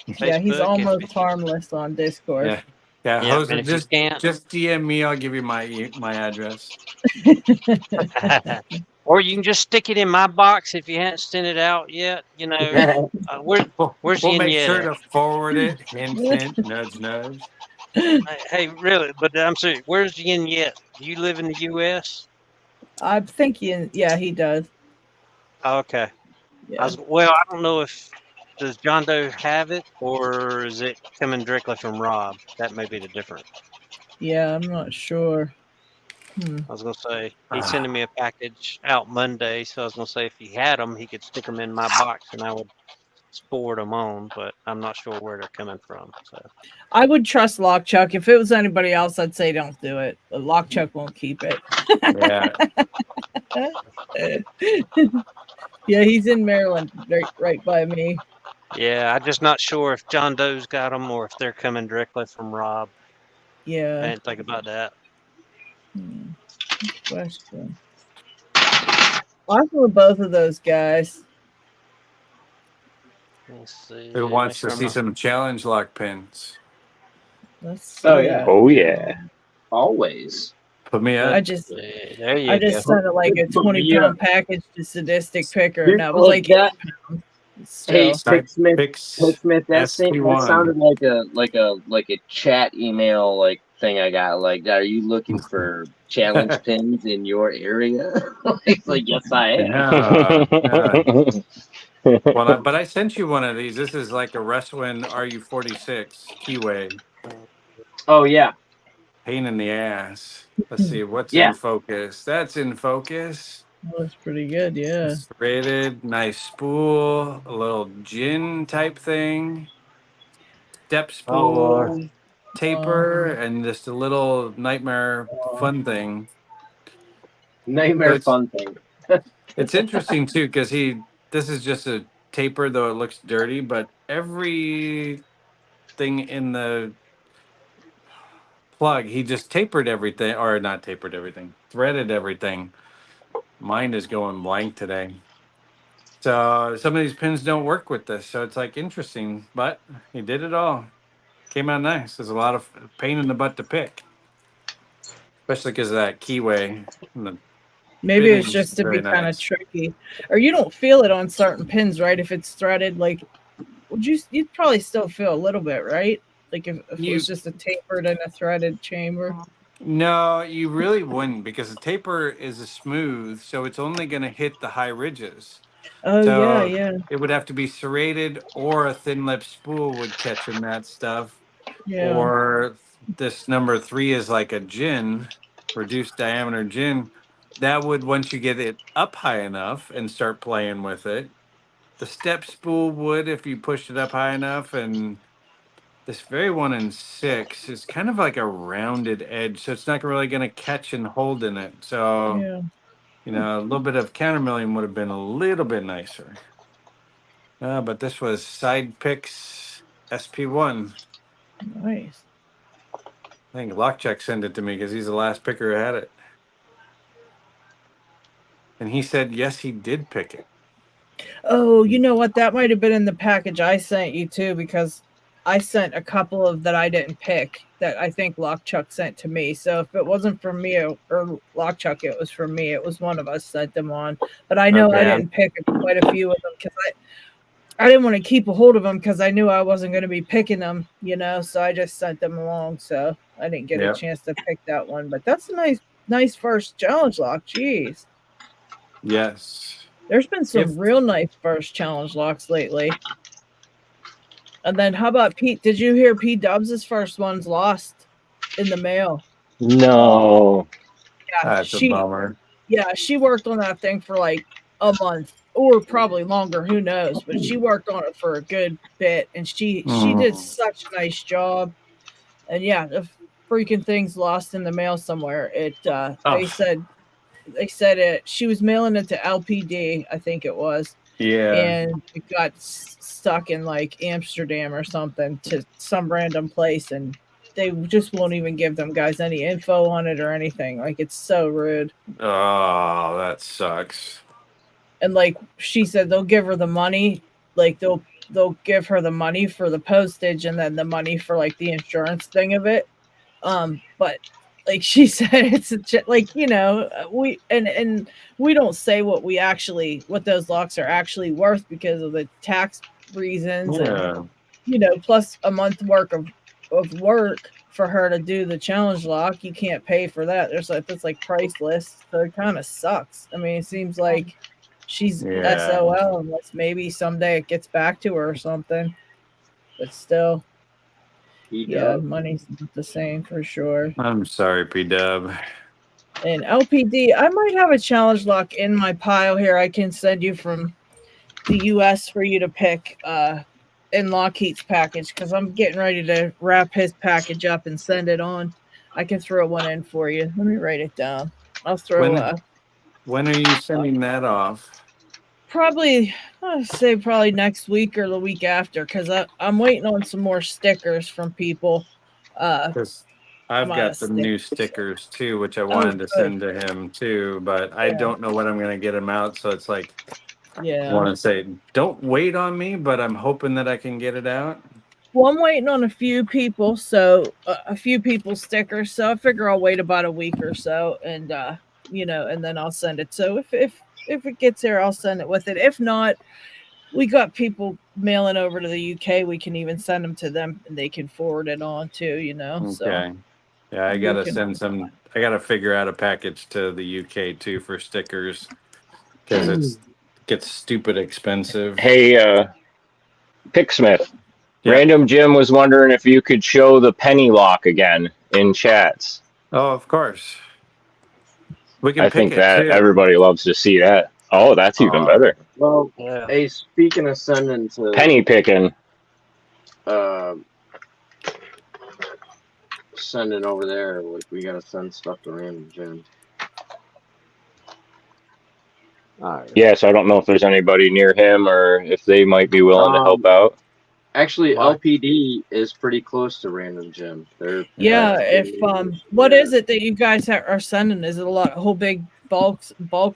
Yeah, he's Facebook. almost harmless on Discord. Yeah. Yeah, Yeah, Jose, and if you can't, just DM me. I'll give you my address. or you can just stick it in my box if you haven't sent it out yet. You know, where's We'll Yin make Yet sure at? to forward it. Hint, hint, nudge, nudge. Hey, really? But I'm serious. Where's Yin Yet? Do you live in the U.S.? I'm thinking, yeah, he does. Oh, okay. Yeah. Well, I don't know if does John Doe have it or is it coming directly from Rob? That may be the difference. Yeah, I'm not sure. I was gonna say he's sending me a package out Monday, so I was gonna say if he had them, he could stick them in my box and I would forward them on. But I'm not sure where they're coming from. So I would trust LockChuck. If it was anybody else, I'd say don't do it. But LockChuck won't keep it. Yeah. Yeah, he's in Maryland, right by me. yeah, I'm just not sure if John Doe's got them or if they're coming directly from Rob. I Yeah. didn't think about that. Good question. I'm with both of those guys. Let's see. Who Make wants sure to see my- some challenge lock pins? Let's see. Oh, yeah. Oh yeah. Always. Put me I up. just There you I go. just sent it like a Put me 20-pound package to Sadistic Picker, Dude, and that was like that. 8 pounds. Hey, Still. Picksmith. Picks Picksmith. That SP1. sounded like a chat email thing I got. Like, are you looking for challenge pins in your area? It's like, yes, I am. Yeah. Yeah. Well, but I sent you one of these. This is like a Wrestling RU46 keyway. Oh yeah, Pain in the ass. Let's see what's yeah. in focus. That's in focus. That was pretty good, yeah. Serrated, nice spool, a little gin type thing, step Oh Lord. spool, taper, and just a little nightmare fun thing. Nightmare So fun thing. it's interesting too because this is just a taper, though it looks dirty, but everything in the plug, he just tapered everything, or not tapered everything, threaded everything. Mine is going blank today. So some of these pins don't work with this. So it's like interesting, but he did it all. Came out nice. There's a lot of pain in the butt to pick, especially because of that keyway. And the Maybe it's finish just is to be very kind of nice. tricky. Or you don't feel it on certain pins, right? If it's threaded, like, you'd probably still feel a little bit, right? Like if it was just a tapered and a threaded chamber. No, you really wouldn't because the taper is a smooth, so it's only going to hit the high ridges. Oh So yeah. it would have to be serrated, or a thin lip spool would catch in that stuff. Yeah. Or this number 3 is like a gin, reduced diameter gin. That would, once you get it up high enough and start playing with it, the step spool would if you pushed it up high enough. And this very 1 in 6 is kind of like a rounded edge, so it's not really going to catch and hold in it. So, Yeah. a little bit of countermilling would have been a little bit nicer. But this was Side Picks SP1. Nice. I think LockCheck sent it to me because he's the last picker who had it. And he said, yes, he did pick it. Oh, you know what? That might have been in the package I sent you too, because I sent a couple of that I didn't pick that I think LockChuck sent to me. So if it wasn't from me or LockChuck, it was from me. It was one of us sent them on. But I know I Okay. didn't pick quite a few of them because I didn't want to keep a hold of them because I knew I wasn't going to be picking them, so I just sent them along. So I didn't get a chance to pick that one, but that's a nice first challenge lock. Jeez. Yes. There's been some real nice first challenge locks lately. And then how about Pete? Did you hear Pete Dubs' first one's lost in the mail? No. Yeah, That's a bummer. Yeah, she worked on that thing for like a month or probably longer, who knows, but she worked on it for a good bit and she did such a nice job. And yeah, the freaking thing's lost in the mail somewhere. They said it, she was mailing it to LPD, I think it was. Yeah. And it got stuck in like Amsterdam or something to some random place, and they just won't even give them guys any info on it or anything. Like, it's so rude. Oh, that sucks. And like she said, they'll give her the money, like they'll give her the money for the postage and then the money for like the insurance thing of it. But like she said, it's like, we and we don't say what those locks are actually worth because of the tax reasons. Yeah. And plus a month work of work for her to do the challenge lock. You can't pay for that. That's like priceless. So it kind of sucks. I mean, it seems like she's SOL unless maybe someday it gets back to her or something. But still, money's not the same for sure. I'm sorry, P-Dub. And LPD, I might have a challenge lock in my pile here. I can send you from the US for you to pick in LockHeat's package because I'm getting ready to wrap his package up and send it on. I can throw one in for you. Let me write it down. I'll throw when are you sending that off? Probably next week or the week after because I'm waiting on some more stickers from people. Because I've got some new stickers too, which I wanted to send to him too, but I don't know when I'm going to get them out. So it's like, I want to say, don't wait on me, but I'm hoping that I can get it out. Well, I'm waiting on a few people, so a few people's stickers. So I figure I'll wait about a week or so, and and then I'll send it. So if it gets there, I'll send it with it. If not, we got people mailing over to the UK. We can even send them to them, and they can forward it on too. Okay. So yeah, I gotta send some. I gotta figure out a package to the UK too for stickers because it gets stupid expensive. Hey, Picksmith. Yeah. Random Jim was wondering if you could show the penny lock again in chats. Oh, of course. We can. I think that everybody loves to see that. Oh, that's even better. Well, hey, speaking of sending to penny picking, sending over there, like we gotta send stuff to Random Jim. Right. Yeah, so I don't know if there's anybody near him or if they might be willing to help out. Actually, LPD is pretty close to Random Jim. They're what is it that you guys are sending? Is it a whole big bulk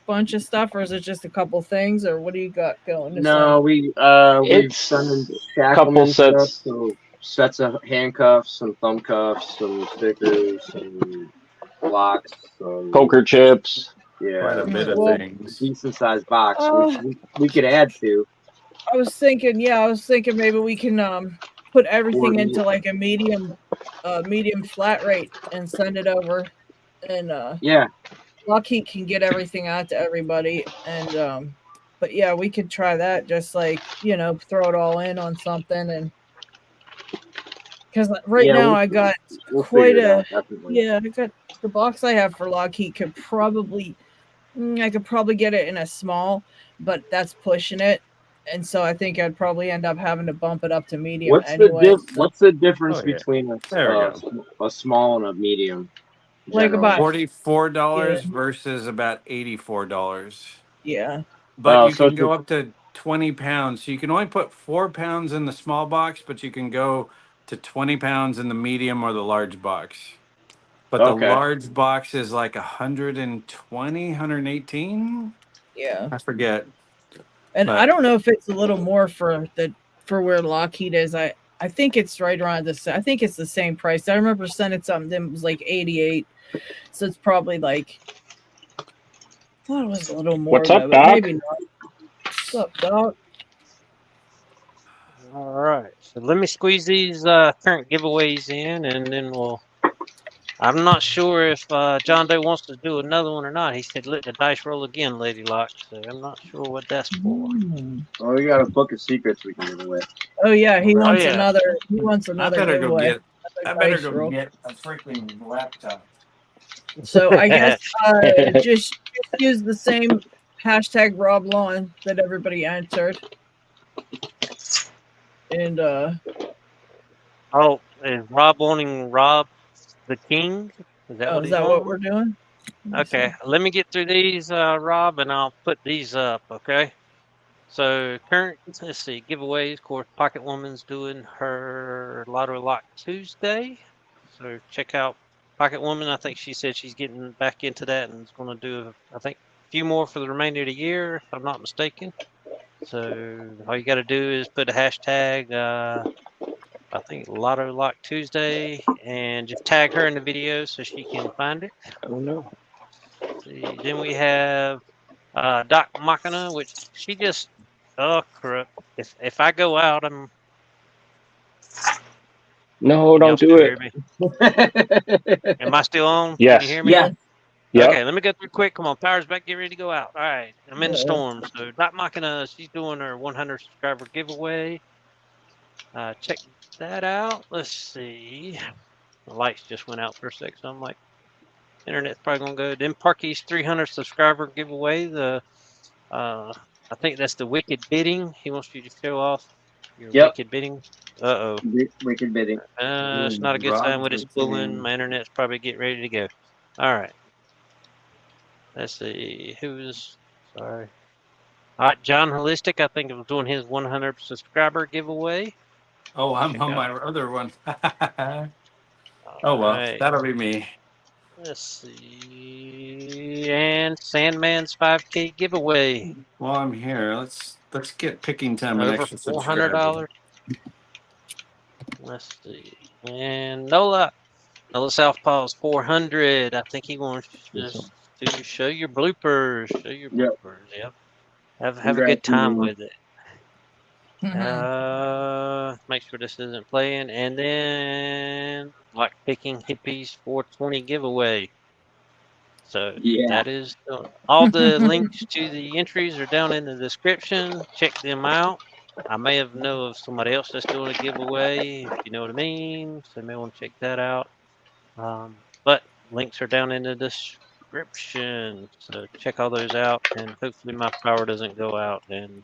bunch of stuff, or is it just a couple things, or what do you got going? No, we're sending couple sets. Stuff, so sets of handcuffs, some thumb cuffs, some stickers, some locks, some poker chips. Yeah, quite a bit of things. Decent sized box, which we could add to. I was thinking maybe we can put everything into like a medium flat rate and send it over, and LockHeat can get everything out to everybody, and but yeah, we could try that. Just like throw it all in on something, and because now I got quite a I got the box I have for LockHeat could probably. I could probably get it in a small, but that's pushing it. And so I think I'd probably end up having to bump it up to medium. What's the difference between a small and a medium? Like about $44 versus about $84. Yeah. But you can go up to 20 pounds. So you can only put 4 pounds in the small box, but you can go to 20 pounds in the medium or the large box. But the large box is like 120, 118. Yeah. I forget. And I don't know if it's a little more for where LockHeat is. I think it's right around this. I think it's the same price. I remember sending something that was like 88. So it's probably like, I thought it was a little more. What's up, Doc? Maybe not. What's up, Doc? All right. So let me squeeze these current giveaways in, and then we'll. I'm not sure if John Doe wants to do another one or not. He said, "Let the dice roll again, Lady Luck." So I'm not sure what that's for. Oh, we got a book of secrets we can give away. Oh yeah, he Oh, wants yeah. another. He wants I another better go giveaway. get. I Another better dice go roll. get a freaking laptop. So I guess just use the same hashtag Rob Lawn that everybody answered. And Oh, is Rob wanting Rob the King? Is that oh, what is he's that what wanting? we're doing? Let me Okay, see. let me get through these, Rob, and I'll put these up. Okay. So current, let's see, giveaways. Of course, Pocket Woman's doing her Lottery Lock Tuesday. So check out Pocket Woman. I think she said she's getting back into that and is going to do, I think, a few more for the remainder of the year, if I'm not mistaken. So all you got to do is put a hashtag, I think Lotto Lock Tuesday, and just tag her in the video so she can find it. Oh no. See, then we have Doc Machina, which she just, oh crap. If I go out, I'm. No, Can y'all don't do still it. hear me? Am I still on? Can you Yes. hear me? Yeah. Yep. Okay, let me go through quick. Come on, power's back. Get ready to go out. All right, I'm in the Yeah. storm. So Doc Machina, she's doing her 100 subscriber giveaway. Check that out. Let's see. The lights just went out for a sec, so I'm like, internet's probably gonna go. Then Parky's 300 subscriber giveaway. I think that's the wicked bidding. He wants you to show off your Yep. wicked bidding. Uh Wicked bidding. oh. It's not a good sign with it spooling. My internet's probably getting ready to go. All right. Let's see. Who's sorry. All right, John Holistic, I think, was doing his 100 subscriber giveaway. Oh, I'm Check on out. my other one. All Oh well, right. that'll be me. Let's see. And Sandman's 5K giveaway. While I'm here, let's get picking time an Over extra subscriber. $400. Let's see. And Nola Southpaw's 400. I think he wants just to show your bloopers. Show your Yep. bloopers. Yep. Have a Congrats, good time man. with it. Make sure this isn't playing. And then like picking hippies 420 giveaway. So Yeah. that is all the links to the entries are down in the description. Check them out. I may have know of somebody else that's doing a giveaway, if you know what I mean. So you may want to check that out. But links are down in the description. So check all those out, and hopefully my power doesn't go out and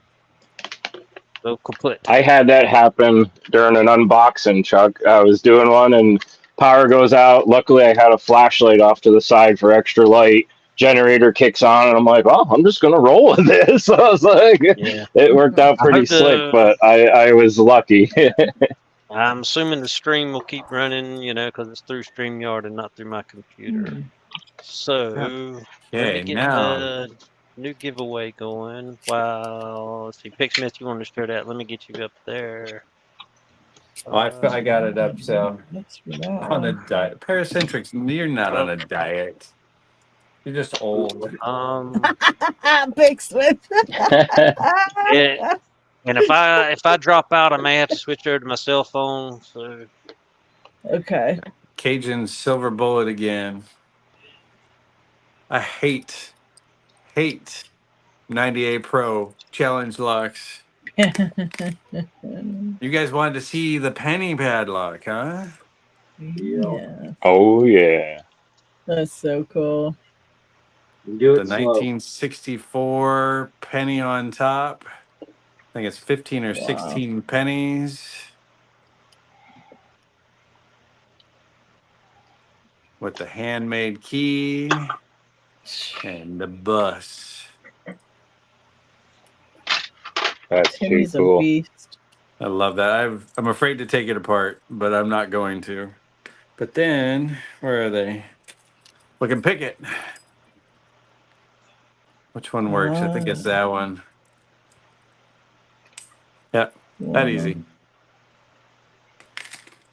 go kaput. I had that happen during an unboxing, Chuck. I was doing one and power goes out. Luckily, I had a flashlight off to the side for extra light. Generator kicks on, and I'm like, "Oh, I'm just gonna roll with this." So I was like, Yeah. it worked out I pretty hope slick, the but I was lucky. I'm assuming the stream will keep running, because it's through StreamYard and not through my computer. So let me Okay, get now the new giveaway going. Wow, let's see, Picksmith, you want to share that? Let me get you up there. I got it up. So That's for that on a one. diet, Paracentrics, you're not on a diet. You're just old. Big Swift. Yeah, and if I drop out, I may have to switch over to my cell phone. So Okay. Cajun Silver Bullet again. I hate 98 Pro Challenge locks. You guys wanted to see the penny padlock, huh? Yeah. Oh yeah. That's so cool. Do The it slow. 1964 penny on top. I think it's 15 or Wow. 16 pennies. With the handmade key and the bus. That's too Timmy's a cool. beast. I love that. I'm afraid to take it apart, but I'm not going to. But then, where are they? We can pick it. Which one works? I think it's that one. Yep, that easy.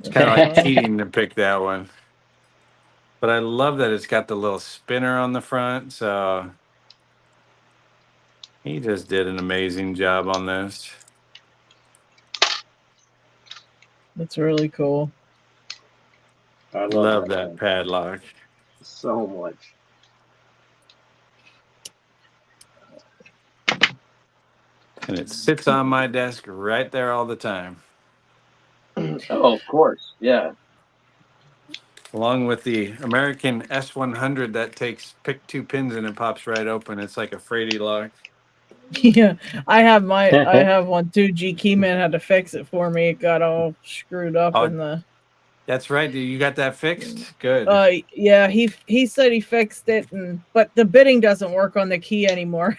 It's kind of like cheating to pick that one. But I love that it's got the little spinner on the front. So he just did an amazing job on this. That's really cool. I Love that padlock. so much. And it sits on my desk right there all the time. Oh, of course. Yeah. Along with the American S100 that pick 2 pins and it pops right open. It's like a Frady lock. Yeah, I have one too. G Keyman had to fix it for me. It got all screwed up Oh, in the. That's right. You got that fixed? Good. Yeah, he said he fixed it, but the bitting doesn't work on the key anymore.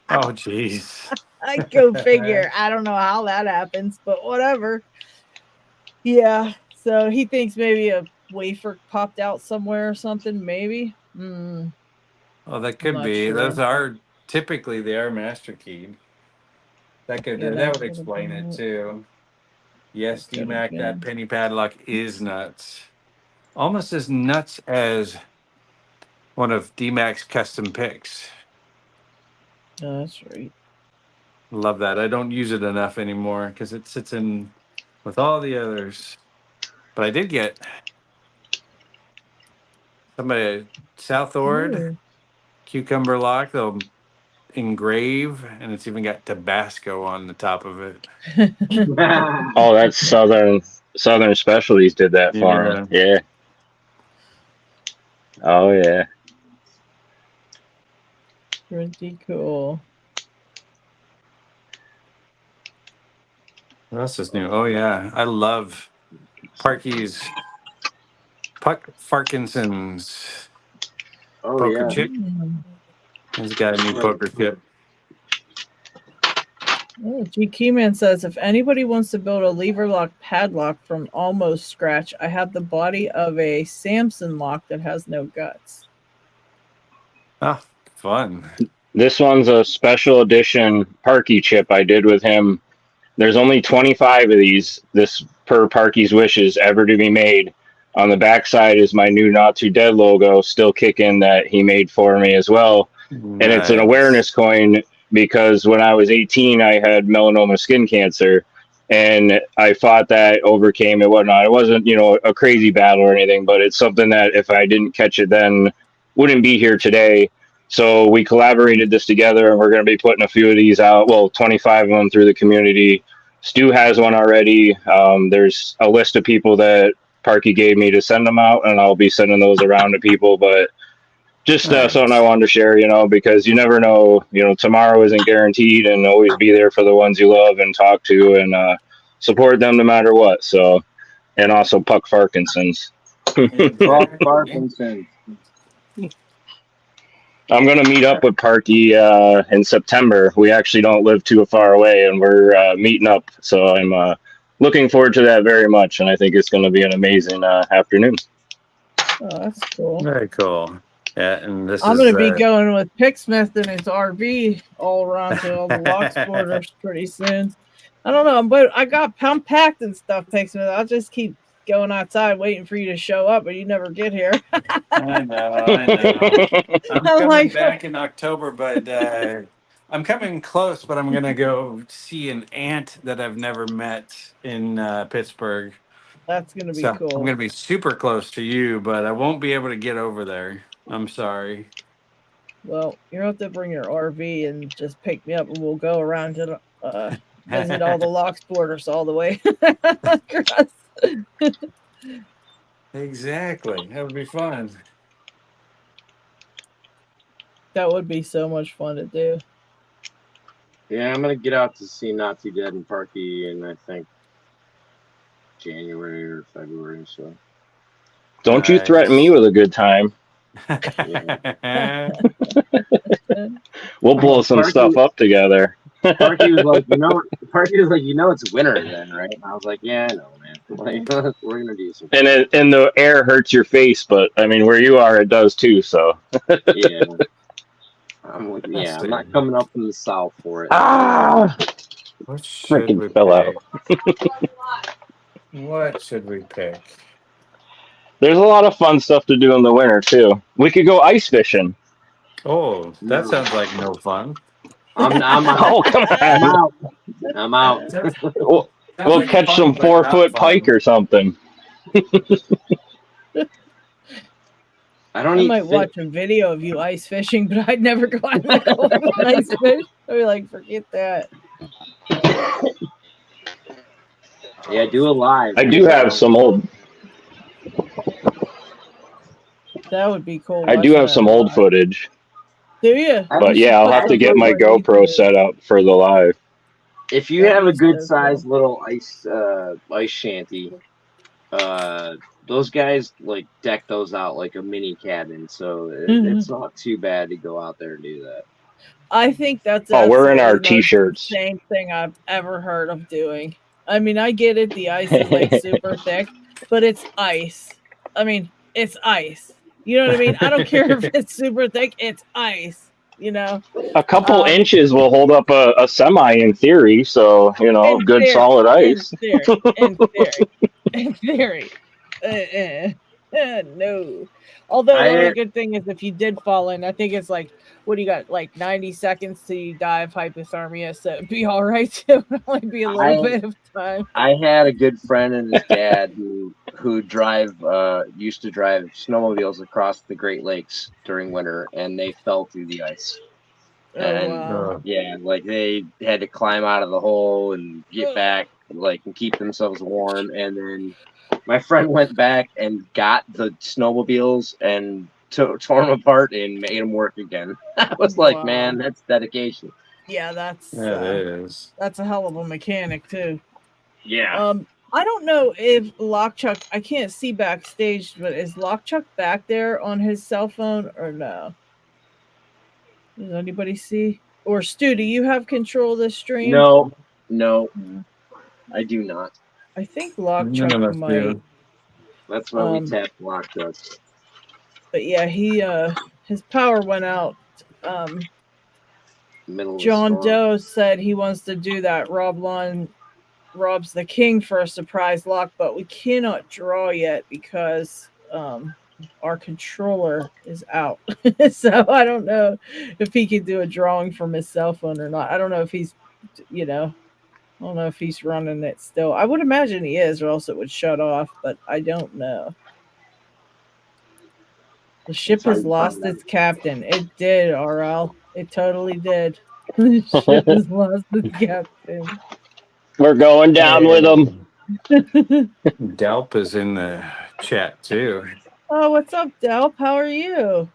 Oh, jeez. I go figure. I don't know how that happens, but whatever. Yeah, so he thinks maybe a wafer popped out somewhere or something. Maybe. Oh, that could not be. sure. Those are typically they are master keyed. That could Yeah, that that would could've explain been it it. too. Yes, That could've DMAC, that been. penny padlock is nuts. Almost as nuts as one of DMAC's custom picks. Oh, that's right. Love that. I don't use it enough anymore because it sits in with all the others. But I did get somebody South Ord Ooh. cucumber lock. They'll engrave, and it's even got Tabasco on the top of it. Oh, that's Southern Specialties did that for me. Yeah. Oh yeah. Pretty cool. What else is new? Oh yeah, I love Parky's Puck Farkinson's poker chip. He's got a new poker chip. Oh, G Keyman says if anybody wants to build a lever lock padlock from almost scratch, I have the body of a Samson lock that has no guts. Ah, fun. This one's a special edition Parky chip I did with him. There's only 25 of these, this per Parky's wishes, ever to be made. On the backside is my new Not Too Dead logo, still kicking, that he made for me as well. Nice. And it's an awareness coin because when I was 18, I had melanoma skin cancer. And I fought that, overcame it, whatnot. It wasn't, a crazy battle or anything, but it's something that if I didn't catch it then, wouldn't be here today. So we collaborated this together, and we're going to be putting a few of these out. Well, 25 of them through the community. Stu has one already. There's a list of people that Parky gave me to send them out, and I'll be sending those around to people. But just Nice. something I wanted to share, because you never know, tomorrow isn't guaranteed, and always be there for the ones you love and talk to and support them no matter what. So, and also Puck Farkinson's. Puck Farkinson. I'm going to meet up with Parky in September. We actually don't live too far away, and we're meeting up. So I'm looking forward to that very much, and I think it's going to be an amazing afternoon. Oh, that's cool. Very cool. Yeah, and I'm going to be going with Picksmith and his RV all around to all the Locks borders pretty soon. I don't know, but I'm packed and stuff, Picksmith. I'll just keep going outside waiting for you to show up, but you never get here. I know. I'm coming back in October, but I'm coming close, but I'm going to go see an aunt that I've never met in Pittsburgh. That's going to be cool. I'm going to be super close to you, but I won't be able to get over there. I'm sorry. Well, you're going to have to bring your RV and just pick me up, and we'll go around to visit all the Locks borders all the way. Exactly. That would be fun. That would be so much fun to do. Yeah, I'm going to get out to see Not Too Dead and Parky in, I think, January or February. So don't you threaten me with a good time. We'll blow some stuff up together. Parky was like, it's winter then, right? And I was like, yeah, I know, man. Like, we're gonna do something. And the air hurts your face, but I mean, where you are, it does too. So yeah, I'm not coming up from the south for it. What should we freaking fell out. What should we pick? There's a lot of fun stuff to do in the winter too. We could go ice fishing. Oh, that sounds like no fun. I'm out. Oh, come on. I'm out. Well, We'll catch some 4-foot pike or something. I don't I eat might fish. watch a video of you ice fishing, but I'd never go out in the cold with an ice fish. I'd be like, forget that. Yeah, do a live. I do have some old. That would be cool. I do watching have that some old live. footage, Do you? but You should yeah, I'll put have to some get my up on GoPro YouTube. set up for the live. If you That'd have be a good so sized cool. little ice shanty, those guys like deck those out like a mini cabin, so it's not too bad to go out there and do that. I think that's Oh, we're in absolutely our the most t-shirts. insane thing I've ever heard of doing. I mean, I get it. The ice is like super thick, but it's ice. I mean, it's ice. You know what I mean? I don't care if it's super thick. It's ice. You know? A couple inches will hold up a semi in theory, so In good theory, solid ice. In theory. No. Although the only good thing is if you did fall in, I think it's like, what do you got? Like 90 seconds till you die of hypothermia, so it'd be all right. It would only be a little bit of time. I had a good friend and his dad who used to drive snowmobiles across the Great Lakes during winter, and they fell through the ice. And yeah, like they had to climb out of the hole and get back, like, and keep themselves warm. And then my friend went back and got the snowmobiles and tore them apart and made them work again. I was like, man, that's dedication. Yeah, that's it is. That's a hell of a mechanic too. Yeah. I don't know if LockChuck, I can't see backstage, but is LockChuck back there on his cell phone or no? Does anybody see? Or Stu, do you have control of the stream? No, I do not. I think LockChuck might. That's why we tapped LockChuck. But yeah, his power went out. John Doe said he wants to do that. Rob's the king for a surprise lock, but we cannot draw yet because our controller is out. So I don't know if he can do a drawing from his cell phone or not. I don't know if he's, I don't know if he's running it still. I would imagine he is, or else it would shut off, but I don't know. The ship has lost its captain. It did, RL. It totally did. The ship has lost its captain. We're going down with them. Delp is in the chat too. Oh, what's up, Delp? How are you?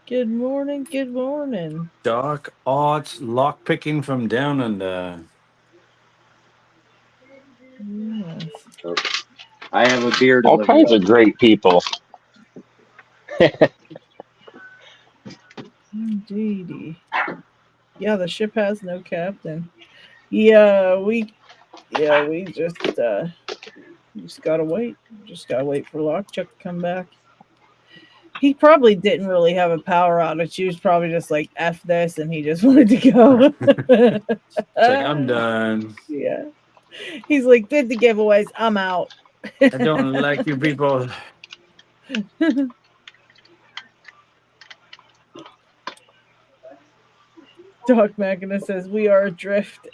Good morning. Good morning. Dark arts lockpicking from down under. Yes. I have a beard. All kinds of great people. Indeedy. Yeah, the ship has no captain. Yeah, we just gotta wait. Just gotta wait for LockChuck to come back. He probably didn't really have a power outage. He was probably just like, F this, and he just wanted to go. It's like, I'm done. Yeah. He's like, did the giveaways. I'm out. I don't like you people. Doc Machina says, we are adrift.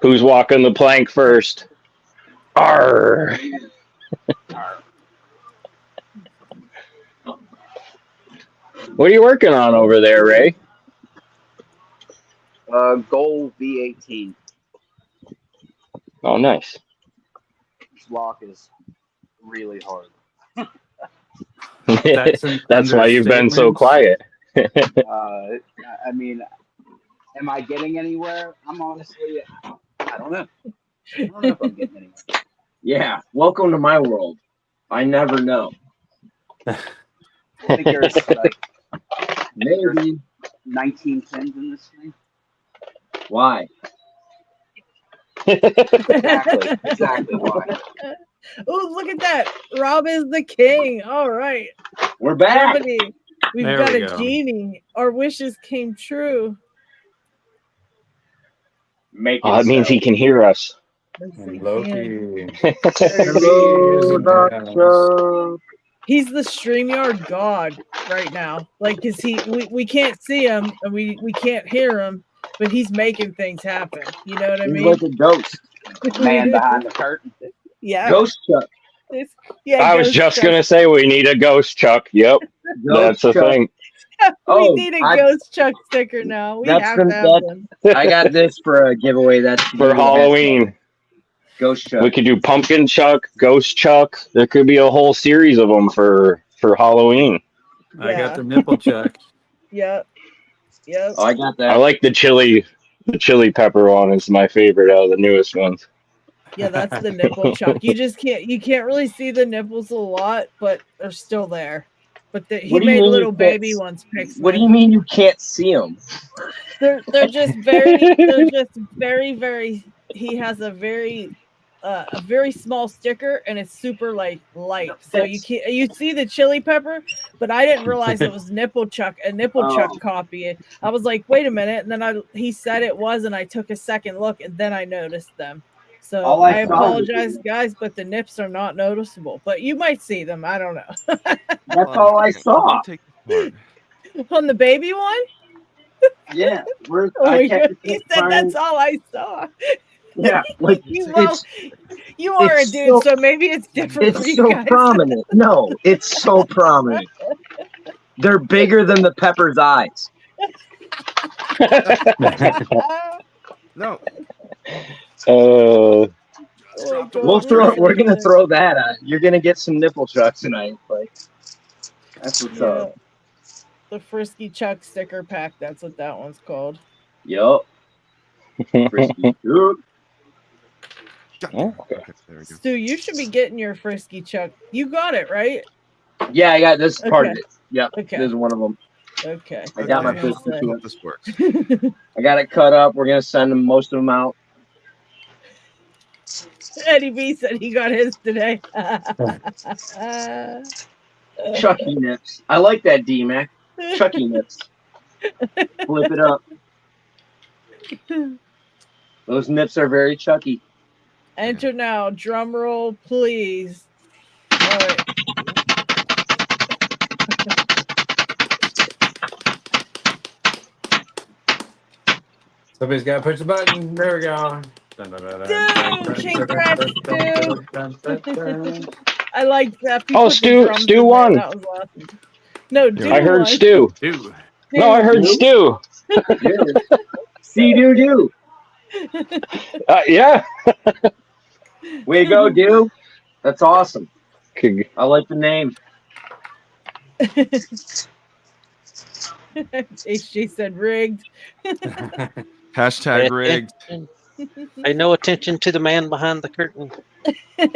Who's walking the plank first? Arr. What are you working on over there, Ray? Goal V18. Oh, nice. This lock is really hard. That's why you've been so quiet. I mean, am I getting anywhere? I'm honestly, I don't know. I don't know if I'm getting anywhere. Yeah, welcome to my world. I never know. I think there's like maybe 19 pins in this thing. Why? Exactly why. Oh, look at that. Rob is the king. All right. We're back. Everybody, we've There got we a go. genie. Our wishes came true. Oh, that means he can hear us. And Loki. Hello, Doctor. He's the StreamYard god right now. Like, is we can't see him and we can't hear him, but he's making things happen. You know what I He's mean? like a ghost. Man behind the curtain. Yeah. Ghost Chuck. Yeah. I was just going to say we need a ghost Chuck. Yep. That's the Chuck. thing. We need a Ghost Chuck sticker now. We have to have one. I got this for a giveaway. That's For Halloween. Ghost Chuck. We could do Pumpkin Chuck, Ghost Chuck. There could be a whole series of them for Halloween. I got the nipple chuck. Yep. Yep. Oh, I got that. I like the chili pepper one is my favorite out of the newest ones. Yeah, that's the nipple chuck. You can't really see the nipples a lot, but they're still there. But he made little baby ones. What do you mean you can't see them? They're just very, very. He has a very small sticker, and it's super like light, so you see the chili pepper, but I didn't realize it was nipple chuck. A nipple chuck copy. I was like, wait a minute, and then he said it was, and I took a second look, and then I noticed them. So I apologize, guys, but the nips are not noticeable. But you might see them. I don't know. That's all I saw. On the baby one? Yeah. He said that's all I saw. Yeah, like you are a dude, so maybe it's different. It's so prominent. No, it's so prominent. They're bigger than the pepper's eyes. No. We're gonna throw that on. You're gonna get some nipple chucks tonight. Like that's what's up. The Frisky Chuck sticker pack. That's what that one's called. Yup. Frisky Chuck. Oh, okay. There we go. Stu, you should be getting your Frisky Chuck. You got it, right? Yeah, I got this part of it. Yep. Okay. This is one of them. Okay. I got my Let's Frisky see Chuck. if this works. I got it cut up. We're gonna send them most of them out. Eddie B said he got his today. Chucky nips. I like that, D-Mac. Chucky nips. Flip it up. Those nips are very Chucky. Enter now. Drum roll, please. All right. Somebody's got to push the button. There we go. I like that. Oh, Stu won. That was awesome. No, I heard Stu. No, I heard Stu. SeeStuDo. Yeah. Way to go, dude. That's awesome. I like the name. HG said rigged. Hashtag rigged. Pay no attention to the man behind the curtain. There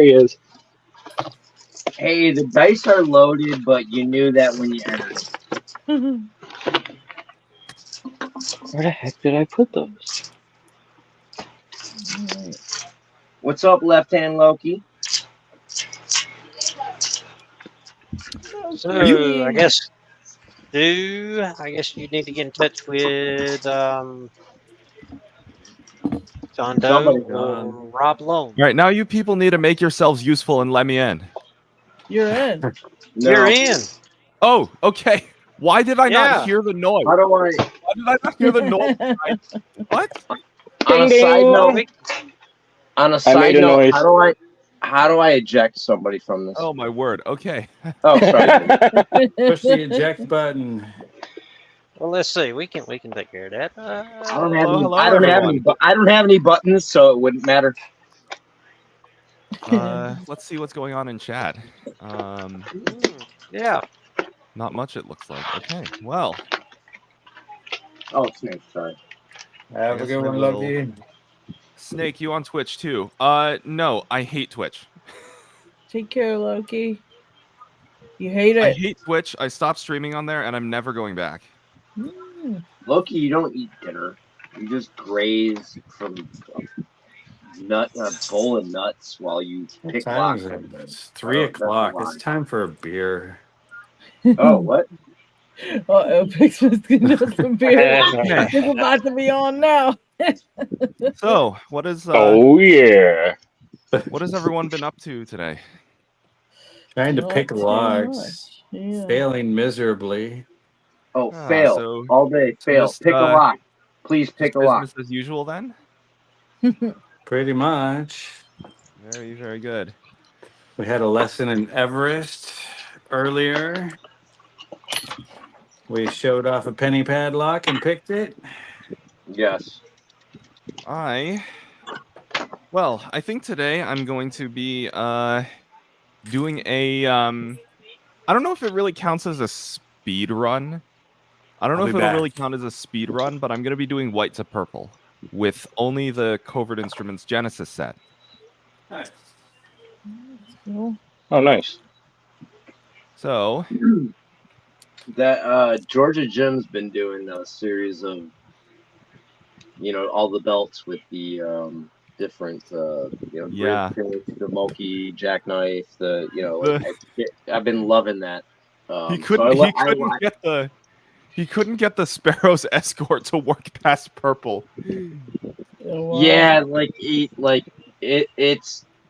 he is. Hey, the dice are loaded, but you knew that when you entered. Where the heck did I put those? What's up, Left Hand Loki? So I guess you need to get in touch with John Doe or Rob Lone. All right, now you people need to make yourselves useful and let me in. You're in. No. You're in. Oh, okay. Why did I not hear the noise? How do I? Why did I not hear the noise? What? On a side note, how do I eject somebody from this? Oh my word. Okay. Oh, sorry. Push the eject button. Well, let's see. We can take care of that. I don't have any buttons, so it wouldn't matter. Let's see what's going on in chat. Yeah. Not much, it looks like. Okay. Well. Oh, Snake. Sorry. Have a good one, Loki. Snake, you on Twitch too? No, I hate Twitch. Take care, Loki. You hate it. I hate Twitch. I stopped streaming on there, and I'm never going back. Loki, you don't eat dinner. You just graze from a bowl of nuts while you pick locks. It's 3 o'clock. It's time for a beer. Oh, what? Uh-oh, Pix was gonna some beer. It's about to be on now. So, what is oh yeah. What has everyone been up to today? Trying to Not pick too logs. much. Yeah. Failing miserably. Oh, fail. So All day, fail. just, Pick a lock. Please pick just a lock. business as usual then. Pretty much. Very, very good. We had a lesson in Everest earlier. We showed off a penny padlock and picked it. Yes. I think today I'm going to be doing a I don't know if it really counts as a speed run. I don't know I'll if be it'll back. really count as a speed run, but I'm going to be doing white to purple with only the Covert Instruments Genesis set. Nice. Cool. Oh, nice. So That Georgia Jim's been doing a series of, all the belts with the different, Yeah. grid pitch, the Moki, jackknife, The- I've been loving that. he So couldn't he couldn't get the Sparrow's escort to work past purple. Oh, wow. Yeah, it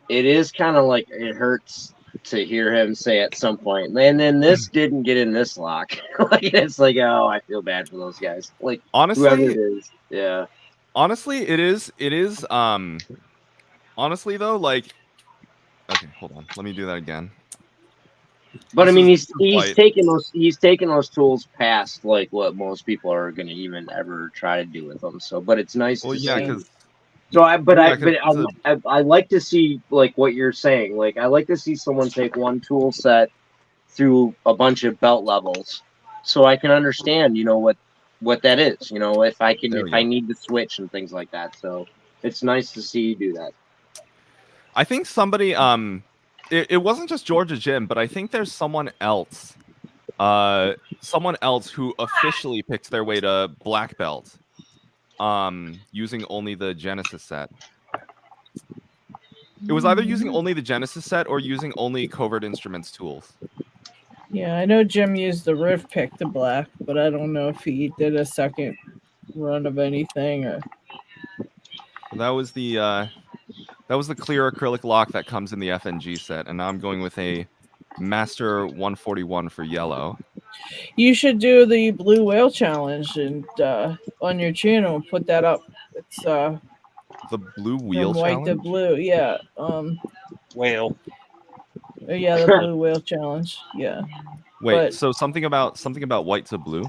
is kind of like it hurts to hear him say at some point, and then this didn't get in this lock. Like it's like, oh, I feel bad for those guys. Like whoever Honestly, it is, yeah. honestly, it is honestly though, like, okay, hold on. Let me do that again. But I This mean, is he's white. taking those tools past like what most people are going to even ever try to do with them. So, but it's nice Well, to yeah, see. because So it's I like to see like what you're saying. Like I like to see someone take one tool set through a bunch of belt levels, so I can understand, what that is. If I go. need to switch and things like that. So it's nice to see you do that. I think somebody it wasn't just Georgia Jim, but I think there's someone else who officially picked their way to black belt using only the Genesis set. It was either using only the Genesis set or using only Covert Instruments tools. Yeah, I know Jim used the Rift pick to black, but I don't know if he did a second run of anything or. That was the clear acrylic lock that comes in the FNG set, and now I'm going with a Master 141 for yellow. You should do the Blue Whale Challenge and on your channel and put that up. It's The Blue Wheel from white Challenge. to blue. Yeah. Well, Yeah, the Blue Whale Challenge. Yeah. Wait, But- so something about white to blue?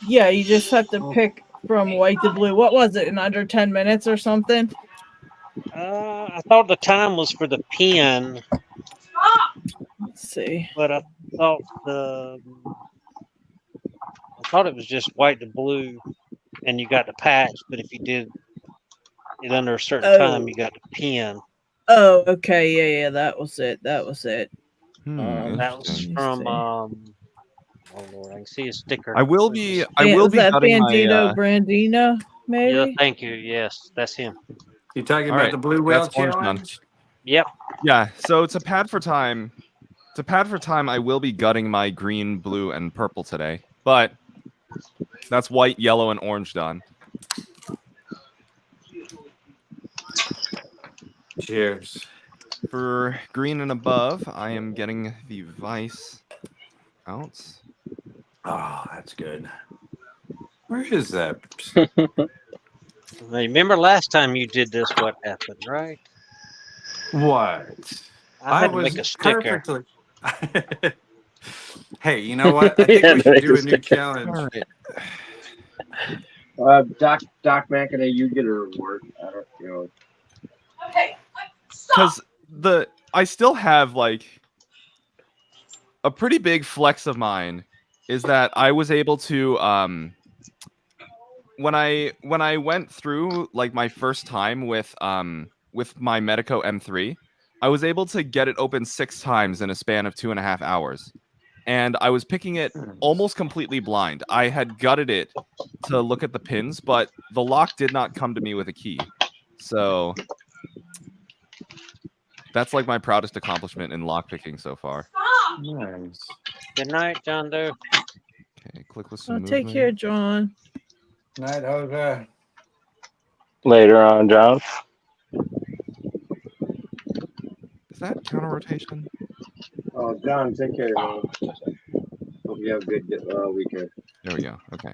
Yeah, you just have to pick from white to blue. What was it, in under 10 minutes or something? I thought the time was for the pen, Let's see. but I thought it was just white to blue, and you got the patch. But if you did it under a certain time, you got the pen. Oh, okay. Yeah, that was it. That was it. That was Interesting. from oh Lord, I can see a sticker. I will be Was that gutting Bandito my Brandino, maybe? Yeah, thank you. Yes, that's him. You talking All about right, the Blue Whale that's orange done. Challenge? Yep. Yeah, so to pad for time, I will be gutting my green, blue, and purple today. But that's white, yellow, and orange done. Cheers. For green and above, I am getting the Vice out. Oh, that's good. Where is that? Now, remember last time you did this, what happened, right? What? I had to make a sticker. Perfectly. Hey, you know what? I think we should do a new challenge. All right. Doc McInerney, you get a reward. I don't know. Okay. Because I still have like a pretty big flex of mine is that I was able to when I went through like my first time with my Medico M3, I was able to get it open 6 times in a span of 2.5 hours. And I was picking it almost completely blind. I had gutted it to look at the pins, but the lock did not come to me with a key. So that's like my proudest accomplishment in lockpicking so far. Nice. Good night, John Doe. Okay, click with some Take movement. care, John. Night, Jose. Later on, John. Is that counter rotation? Oh, John, take care, man. Hope You have a good weekend. There we go. Okay.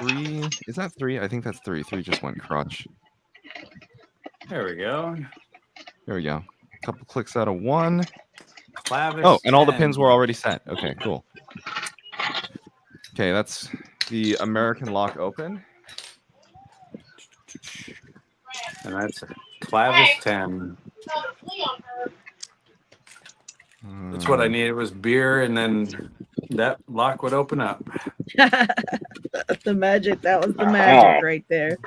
3. Is that 3? I think that's 3. 3 just went crunch. There we go. There we go. Couple clicks out of 1. Clavis Oh, and all the 10. pins were already set. Okay, cool. Okay, that's the American Lock Open. And that's Clavis 10. That's what I needed was beer, and then that lock would open up. The magic. That was the magic right there.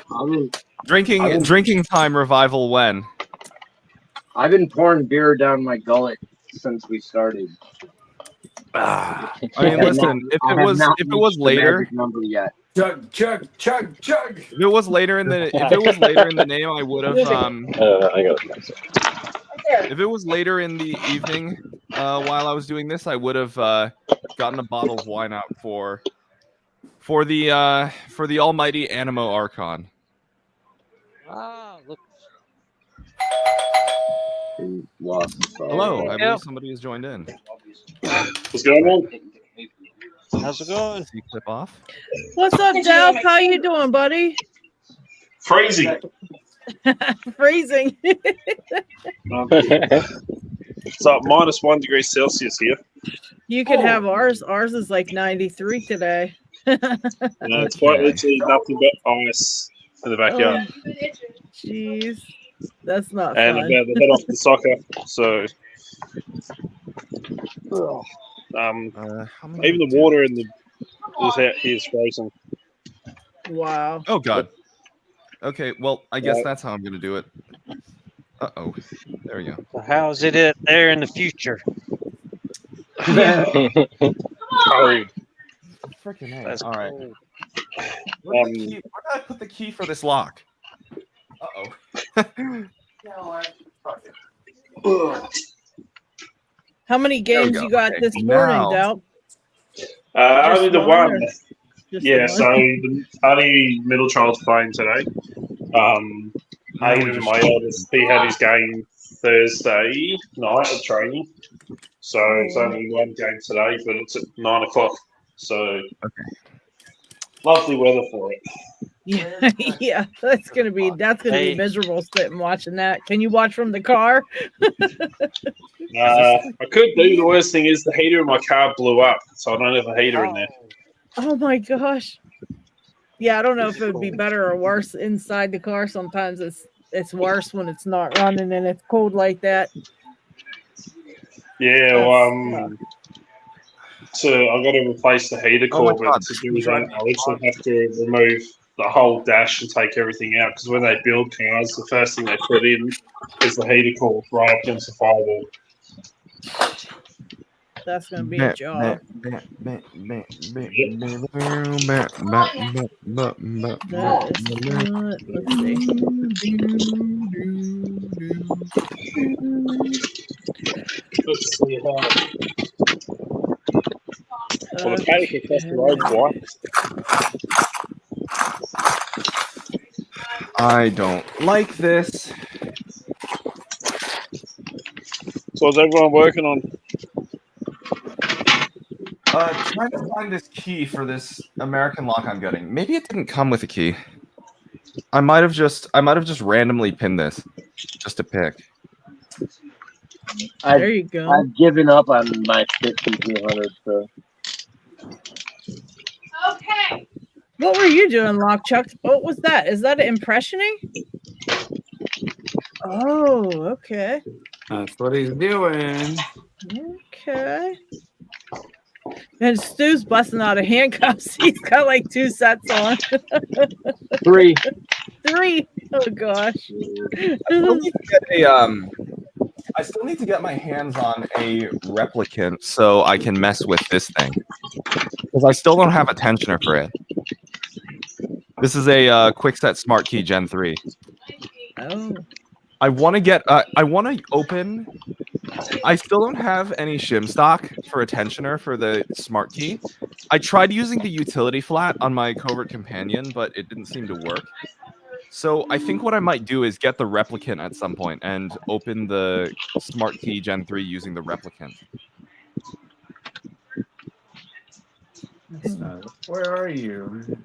Drinking time revival when? I've been pouring beer down my gullet since we started. I mean, listen, if it was later, number yet. Chug, chug, chug, chug. If it was later in the name, I would have. I got it. If it was later in the evening, while I was doing this, I would have gotten a bottle of wine out for the almighty Animo Archon. Ah, look. Hello, I believe somebody has joined in. What's going on? How's it going? See clip off. What's up, Dal? How you doing, buddy? Freezing. Freezing. It's up -1 degree Celsius here. You could have ours. Ours is like 93 today. It's quite literally nothing but ice in the backyard. Jeez, that's not and fun. I'm about to head off to soccer, so even the water in the is out here is frozen. Wow. Oh God. Okay, well, I guess that's how I'm gonna do it. Uh-oh. There we go. So how's it there in the future? Freaking A. That's All right. cool. Where did I put the key for this lock? Uh-oh. How many games go. you got Okay, this morning, now- Del? Only the one, one. or just Yeah, the so one? the only middle child's playing today. Aiden, my eldest, he had his game Thursday night of training. So it's only one game today, but it's at 9 o'clock. So lovely weather for it. Yeah, yeah, that's gonna be Hey. miserable sitting watching that. Can you watch from the car? I could do. The worst thing is the heater in my car blew up, so I don't have a heater in there. Oh my gosh. Yeah, I don't know if it would be better or worse inside the car. Sometimes it's worse when it's not running and it's cold like that. Yeah, well, so I've got to replace the heater core, but to do that, I literally have to remove the whole dash and take everything out, because when they build cars, the first thing they put in is the heater core right up against the firewall. That's gonna be a job. Let's Let's see how. Well, the paddock across the road's white. I don't like this. So what's everyone working on? Trying to find this key for this American lock I'm getting. Maybe it didn't come with a key. I might have just randomly pinned this just to pick. There you go. I've given up on my 5200. So Okay. What were you doing, Lock Chuck? What was that? Is that impressioning? Oh, okay. That's what he's doing. Okay. And Stu's busting out of handcuffs. He's got like 2 sets on. 3. 3. Oh gosh. I still need to get my hands on a replicant so I can mess with this thing, because I still don't have a tensioner for it. This is a Quickset Smart Key Gen 3. Oh. I want to open. I still don't have any shim stock for a tensioner for the Smart Key. I tried using the utility flat on my Covert Companion, but it didn't seem to work. So I think what I might do is get the replicant at some point and open the Smart Key Gen 3 using the replicant. Where are you?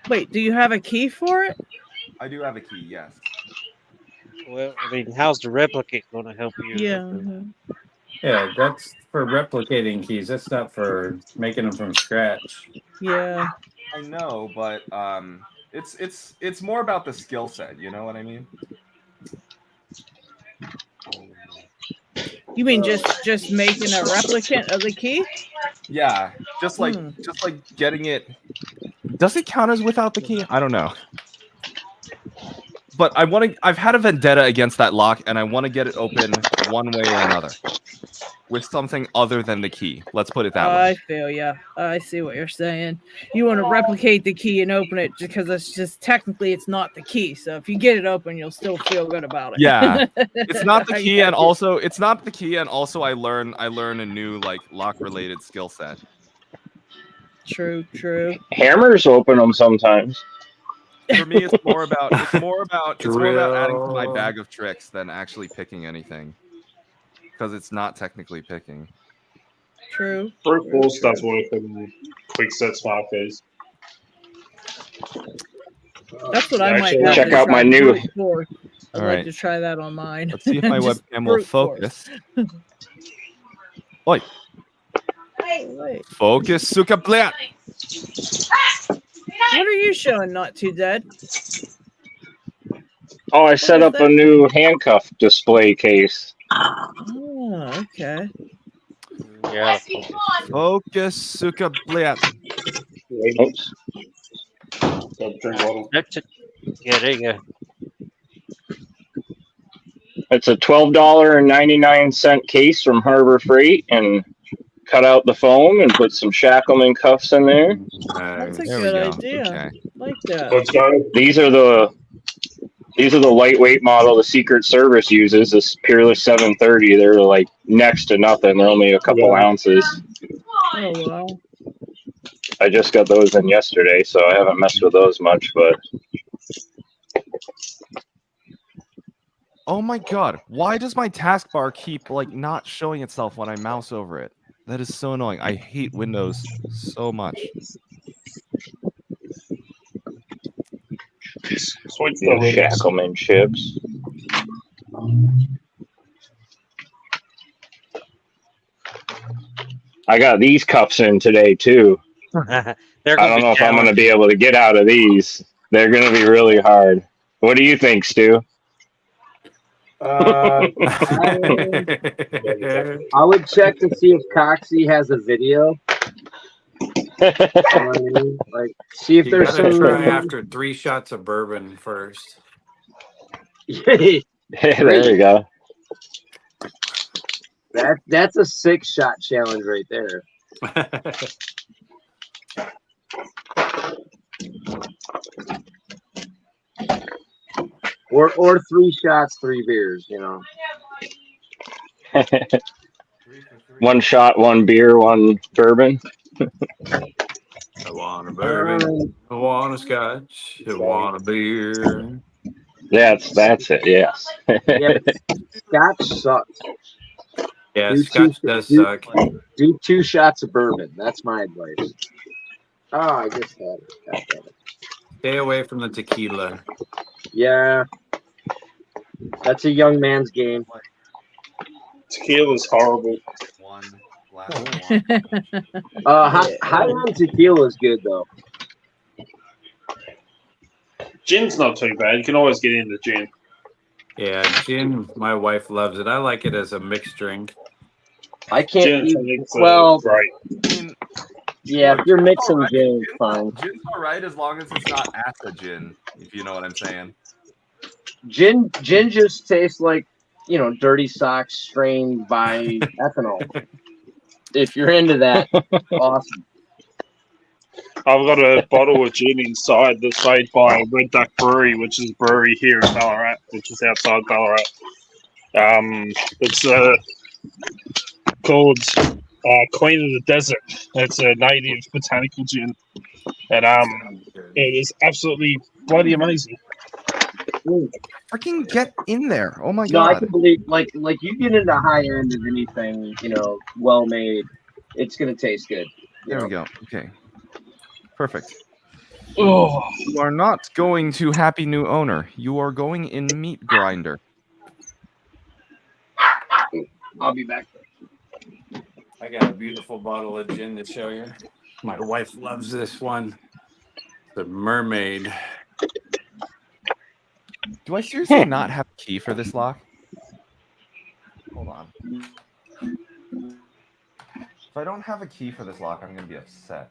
Wait, do you have a key for it? I do have a key, yes. Well, I mean, how's the replicate going to help you? Yeah. open? Yeah, that's for replicating keys. That's not for making them from scratch. Yeah. I know, but it's more about the skill set. You know what I mean? You mean just making a replicant of the key? Yeah, just like getting it. Does it count as without the key? I don't know. But I've had a vendetta against that lock, and I want to get it open one way or another with something other than the key. Let's put it that way. I feel ya. I see what you're saying. You want to replicate the key and open it because it's just technically it's not the key. So if you get it open, you'll still feel good about it. Yeah, it's not the key, and also it's not the key, and also I learn a new like lock related skill set. True. Hammers open them sometimes. For me, it's more about adding to my bag of tricks than actually picking anything, because it's not technically picking. True. Brute force does work in quick set smart keys. That's what I might have check to out try my new. brute force. I'd All like right. to try that on mine. Let's see if my Just webcam will brute force. focus. Oi. Wait. Focus, suka blat. What are you showing? Not too dead. Oh, I set up a new handcuff display case. Oh, okay. Yeah. Focus, suka blat. Oops. That's it. Yeah, there you go. It's a $12.99 case from Harbor Freight, and cut out the foam and put some Shackleman cuffs in there. That's a There we good go. idea. Okay. Like that. Let's go. These are the lightweight model the Secret Service uses. This Peerless 730. They're like next to nothing. They're only a couple ounces. Oh wow. I just got those in yesterday, so I haven't messed with those much. But Oh my god, why does my taskbar keep like not showing itself when I mouse over it? That is so annoying. I hate Windows so much. Sweet Shackleman chips. I got these cuffs in today too. I don't know if I'm going to be able to get out of these. They're going to be really hard. What do you think, Stu? I would check to see if Coxie has a video. You know what I mean? Like, see if there's some. Try after 3 shots of bourbon first. There you go. That's a 6-shot challenge right there. Or 3 shots, 3 beers, you know. 1 shot, 1 beer, 1 bourbon. I want a bourbon. I want a scotch. I want a beer. That's it. Yes. Yeah, Scotch sucks. Yeah, Scotch does suck. Do 2 shots of bourbon. That's my advice. Oh, I just had it. Stay away from the tequila. Yeah. That's a young man's game. Tequila's horrible. High end tequila is good though. Gin's not too bad. You can always get into gin. Yeah, gin. My wife loves it. I like it as a mixed drink. I can't. Right. Yeah, if you're mixing gin, it's fine. Gin's alright as long as it's not acid gin, if you know what I'm saying. Gin just tastes like, dirty socks strained by ethanol. If you're into that, awesome. I've got a bottle of gin inside that's made by Red Duck Brewery, which is a brewery here in Ballarat, which is outside Ballarat. It's called Queen of the Desert. It's a native botanical gin, and it is absolutely bloody amazing. Freaking get in there! Oh my god! No, I can believe like you get into high end of anything, well made, it's gonna taste good. There we go. Okay. Perfect. Oh, You are not going to Happy New Owner. You are going in Meat Grinder. I'll be back. I got a beautiful bottle of gin to show you. My wife loves this one. The Mermaid. Do I seriously not have a key for this lock? Hold on. If I don't have a key for this lock, I'm going to be upset.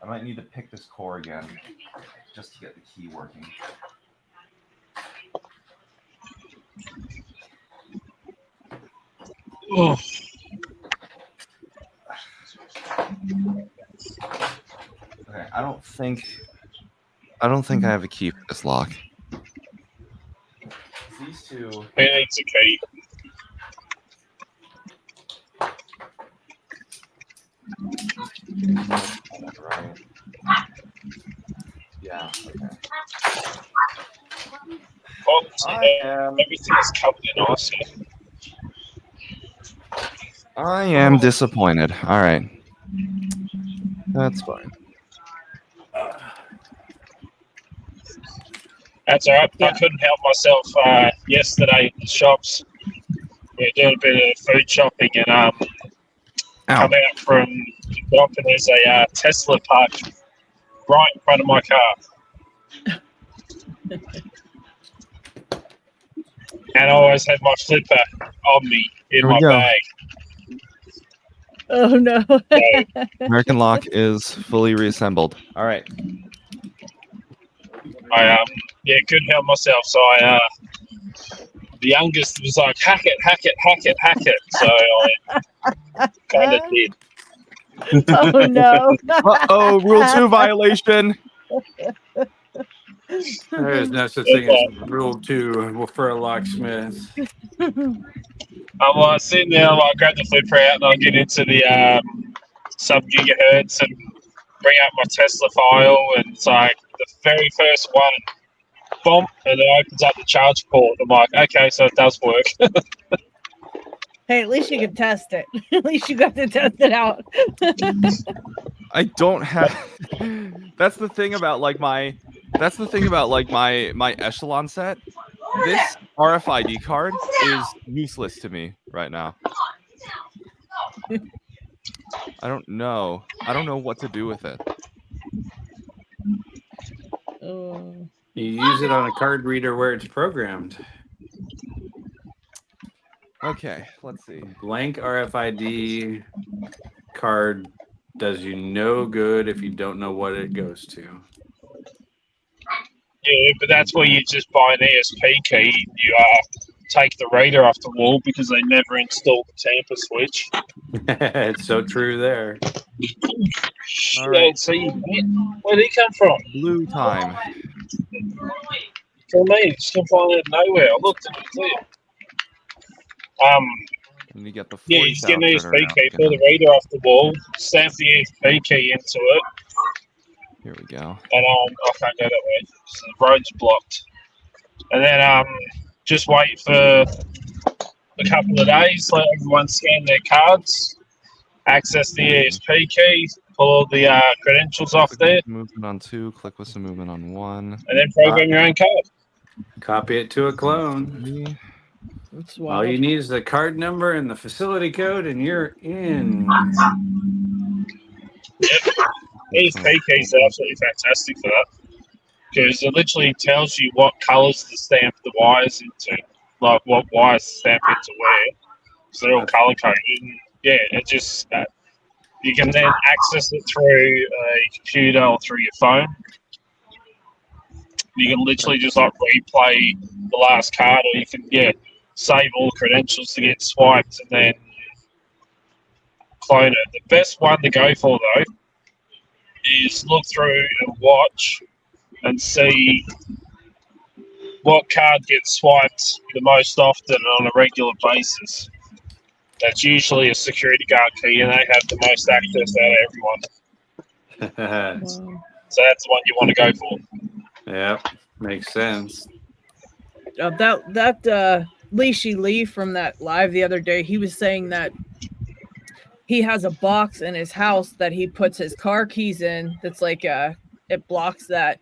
I might need to pick this core again just to get the key working. oh. Okay, I don't think I have a key for this lock. These two. Who needs a key? Right. Yeah. Okay. Oh, I am. everything is covered in ice here. I am disappointed. All right. That's fine. That's all right. I couldn't help myself yesterday in the shops. We were doing a bit of food shopping and come out from the shop and there's a Tesla parked right in front of my car. And I always had my flipper on me in Here we my go. bag. Oh no. So, American Lock is fully reassembled. All right. I couldn't help myself. So the youngest was like, hack it. So I kind of did. Oh no. Uh-oh, Rule 2 violation. There is no such thing as Rule 2 for a locksmith. I'm sitting there, I grab the flipper out and I get into the sub-gigahertz and bring out my Tesla file and it's like the very first one, boom, and it opens up the charge port. I'm like, okay, so it does work. Hey, at least you can test it. At least you got to test it out. I don't have. That's the thing about my Echelon set. This RFID card is useless to me right now. I don't know what to do with it. You use it on a card reader where it's programmed. Okay, let's see. Blank RFID card does you no good if you don't know what it goes to. Yeah, but that's where you just buy an ESP key. You take the reader off the wall because they never installed the tamper switch. It's so true there. All right. Yeah, so where'd he come from? Blue time. For me, just come find out of nowhere. I looked and it was clear. And you get the Yeah, you just get an 40,000 ESP key, pull the reader off the wall, stamp the ESP key into it, Here we go. and I can't go that way. So the road's blocked. And then just wait for a couple of days, let everyone scan their cards, access the ESP key, pull all the credentials off there, Movement on 2, click with some movement on 1. and then program your own card. Copy it to a clone. That's All you wild. need is the card number and the facility code, and you're in. ESP keys are absolutely fantastic for that because it literally tells you what colours to stamp the wires into, like what wires to stamp into where. So they're all colour coded. And yeah, it just you can then access it through a computer or through your phone. You can literally just like replay the last card, or you can save all the credentials to get swiped and then clone it. The best one to go for though is look through and watch and see what card gets swiped the most often on a regular basis. That's usually a security guard key, and they have the most access out of everyone. Wow. So that's the one you want to go for. Yep, makes sense. That Leashy Lee from that live the other day, he was saying that he has a box in his house that he puts his car keys in. That's like it blocks the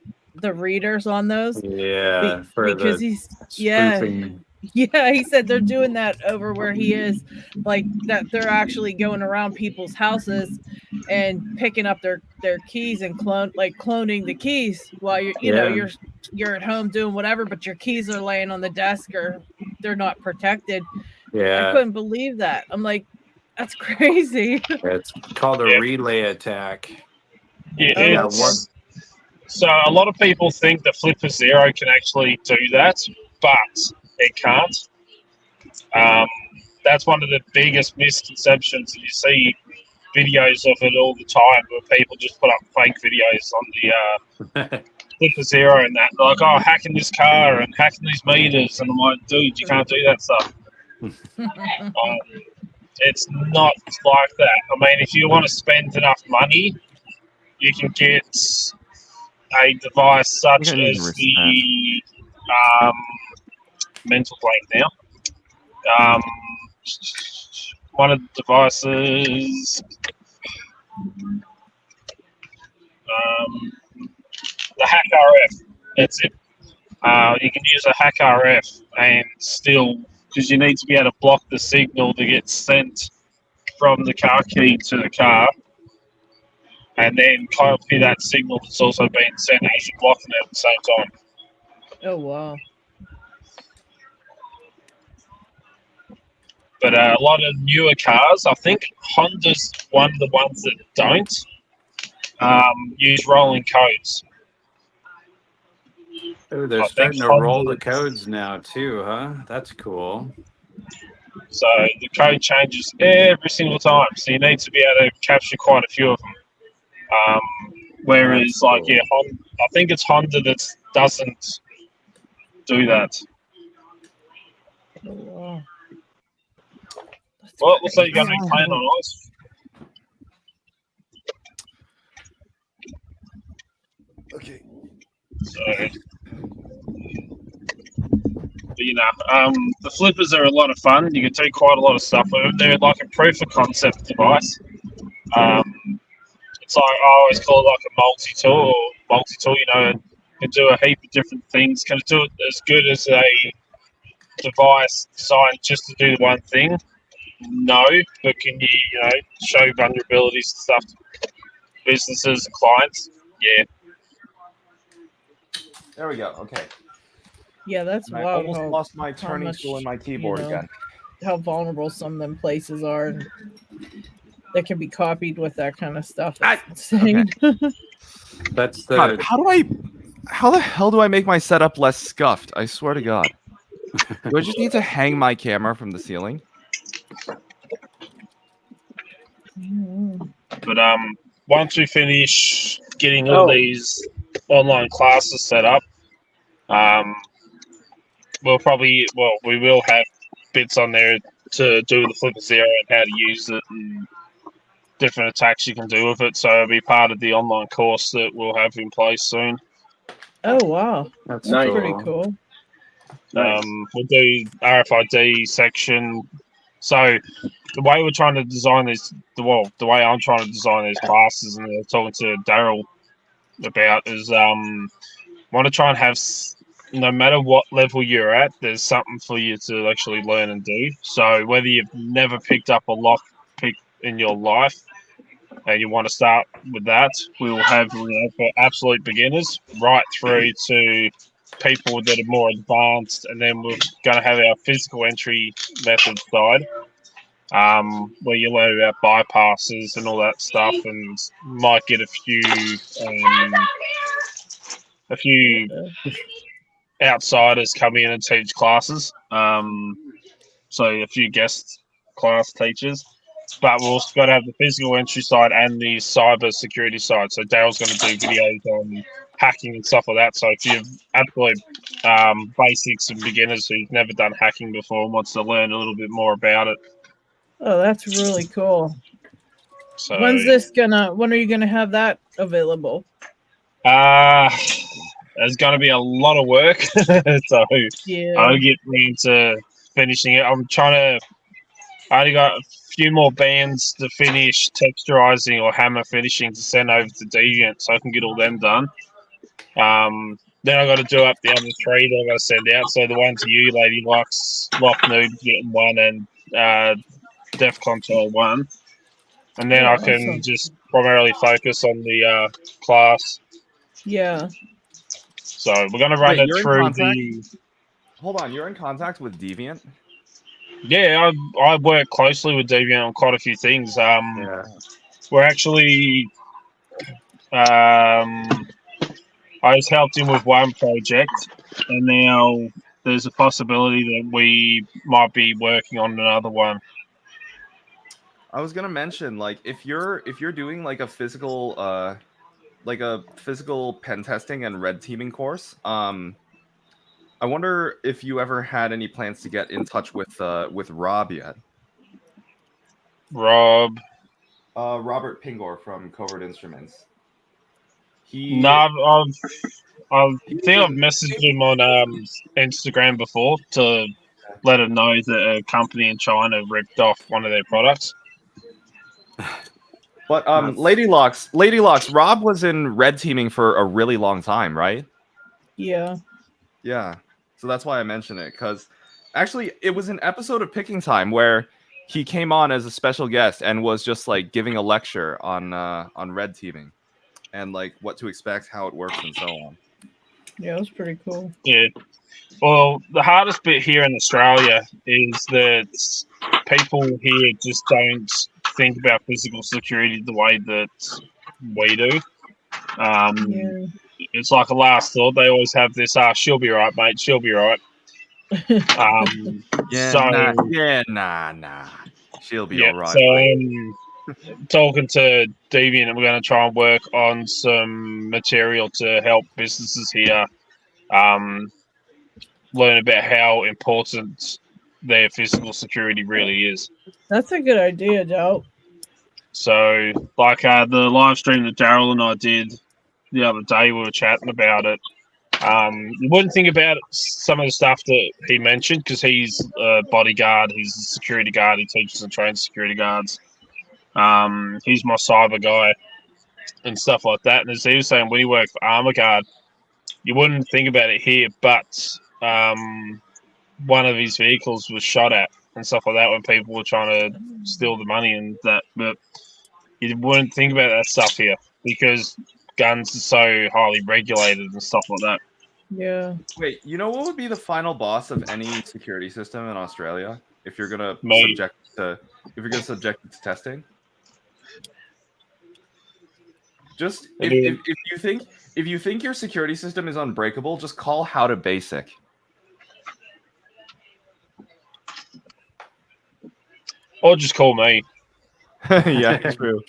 readers on those. Yeah, for because the he's spoofing. yeah. He said they're doing that over where he is, like that they're actually going around people's houses and picking up their keys and cloning the keys while Yeah. you're at home doing whatever, but your keys are laying on the desk or they're not protected. I Yeah. couldn't believe that. I'm like, that's crazy. It's called a relay attack. Yeah, Yeah, it's, so a lot of people think the Flipper Zero can actually do that, but it can't. That's one of the biggest misconceptions. You see videos of it all the time where people just put up fake videos on the Flipper Zero and that. They're like, oh, hacking this car and hacking these meters. And I'm like, dude, you can't do that stuff. It's not like that. I mean, if you want to spend enough money, you can get a device such as the mental blank now. One of the devices, the Hack RF. That's it. You can use a Hack RF and still, because you need to be able to block the signal that gets sent from the car key to the car, and then copy that signal that's also being sent as you're blocking it at the same time. Oh wow. But a lot of newer cars, I think Honda's one of the ones that don't use rolling codes. Oh, they're starting to roll the codes now too, huh? That's cool. So the code changes every single time, so you need to be able to capture quite a few of them. Whereas, cool. like, yeah, I think it's Honda that doesn't do that. Oh, wow. Well, looks like you're going to be playing on ice. Okay. So, but, you know, the flippers are a lot of fun. You can do quite a lot of stuff with them. They're like a proof of concept device. It's like, I always call it like a multi-tool, you know, it can do a heap of different things. Can it do it as good as a device designed just to do the one thing? No, but can you, show vulnerabilities and stuff to businesses and clients? Yeah. There we go. Okay. Yeah, that's I wild. almost lost my turning tool in my keyboard again. How vulnerable some of them places are. And that can be copied with that kind of stuff. That's insane. Okay. That's the. God, how the hell do I make my setup less scuffed? I swear to God. Do I just need to hang my camera from the ceiling? But once we finish getting all these online classes set up, we will have bits on there to do with the Flipper Zero and how to use it and different attacks you can do with it. So it'll be part of the online course that we'll have in place soon. Oh wow, that's pretty cool. We'll do RFID section. So the way we're trying to design this, the way I'm trying to design these classes, and I'm talking to Daryl about, is want to try and have, no matter what level you're at, there's something for you to actually learn and do. So whether you've never picked up a lockpick in your life and you want to start with that, we will have, for absolute beginners right through to people that are more advanced, and then we're going to have our physical entry method side, where you learn about bypasses and all that stuff, and might get a few outsiders come in and teach classes. So a few guest class teachers. But we've also got to have the physical entry side and the cyber security side. So Dale's going to do videos on hacking and stuff like that. So if you've absolute basics and beginners who've never done hacking before and wants to learn a little bit more about it. Oh, that's really cool. So when are you gonna have that available? There's going to be a lot of work. So yeah. I'll get into finishing it. I only got a few more bands to finish texturizing or hammer finishing to send over to Deviant, so I can get all them done. Then I got to do up the other 3 that I got to send out. So the one to you, Lady Lux, Lock Nude getting 1, and Def Control 1. And then I can awesome. just primarily focus on the class. Yeah. So we're going to run it through the... Hold on, you're in contact with Deviant? Yeah, I work closely with Deviant on quite a few things. We're actually... I just helped him with one project, and now there's a possibility that we might be working on another one. I was gonna mention, like, if you're doing like a physical pen testing and red teaming course, I wonder if you ever had any plans to get in touch with Rob yet. Rob. Robert Pingor from Covert Instruments. I think I've messaged him on Instagram before to let him know that a company in China ripped off one of their products. But Lady Lux, Rob was in red teaming for a really long time, right? Yeah. Yeah. So that's why I mentioned it, because actually it was an episode of Picking Time where he came on as a special guest and was just like giving a lecture on red teaming and like what to expect, how it works, and so on. Yeah, it was pretty cool. Yeah. Well, the hardest bit here in Australia is that people here just don't think about physical security the way that we do. It's like a last thought. They always have this, she'll be right, mate, she'll be right. Nah. She'll be all right. So talking to Deviant, and we're going to try and work on some material to help businesses here learn about how important their physical security really is. That's a good idea, Joe. So, like the live stream that Daryl and I did the other day, we were chatting about it. You wouldn't think about some of the stuff that he mentioned because he's a bodyguard, he's a security guard, he teaches and trains security guards. He's my cyber guy and stuff like that. And as he was saying, when he worked for Armor Guard, you wouldn't think about it here, but one of his vehicles was shot at and stuff like that when people were trying to steal the money and that. But you wouldn't think about that stuff here because guns are so highly regulated and stuff like that. Yeah. Wait, you know what would be the final boss of any security system in Australia if you're gonna subject it to testing? Just if you think your security system is unbreakable, just call How to Basic. Or just call me. Yeah, true.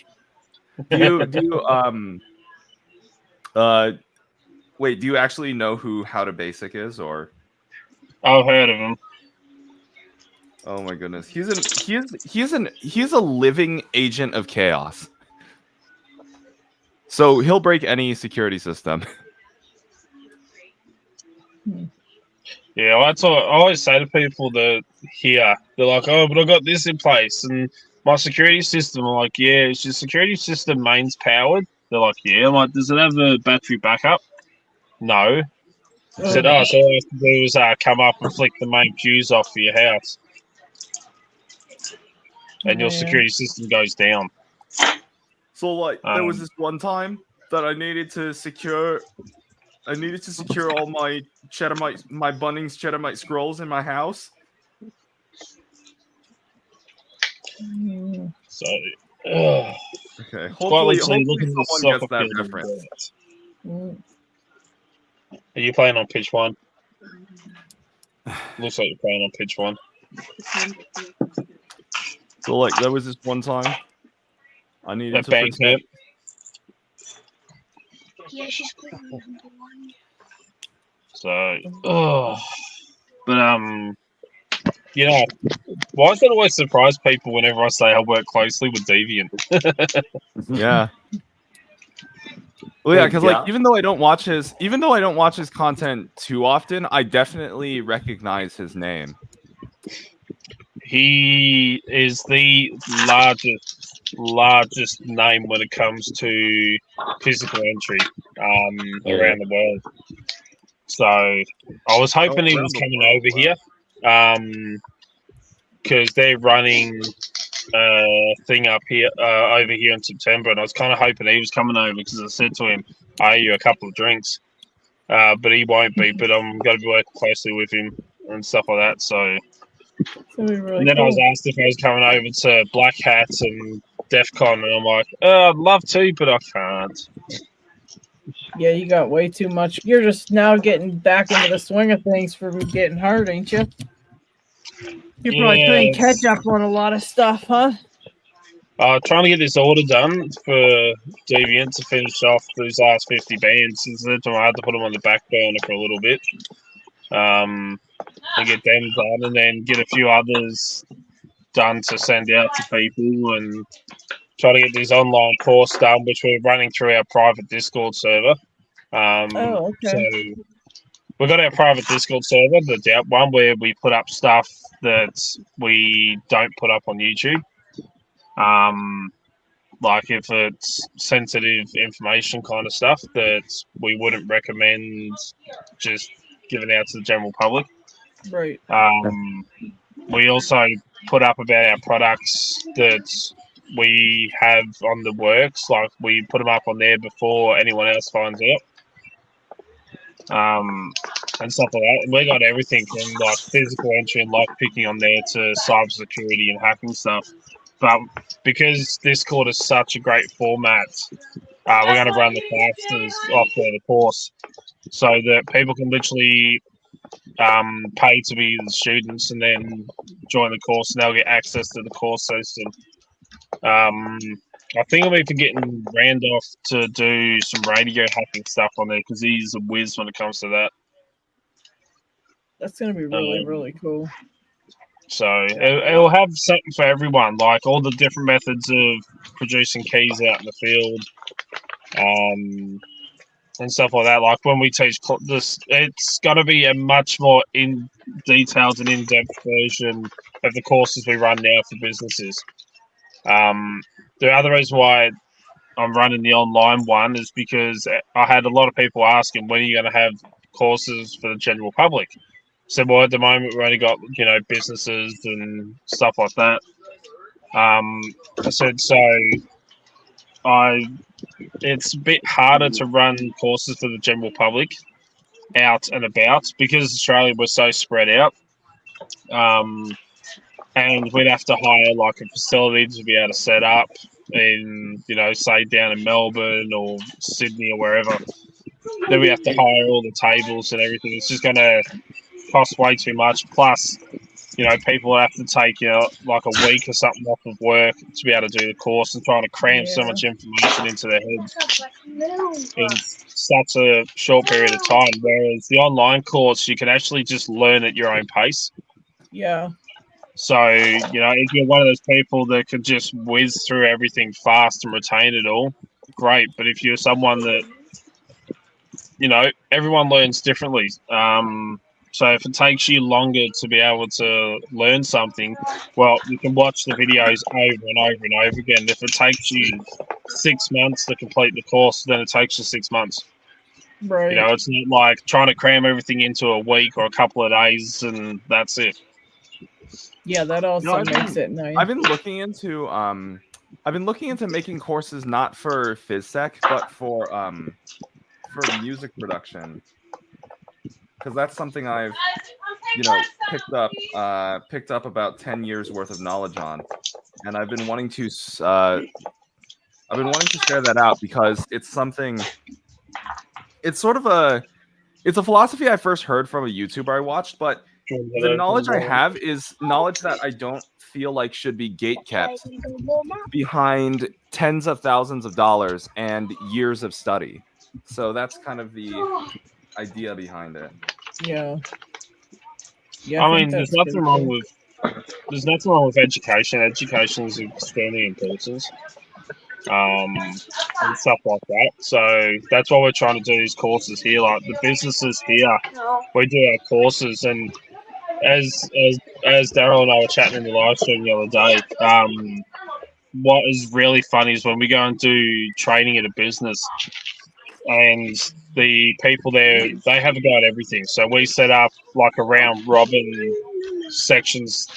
Wait, do you actually know who How to Basic is, or? I've heard of him. Oh my goodness, he's a living agent of chaos. So he'll break any security system. Yeah, well, that's what I always say to people that here. They're like, oh, but I got this in place and my security system. I'm like, yeah, is your security system mains powered? They're like, yeah. I'm like, does it have a battery backup? No. I said, so all I have to do is come up and flick the main fuse off for your house. And your security system goes down. So, like, there was this one time that I needed to secure all my my Bunnings Cheddarmite scrolls in my house. So, okay. Hopefully someone gets that reference. Are you playing on pitch 1? Looks like you're playing on pitch 1. So, like, there was this one time I needed to bank hit. Yeah, she's playing on number 1. So, but you know, why does that always surprise people whenever I say I work closely with Deviant? Yeah. Well, yeah, because like even though I don't watch his content too often, I definitely recognize his name. He is the largest name when it comes to physical entry around the world. So I was hoping he was coming over here because they're running a thing up here over here in September, and I was kind of hoping he was coming over because I said to him, "I owe you a couple of drinks," but he won't be. But I'm going to be working closely with him and stuff like that. So. Really And then cool. I was asked if I was coming over to Black Hats and DEF CON, and I'm like, I'd love to, but I can't. Yeah, you got way too much. You're just now getting back into the swing of things for getting hurt, ain't you? You're probably playing catch up on a lot of stuff, huh? Trying to get this order done for Deviant to finish off these last 50 bands. Instead, I had to put them on the back burner for a little bit. And get them done, and then get a few others done to send out to people, and try to get this online course done, which we're running through our private Discord server. Okay. So we've got our private Discord server, the Doubt one, where we put up stuff that we don't put up on YouTube. Like if it's sensitive information kind of stuff that we wouldn't recommend just giving out to the general public. Right. We also put up about our products that we have on the works. Like we put them up on there before anyone else finds out. And stuff like that. We got everything from like physical entry and lock picking on there to cybersecurity and hacking stuff. But because Discord is such a great format, we're going to run the classes off the course so that people can literally pay to be the students and then join the course, and they'll get access to the course system. I think I'm even getting Randolph to do some radio hacking stuff on there because he's a whiz when it comes to that. That's going to be really, really cool. So it'll have something for everyone, like all the different methods of producing keys out in the field, and stuff like that. Like when we teach this, it's got to be a much more in detailed and in-depth version of the courses we run now for businesses. The other reason why I'm running the online one is because I had a lot of people asking, when are you going to have courses for the general public? So, well, at the moment we've only got, businesses and stuff like that. I said, it's a bit harder to run courses for the general public out and about because Australia was so spread out. And we'd have to hire like a facility to be able to set up in, say down in Melbourne or Sydney or wherever. Then we have to hire all the tables and everything. It's just going to cost way too much. Plus, people have to take, like a week or something off of work to be able to do the course and trying to cram so much information into their heads in such a short period of time. Whereas the online course, you can actually just learn at your own pace. Yeah. So, if you're one of those people that can just whiz through everything fast and retain it all, great. But if you're someone that, everyone learns differently. So if it takes you longer to be able to learn something, well, you can watch the videos over and over and over again. If it takes you 6 months to complete the course, then it takes you 6 months. Right. It's not like trying to cram everything into a week or a couple of days and that's it. Yeah, that also makes it nice. I've been looking into making courses not for PhysSec, but for music production, because that's something I've picked up about 10 years worth of knowledge on, and I've been wanting to share that out because it's something. It's sort of it's a philosophy I first heard from a YouTuber I watched, but the knowledge I have is knowledge that I don't feel like should be gatekept behind tens of thousands of dollars and years of study. So that's kind of the idea behind it. Yeah. I mean, there's nothing wrong with education. Education is extremely important. And stuff like that. So that's why we're trying to do these courses here. Like the businesses here, we do our courses, and as Daryl and I were chatting in the live stream the other day, what is really funny is when we go and do training at a business, and the people there, they have a go at everything. So we set up like a round robin sections.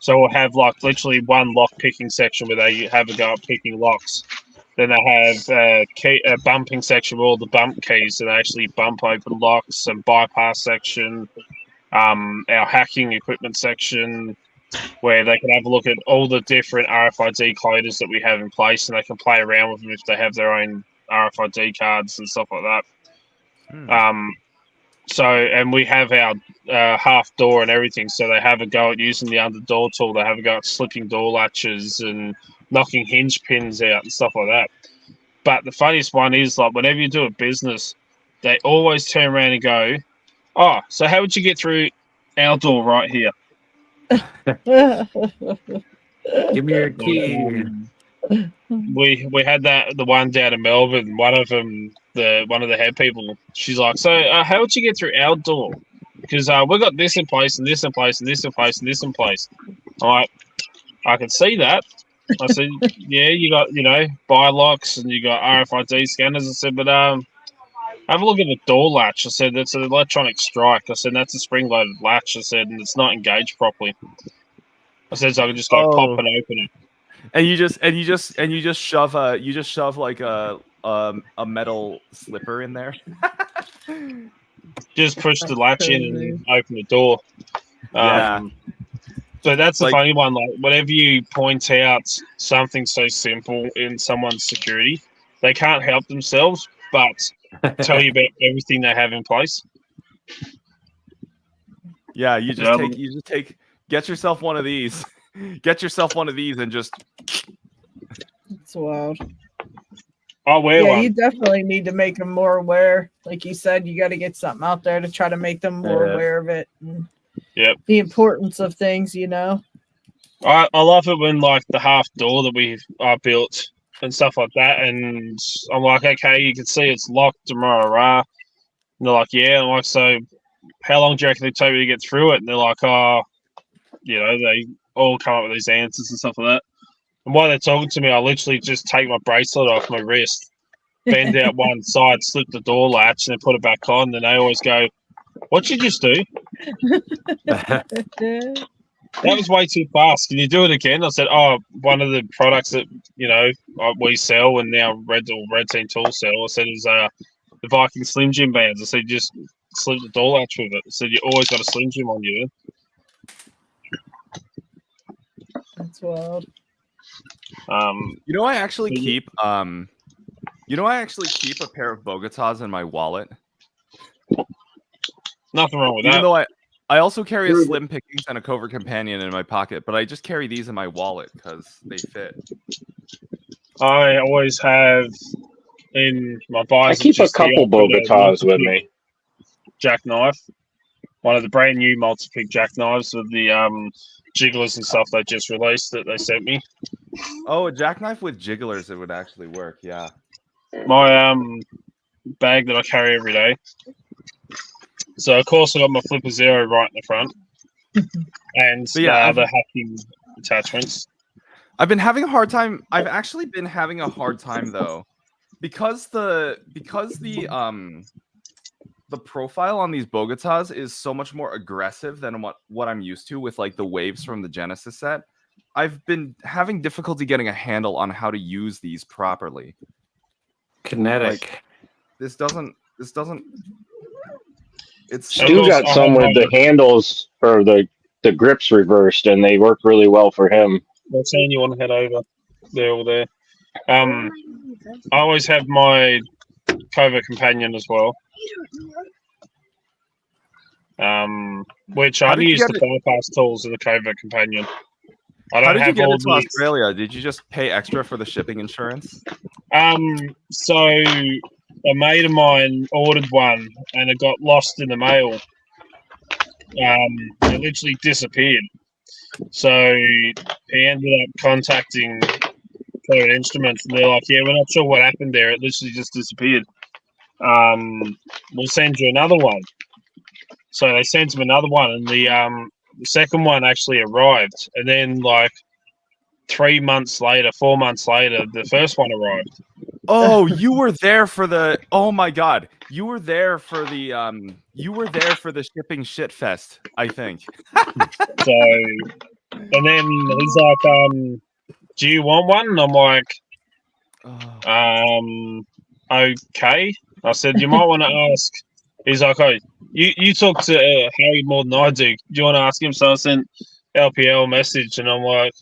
So we'll have like literally one lock picking section where they have a go at picking locks. Then they have a bumping section with all the bump keys, and they actually bump open locks, and bypass section, our hacking equipment section, where they can have a look at all the different RFID coders that we have in place, and they can play around with them if they have their own RFID cards and stuff like that. So, and we have our half door and everything, so they have a go at using the under door tool. They have a go at slipping door latches and knocking hinge pins out and stuff like that. But the funniest one is, like, whenever you do a business, they always turn around and go, "Oh, so how would you get through our door right here?" Give me your key. We had the one down in Melbourne. One of them, one of the head people, she's like, "So how would you get through our door? Because we got this in place and this in place and this in place and this in place." I'm like, "I can see that." I said, "Yeah, you got buy locks and you got RFID scanners." I said, "But have a look at the door latch." I said, "That's an electronic strike." I said, "That's a spring-loaded latch." I said, "And it's not engaged properly." I said, "So I can just go pop and open it." And you just shove like a metal slipper in there. Just push the latch in and open the door. Yeah. So that's the funny one. Like, whenever you point out something so simple in someone's security, they can't help themselves but tell you about everything they have in place. Yeah, you just get yourself one of these. Get yourself one of these and just. It's wild. I'll wear one. You definitely need to make them more aware. Like you said, you got to get something out there to try to make them more aware of it. And the importance of things, I love it when, like, the half door that we built and stuff like that, and I'm like, "Okay, you can see it's locked tomorrow, And they're like, "Yeah." I'm like, "So how long do you reckon it take me to get through it?" And they're like, "Oh, they all come up with these answers and stuff like that." And while they're talking to me, I literally just take my bracelet off my wrist, bend out one side, slip the door latch, and then put it back on. And they always go, "What'd you just do?" That was way too fast. Can you do it again? I said, "Oh, one of the products that we sell, and now Red Team Tools sell." I said, "Is the Viking Slim Jim bands." I said, "Just slip the door latch with it." I said, "You always got a Slim Jim on you." That's wild. I actually keep a pair of Bogotas in my wallet. Nothing wrong with that. Even though I also carry a Slim Pickings and a Covert Companion in my pocket, but I just carry these in my wallet because they fit. I always have in my visor. I keep a couple Bogotas with me. Jackknife, one of the brand new multi-pick jackknives with the jigglers and stuff they just released that they sent me. Oh, a jackknife with jigglers, it would actually work. Yeah. My bag that I carry every day. So of course I got my Flipper Zero right in the front, and the other hacking attachments. I've been having a hard time. I've actually been having a hard time though, because the profile on these Bogotas is so much more aggressive than what I'm used to with like the waves from the Genesis set. I've been having difficulty getting a handle on how to use these properly. Kinetic. This doesn't. It's Stu got some with the handles or the grips reversed, and they work really well for him. They're saying you want to head over. They're all there. I always have my Covert Companion as well. Which I only use the bypass tools of the Covert Companion. I don't have all to Australia? Did you just pay extra for the shipping insurance? So a mate of mine ordered one, and it got lost in the mail. It literally disappeared. So he ended up contacting Code Instruments, and they're like, "Yeah, we're not sure what happened there. It literally just disappeared. We'll send you another one." So they sent him another one, and the second one actually arrived, and then like 4 months later, the first one arrived. Oh, you were there for the. Oh my God, you were there for the. You were there for the shipping shit fest, I think. So, and then he's like, "Do you want one?" And I'm like, "Okay." I said, "You might want to ask." He's like, "Oh, you talk to Harry more than I do. Do you want to ask him?" So I sent LPL a message, and I'm like,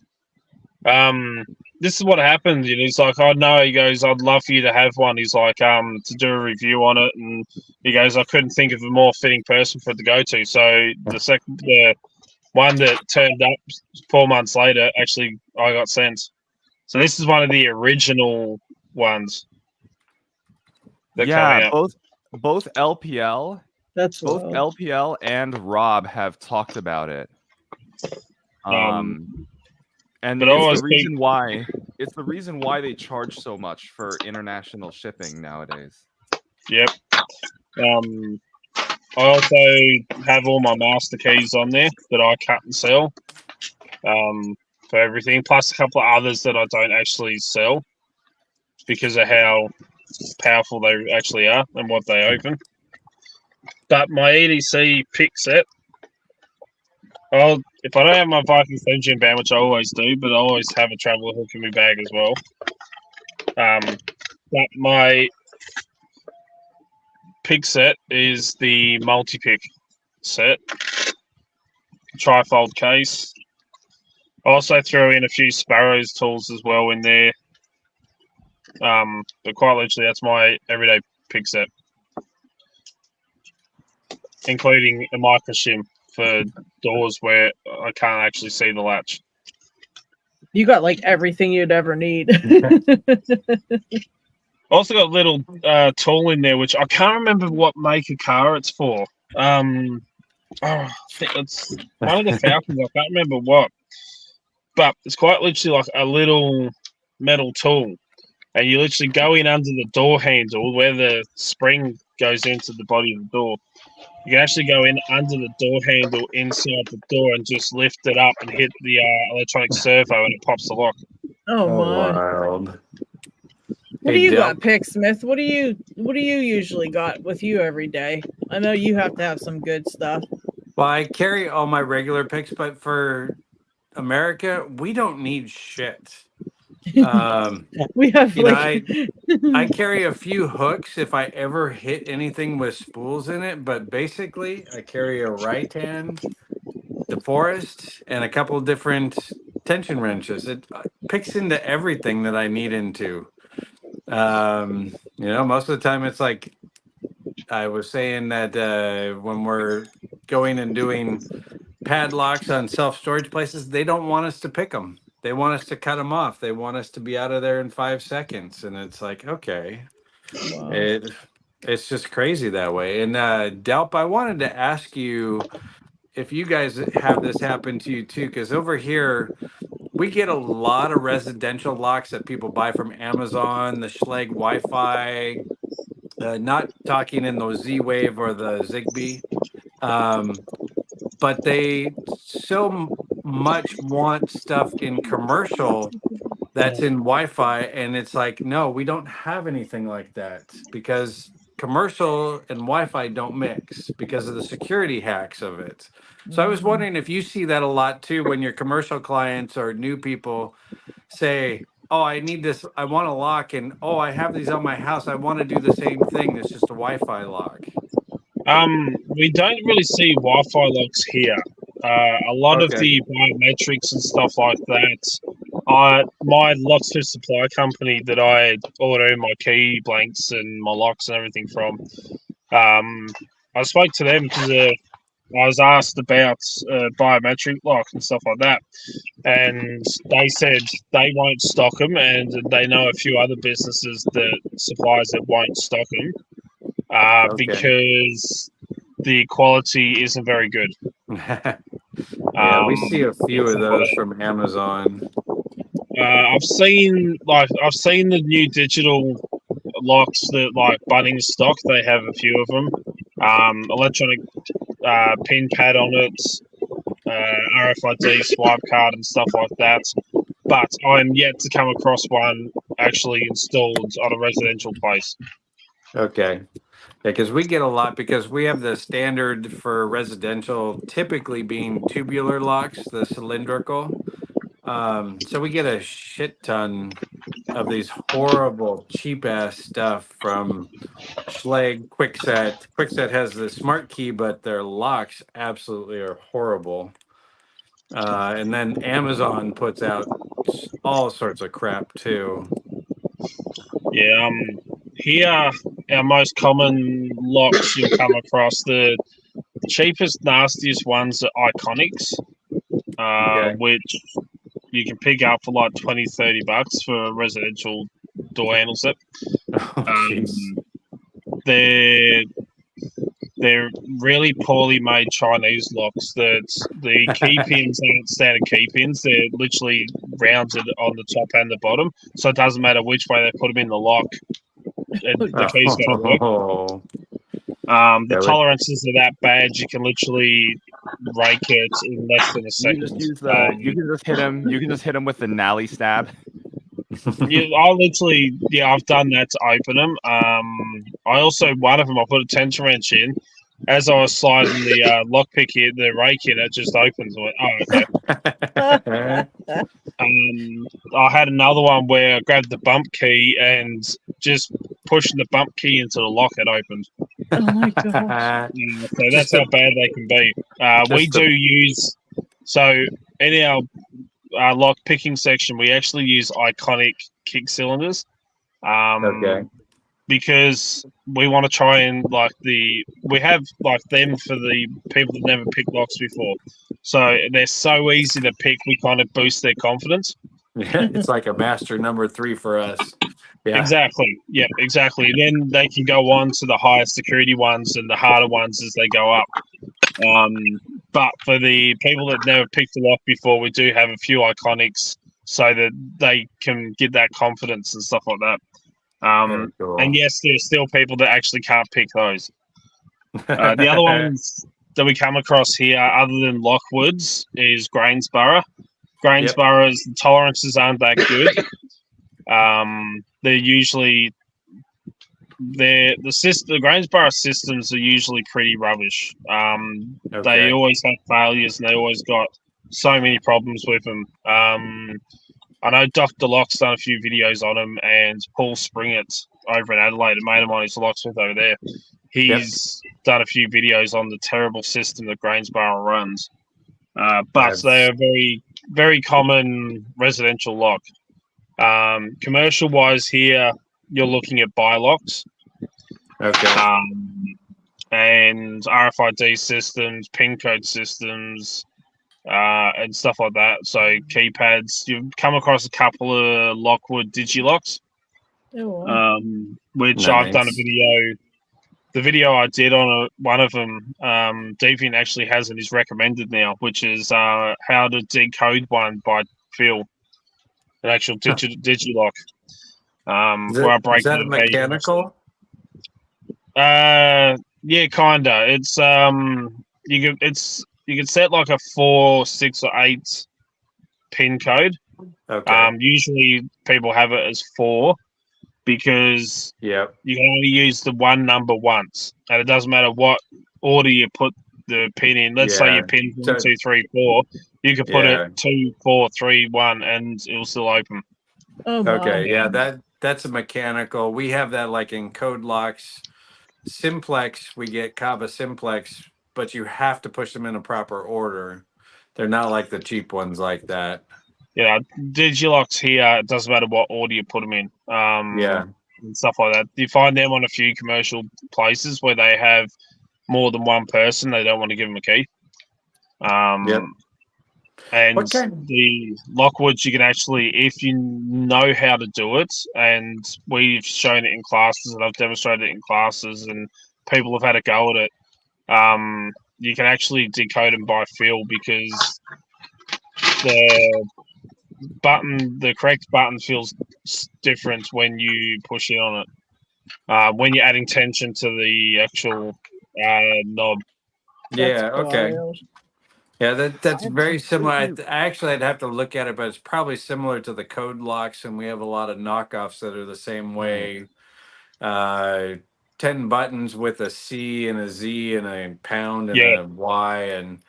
this is what happened. And he's like, "Oh no," he goes, "I'd love for you to have one." He's like, to do a review on it, and he goes, "I couldn't think of a more fitting person for it to go to." So the one that turned up 4 months later, actually, I got sent. So this is one of the original ones that come out. both LPL, That's both wild. LPL and Rob have talked about it. And but it's the reason why they charge so much for international shipping nowadays. Yep. I also have all my master keys on there that I cut and sell. For everything, plus a couple of others that I don't actually sell because of how powerful they actually are and what they open. But my EDC pick set, if I don't have my Viking Theme Gym band, which I always do, but I always have a traveler hook in my bag as well. But my pick set is the multi-pick set, trifold case. I also throw in a few Sparrows tools as well in there. But quite literally, that's my everyday pick set, including a micro shim for doors where I can't actually see the latch. You got like everything you'd ever need. Also got a little tool in there, which I can't remember what make of car it's for. I think it's one of the Falcons. I can't remember what, but it's quite literally like a little metal tool, and you literally go in under the door handle where the spring goes into the body of the door. You can actually go in under the door handle inside the door and just lift it up and hit the electronic servo, and it pops the lock. Oh my! Wild. What do you got, Pick Smith? What do you usually got with you every day? I know you have to have some good stuff. Well, I carry all my regular picks, but for America, we don't need shit. We have I carry a few hooks if I ever hit anything with spools in it, but basically I carry a right hand, the forest, and a couple of different tension wrenches. It picks into everything that I need into. Most of the time it's like I was saying that when we're going and doing padlocks on self-storage places, they don't want us to pick them. They want us to cut them off. They want us to be out of there in 5 seconds. And it's like, okay, Wow. it's just crazy that way. And Delp, I wanted to ask you if you guys have this happen to you too, because over here, we get a lot of residential locks that people buy from Amazon, the Schlage Wi-Fi, not talking in the Z-Wave or the Zigbee. But they so much want stuff in commercial that's in Wi-Fi, and it's like, no, we don't have anything like that because commercial and Wi-Fi don't mix because of the security hacks of it. So I was wondering if you see that a lot too when your commercial clients or new people say, oh, I need this, I want a lock, and oh, I have these on my house, I want to do the same thing, it's just a Wi-Fi lock. We don't really see Wi-Fi locks here. A lot of the biometrics and stuff like that. My locksmith supply company that I order my key blanks and my locks and everything from. I spoke to them because I was asked about biometric lock and stuff like that, and they said they won't stock them, and they know a few other businesses that suppliers that won't stock them. Because the quality isn't very good. Yeah, we see a few of those from Amazon. I've seen the new digital locks that like Bunnings stock. They have a few of them. Electronic pin pad on it. RFID swipe card and stuff like that. But I'm yet to come across one actually installed on a residential place. Okay. Yeah, because we get a lot because we have the standard for residential typically being tubular locks, the cylindrical. So we get a shit ton of these horrible, cheap ass stuff from Schlage, Kwikset. Kwikset has the smart key, but their locks absolutely are horrible. And then Amazon puts out all sorts of crap too. Yeah, here our most common locks you'll come across, the cheapest, nastiest ones are Iconics, Okay. which you can pick up for like $20-$30 for a residential door handle set. Oh, jeez. They're really poorly made Chinese locks. The key pins aren't standard key pins. They're literally rounded on the top and the bottom, so it doesn't matter which way they put them in the lock. The key's got to work. Oh. The tolerances are that bad. You can literally rake it in less than a You second. can just use the. You can just hit him. You can just hit him with the nally stab. I've done that to open them. I also, one of them, I put a tension wrench in. As I was sliding the lockpick in, the rake in, it just opens. I went, oh, okay. I had another one where I grabbed the bump key and just pushing the bump key into the lock, it opened. Oh my gosh. So that's how bad they can be. We do use, so in our lock picking section, we actually use Iconic kick cylinders. Okay. Because we want to try and we have like them for the people that never picked locks before. So they're so easy to pick, we kind of boost their confidence. Yeah, it's like a master number 3 for us. Yeah. Exactly. Yep, exactly. Then they can go on to the higher security ones and the harder ones as they go up. But for the people that never picked a lock before, we do have a few Iconics so that they can get that confidence and stuff like that. Cool. And yes, there's still people that actually can't pick those. The other ones that we come across here, other than Lockwood's, is Grainsborough. Grainsborough's tolerances aren't that good. They're usually the Grainsborough systems are usually pretty rubbish. They always have failures and they always got so many problems with them. I know Dr. Locke's done a few videos on them, and Paul Springett over in Adelaide, a mate of mine who's a locksmith over there, he's done a few videos on the terrible system that Grainsborough runs. But they're a very, very common residential lock. Commercial-wise here, you're looking at Bilocks. Okay. And RFID systems, PIN code systems, and stuff like that. So keypads. You've come across a couple of Lockwood Digilocks, which I've done a video. The video I did on one of them, Deviant actually has it is recommended now, which is how to decode one by feel, an actual Digilock. Is that a mechanical? Yeah, kinda. It's you can set like a 4, 6, or 8 pin code. Okay. Usually people have it as 4 because you can only use the one number once, and it doesn't matter what order you put the pin in. Let's say you pin 1, 2, 3, 4. You can put it 2, 4, 3, 1, and it'll still open. Oh my. Okay, yeah, that's a mechanical. We have that like in code locks. Simplex, we get Kava Simplex, but you have to push them in a proper order. They're not like the cheap ones like that. Yeah, Digilocks here, it doesn't matter what order you put them in. And stuff like that. You find them on a few commercial places where they have more than one person. They don't want to give them a key. And the Lockwoods, you can actually, if you know how to do it, and we've shown it in classes, and I've demonstrated it in classes, and people have had a go at it, you can actually decode them by feel because the correct button feels different when you push in on it. When you're adding tension to the actual knob. Yeah, okay. Yeah, that's I'd very similar. completely- I'd have to look at it, but it's probably similar to the code locks, and we have a lot of knockoffs that are the same way. 10 buttons with a C and a Z and a pound and Yeah, a Y and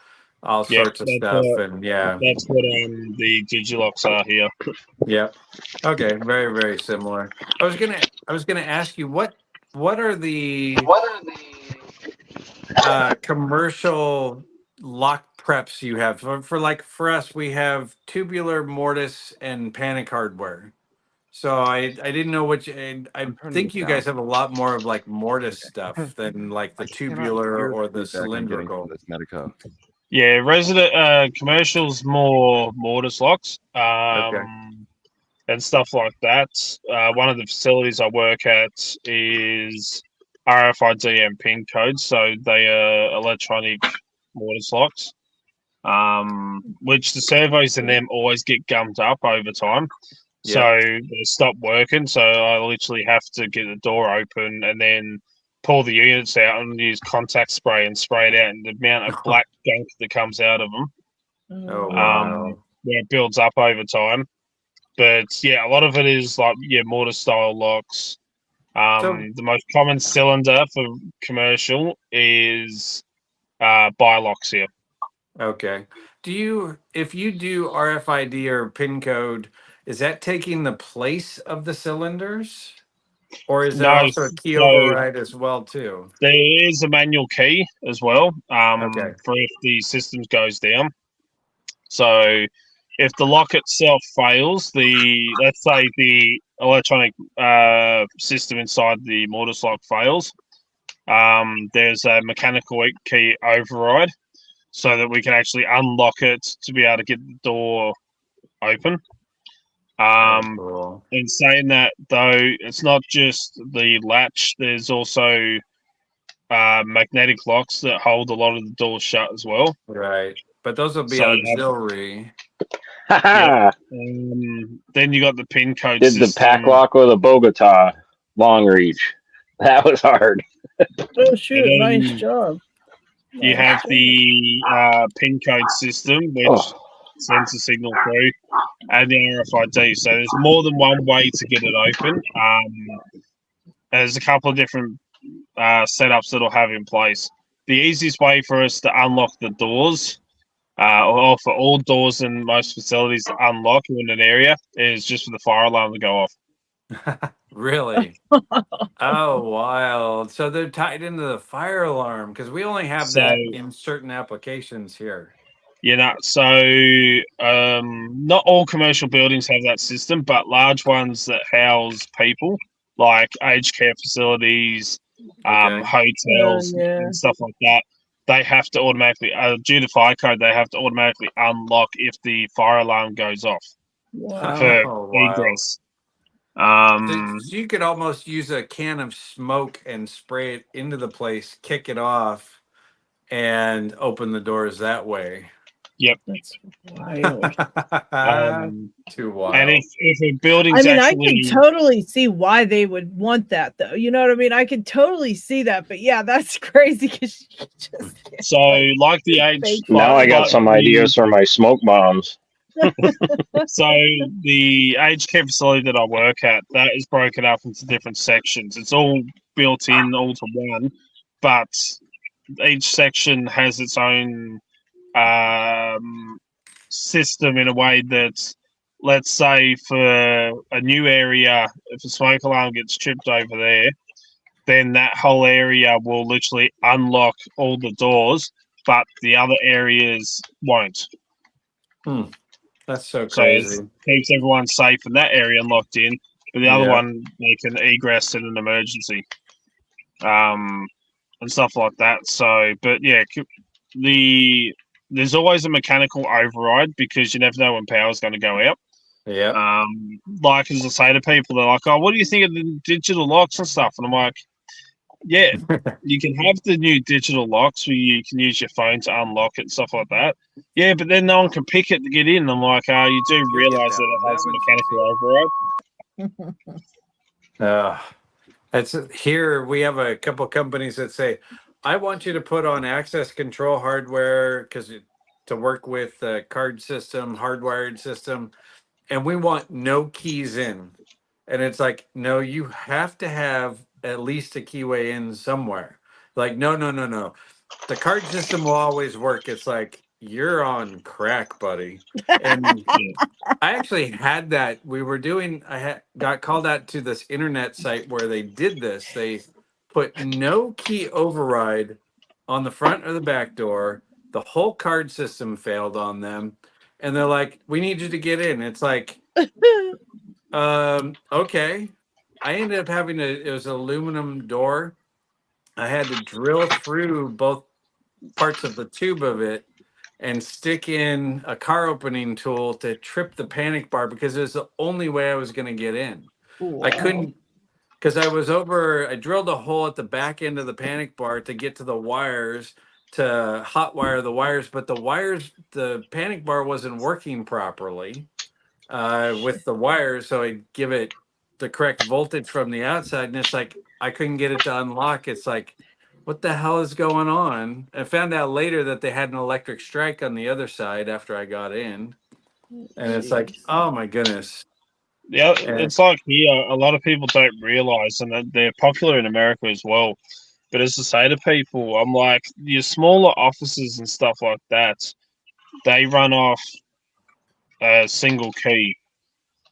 all yeah, sorts of stuff. And yeah, that's what the Digilocks are here. yeah. Okay, very, very similar. I was gonna ask you what are the commercial lock preps you have for us? We have tubular, mortise, and panic hardware. So I didn't know which. And I turning think this you down. guys have a lot more of like mortise stuff than like the I cannot tubular hear or the feedback I'm getting from cylindrical. this Medico. Yeah, resident commercials more mortise locks Okay. and stuff like that. One of the facilities I work at is RFID and PIN codes, so they are electronic mortise locks. Which the servos in them always get gummed up over time. So Yeah. they stop working. So I literally have to get the door open and then pull the units out and use contact spray and spray it out. And the amount of black gunk that comes out of them, Oh wow. where it builds up over time. But yeah, a lot of it is like mortar style locks. So The most common cylinder for commercial is Bilocks here. okay. If you do RFID or PIN code, is that taking the place of the cylinders? Or is there No, also a key so override as well too? there is a manual key as well, Okay. for if the system goes down. So if the lock itself fails, let's say the electronic system inside the mortise lock fails, there's a mechanical key override, so that we can actually unlock it to be able to get the door open. Oh, cool. In saying that, though, it's not just the latch. There's also magnetic locks that hold a lot of the doors shut as well. Right. But those will be So auxiliary. yep. Then you got the pin code Did the system. pack lock with a Bogota long reach. That was hard. Oh shoot! And Nice then job. You Nice have job. the pin code system, which Oh, sends a signal through, and the RFID. So there's more than one way to get it open. There's a couple of different setups that'll have in place. The easiest way for us to unlock the doors, or for all doors in most facilities to unlock in an area, is just for the fire alarm to go off. Really? Oh, wild. So they're tied into the fire alarm because we only have So that in certain applications here. not all commercial buildings have that system, but large ones that house people, like aged care facilities, Okay. hotels, Yeah. and stuff like that, they have to automatically, due to fire code, they have to automatically unlock if the fire alarm goes off Wow. for Oh, wild. egress. So you could almost use a can of smoke and spray it into the place, kick it off, and open the doors that way. Yep. That's wild. Too wild. And if a building's I mean, actually, I can totally see why they would want that, though. You know what I mean? I can totally see that, but yeah, that's crazy because you just so like the age, now I got like some the- ideas for my smoke bombs. So the aged care facility that I work at, that is broken up into different sections. It's all built in all to one, but each section has its own system in a way that, let's say, for a new area, if a smoke alarm gets tripped over there, then that whole area will literally unlock all the doors, but the other areas won't. That's so So crazy. it keeps everyone safe in that area and locked in, but the other Yeah. one they can egress in an emergency, and stuff like that. So, but yeah, there's always a mechanical override because you never know when power's going to go out. Yeah. Like as I say to people, they're like, "Oh, what do you think of the digital locks and stuff?" And I'm like, "Yeah, you can have the new digital locks where you can use your phone to unlock it and stuff like that. Yeah, but then no one can pick it to get in." I'm like, "Oh, you do realize that it has a mechanical override." That's here. We have a couple companies that say, "I want you to put on access control hardware to to work with the card system, hardwired system, and we want no keys in. And it's like, no, you have to have at least a keyway in somewhere. Like, no, no, no, no. The card system will always work. It's like, you're on crack, buddy. And I actually had that. We were doing, got called out to this internet site where they did this. They put no key override on the front or the back door. The whole card system failed on them. And they're like, we need you to get in. It's like, okay. I ended up having it was an aluminum door. I had to drill through both parts of the tube of it and stick in a car opening tool to trip the panic bar because it was the only way I was going to get in. Wow. I couldn't, because I drilled a hole at the back end of the panic bar to get to the wires to hot wire the wires, but the panic bar wasn't working properly with the wires. So I give it the correct voltage from the outside, and it's like, I couldn't get it to unlock. It's like, what the hell is going on? I found out later that they had an electric strike on the other side after I got in. And it's like, oh my goodness. Yeah, it's like here, a lot of people don't realize, and that they're popular in America as well. But as I say to people, I'm like, your smaller offices and stuff like that, they run off a single key.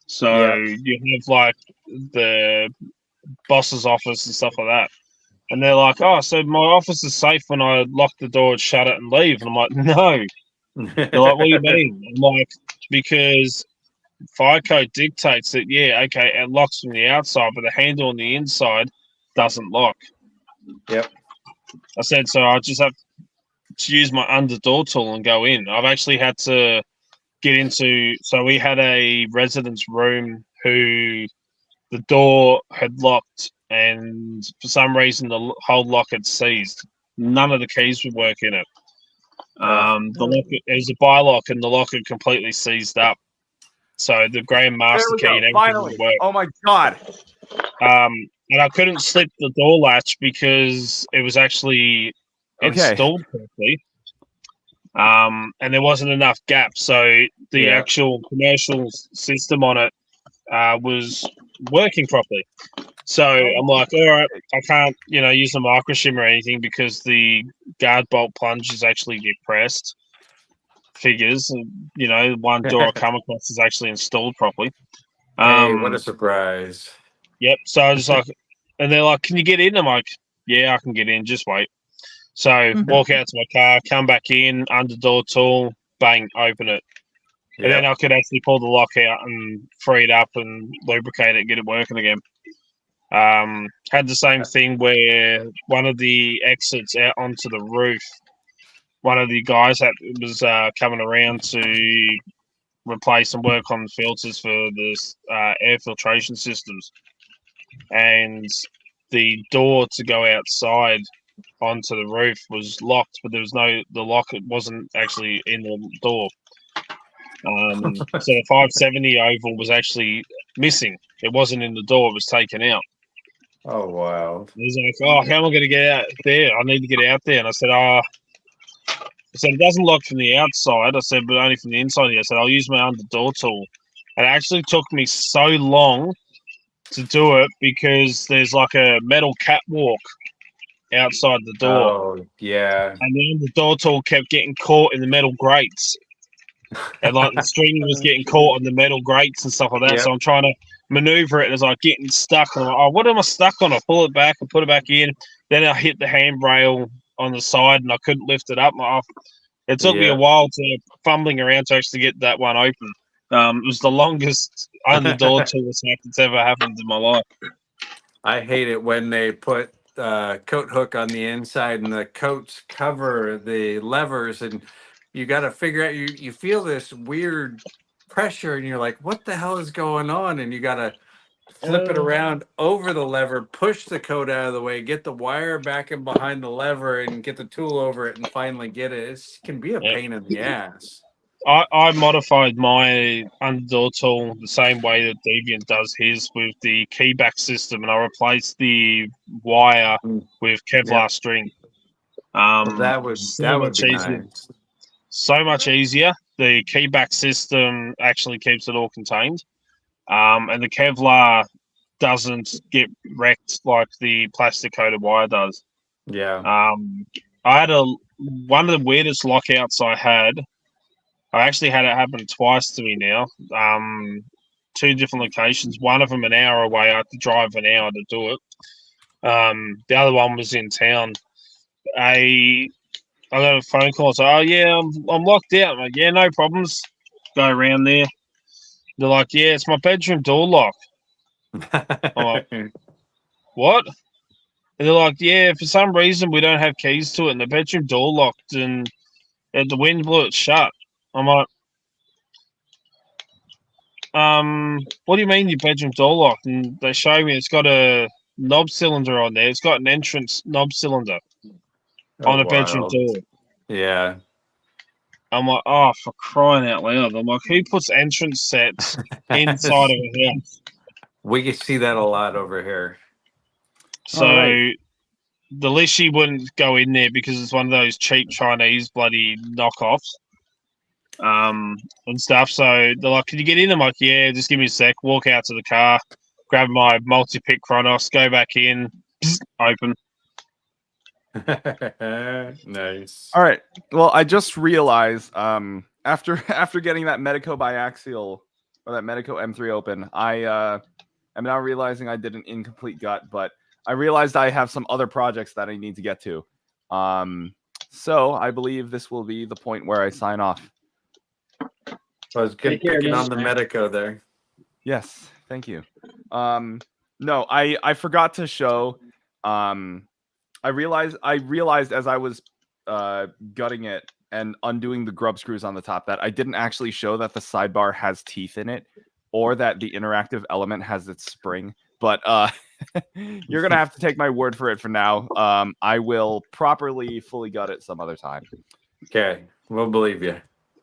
So you have like the boss's office and stuff like that. And they're like, oh, so my office is safe when I lock the door and shut it and leave. And I'm like, no. They're like, what do you mean? I'm like, because fire code dictates that, yeah, okay, it locks from the outside, but the handle on the inside doesn't lock. Yep. I said, so I just have to use my under door tool and go in. I've actually had to get into, so we had a residence room who the door had locked, and for some reason the whole lock had seized. None of the keys would work in it. The lock, it was a buy lock, and the lock had completely seized up. So the Graham Master Key and everything finally would work. Oh my god! And I couldn't slip the door latch because it was actually installed correctly. And there wasn't enough gap, so the actual commercial system on it was working properly. So I'm like, all right, I can't, use a micro shim or anything because the guard bolt plunge is actually depressed. Figures, and one door I come across is actually installed properly. Hey, what a surprise! Yep. So I was just like, and they're like, "Can you get in?" I'm like, "Yeah, I can get in. Just wait." So walk out to my car, come back in, under door tool, bang, open it. And then I could actually pull the lock out and free it up and lubricate it and get it working again. Had the same thing where one of the exits out onto the roof, one of the guys that was coming around to replace and work on the filters for the air filtration systems. And the door to go outside onto the roof was locked, but there was the lock wasn't actually in the door. So the 570 oval was actually missing. It wasn't in the door, it was taken out. Oh, wow. He was like, oh, how am I going to get out there? I need to get out there. And I said, it doesn't lock from the outside. I said, but only from the inside. I said, I'll use my under door tool. It actually took me so long to do it because there's like a metal catwalk outside the door. Oh, yeah. And the under door tool kept getting caught in the metal grates. And like the string was getting caught on the metal grates and stuff like that. Yep. So I'm trying to maneuver it and it's like getting stuck. And I'm like, oh, what am I stuck on? I pull it back and put it back in. Then I hit the handrail on the side and I couldn't lift it up. It took me a while to fumbling around to actually get that one open. It was the longest under door tool attack that's ever happened in my life. I hate it when they put coat hook on the inside and the coats cover the levers and you got to figure out, you feel this weird pressure and you're like, what the hell is going on? And you got to flip it around over the lever, push the coat out of the way, get the wire back in behind the lever and get the tool over it and finally get it. It can be a pain in the ass. I modified my under-door tool the same way that Deviant does his with the keyback system, and I replaced the wire with Kevlar string. That would be nice. so much easier. The keyback system actually keeps it all contained. And the Kevlar doesn't get wrecked like the plastic coated wire does. Yeah. I had one of the weirdest lockouts I had. I actually had it happen twice to me now. 2 different locations. One of them an hour away. I had to drive an hour to do it. The other one was in town. I got a phone call. So, oh yeah, I'm locked out. I'm like, yeah, no problems. Go around there. They're like, yeah, it's my bedroom door lock. I'm like, what? And they're like, yeah, for some reason we don't have keys to it, and the bedroom door locked, and the wind blew it shut. I'm like, what do you mean your bedroom door locked? And they show me it's got a knob cylinder on there. It's got an entrance knob cylinder on a bedroom door. Yeah. I'm like, oh, for crying out loud. I'm like, who puts entrance sets inside of a house? We can see that a lot over here. So the Lishi wouldn't go in there because it's one of those cheap Chinese bloody knockoffs. And stuff. So they're like, can you get in? I'm like, yeah, just give me a sec. Walk out to the car, grab my multi-pick Chronos, go back in, open. Nice. All right. Well, I just realized after getting that Medico biaxial or that Medico M3 open, I am now realizing I did an incomplete gut, but I realized I have some other projects that I need to get to. So I believe this will be the point where I sign off. I was good picking on the Medico there. Yes, thank you. No, I forgot to show. I realized as I was gutting it and undoing the grub screws on the top that I didn't actually show that the sidebar has teeth in it or that the interactive element has its spring. But you're gonna have to take my word for it for now. I will properly fully gut it some other time. Okay, we'll believe you.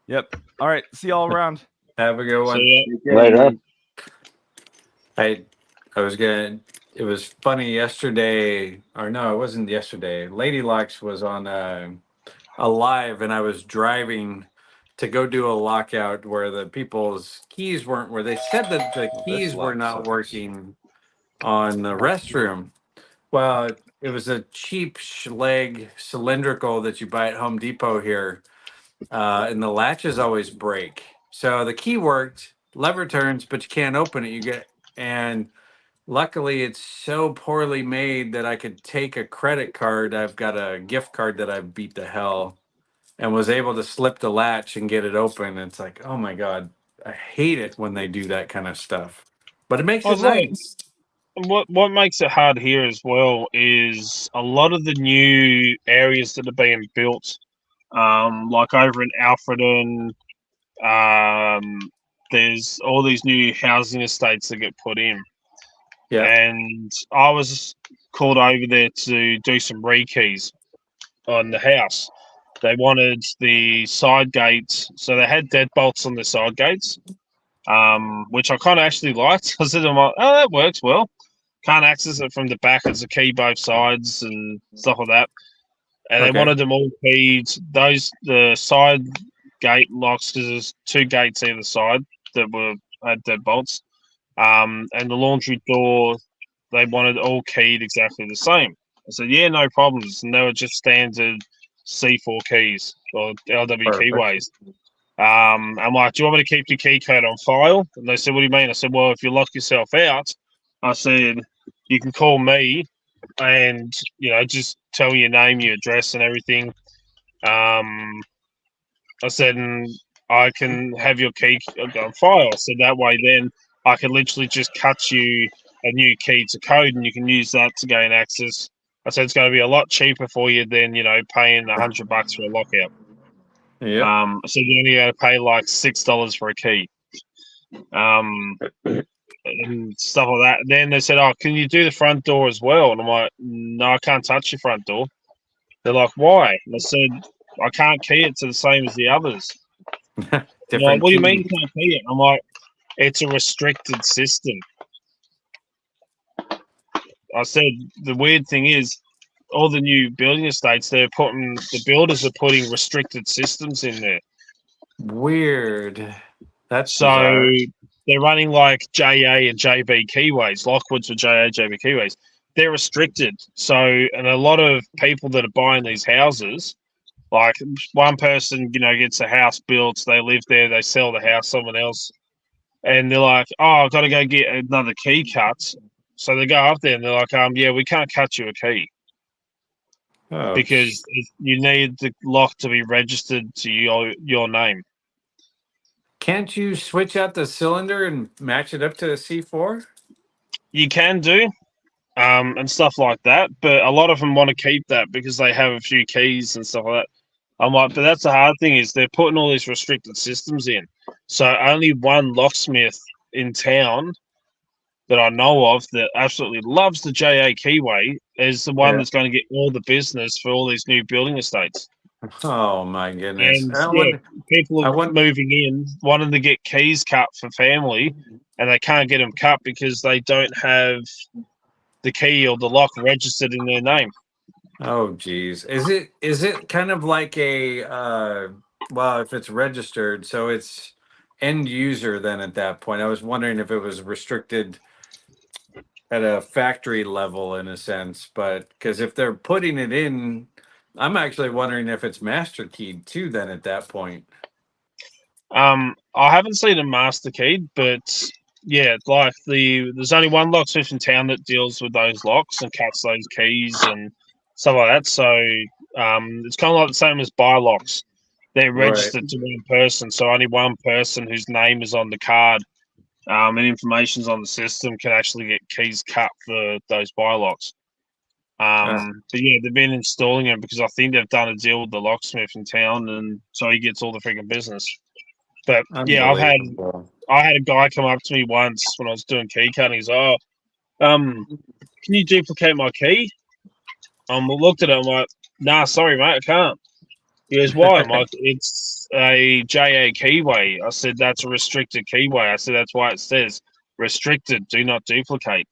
Yep. All right. See y'all around. Have a good one. Later. I was gonna. It was funny yesterday, or no, it wasn't yesterday. Lady Locks was on a live, and I was driving to go do a lockout where the people's keys weren't. Where they said that the keys were not working on the restroom. Well, it was a cheap Schlage cylindrical that you buy at Home Depot here. And the latches always break. So the key worked, lever turns, but you can't open it. And luckily it's so poorly made that I could take a credit card. I've got a gift card that I beat to hell and was able to slip the latch and get it open. It's like, oh my God, I hate it when they do that kind of stuff. But it makes it nice. What makes it hard here as well is a lot of the new areas that are being built. Like over in Alfredton, there's all these new housing estates that get put in. Yeah. And I was called over there to do some rekeys on the house. They wanted the side gates, so they had deadbolts on the side gates, which I kind of actually liked. I said, oh, that works well. Can't access it from the back. It's a key both sides and stuff like that. And they wanted them all keyed. The side gate locks, because there's 2 gates either side that had deadbolts. And the laundry door, they wanted all keyed exactly the same. I said, yeah, no problems. And they were just standard C4 keys or LW keyways. I'm like, do you want me to keep your key code on file? And they said, what do you mean? I said, well, if you lock yourself out, I said, you can call me and, just tell your name, your address and everything. I said, and I can have your key on file. I said, that way then I can literally just cut you a new key to code and you can use that to gain access. I said, it's going to be a lot cheaper for you than, paying $100 for a lockout. Yeah. I said, you're only going to pay like $6 for a key. And stuff like that. And then they said, oh, can you do the front door as well? And I'm like, no, I can't touch your front door. They're like, why? And I said, I can't key it to the same as the others. Like, what do you mean you can't key it? I'm like, it's a restricted system. I said, the weird thing is, all the new building estates, the builders are putting restricted systems in there. Weird. That's So bizarre. they're running like JA and JB keyways. Lockwood's for JA, JB keyways. They're restricted. So, and a lot of people that are buying these houses, like one person, gets a house built, they live there, they sell the house, someone else, and they're like, "Oh, I've got to go get another key cut." So they go up there and they're like, "Yeah, we can't cut you a key because you need the lock to be registered to your name." Can't you switch out the cylinder and match it up to the C4? You can do, and stuff like that, but a lot of them want to keep that because they have a few keys and stuff like that. I'm like, but that's the hard thing is they're putting all these restricted systems in. So only one locksmith in town that I know of that absolutely loves the JA Keyway is the one that's going to get all the business for all these new building estates. Oh my goodness! And people are moving in wanting to get keys cut for family, and they can't get them cut because they don't have the key or the lock registered in their name. Oh geez, is it kind of like a well, if it's registered, so it's end user then at that point? I was wondering if it was restricted at a factory level in a sense, but because if they're putting it in, I'm actually wondering if it's master keyed too then at that point. I haven't seen a master keyed, but yeah, like there's only one locksmith in town that deals with those locks and cuts those keys and stuff like that. So it's kind of like the same as buy locks. They're registered to one person, so only one person whose name is on the card and information's on the system can actually get keys cut for those buy locks. But yeah, they've been installing them because I think they've done a deal with the locksmith in town, and so he gets all the freaking business. But yeah, I had a guy come up to me once when I was doing key cutting. He's like, can you duplicate my key? I looked at it, I'm like, nah, sorry, mate, I can't. He goes, why? I'm like, it's a JA keyway. I said, that's a restricted keyway. I said, that's why it says restricted, do not duplicate.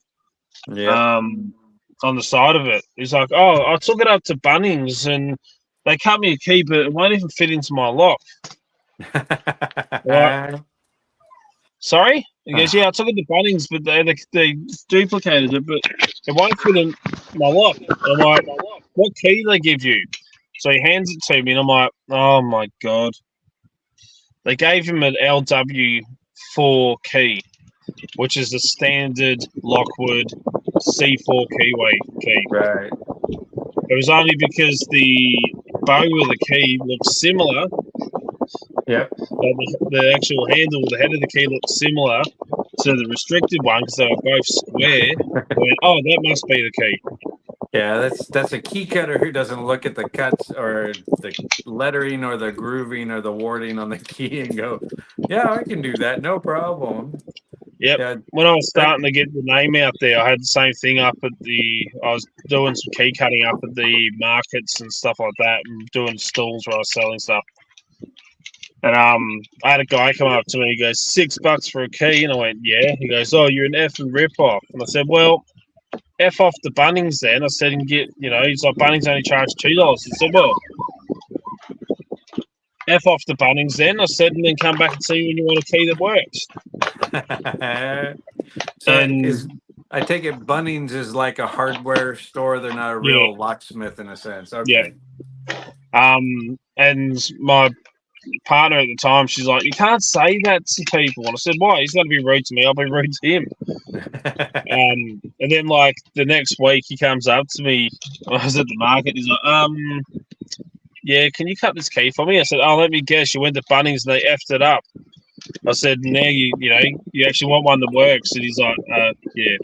On the side of it. He's like, oh, I took it up to Bunnings and they cut me a key, but it won't even fit into my lock. Like, sorry? He goes, yeah, I took it to Bunnings, but they duplicated it, but it won't fit in my lock. I'm like, what key do they give you? So he hands it to me, and I'm like, oh my God. They gave him an LW4 key, which is the standard Lockwood C4 keyway key. Right. It was only because the bow of the key looked similar. Yep. The actual handle, the head of the key looked similar to the restricted one because they were both square. I went, oh, that must be the key. Yeah, that's a key cutter who doesn't look at the cuts or the lettering or the grooving or the warding on the key and go, yeah, I can do that, no problem. Yep. Yeah, when I was starting to get the name out there, I had the same thing up at I was doing some key cutting up at the markets and stuff like that, and doing stalls where I was selling stuff. And I had a guy come up to me. He goes, $6 for a key, and I went, yeah. He goes, oh, you're an effing rip-off. And I said, well, F off the Bunnings then. I said, and get, he's like, Bunnings only charge $2. I said, well, F off the Bunnings then. I said, and then come back and see when you want a key that works. So I take it Bunnings is like a hardware store. They're not a real locksmith in a sense. Okay. Yeah. And my partner at the time, she's like, you can't say that to people. And I said, why? He's going to be rude to me. I'll be rude to him. And then like the next week he comes up to me. I was at the market. He's like, yeah, can you cut this key for me? I said, oh, let me guess. You went to Bunnings and they effed it up. I said, now you actually want one that works. And he's like, yeah.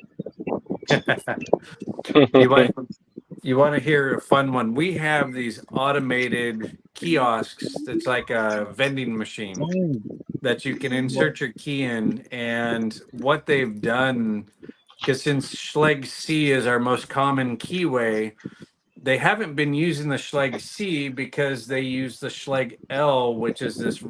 You want to hear a fun one? We have these automated kiosks. It's like a vending machine that you can insert your key in. And what they've done, because since Schleg C is our most common keyway, they haven't been using the Schleg C because they use the Schleg L, which is this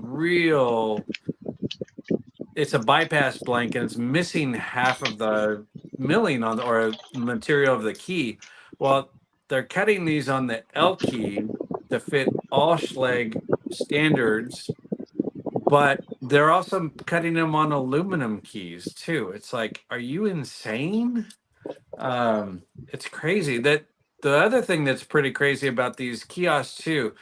it's a bypass blank and it's missing half of the milling or material of the key. Well, they're cutting these on the L key to fit all Schlage standards, but they're also cutting them on aluminum keys too. It's like, are you insane? It's crazy. That the other thing that's pretty crazy about these kiosks too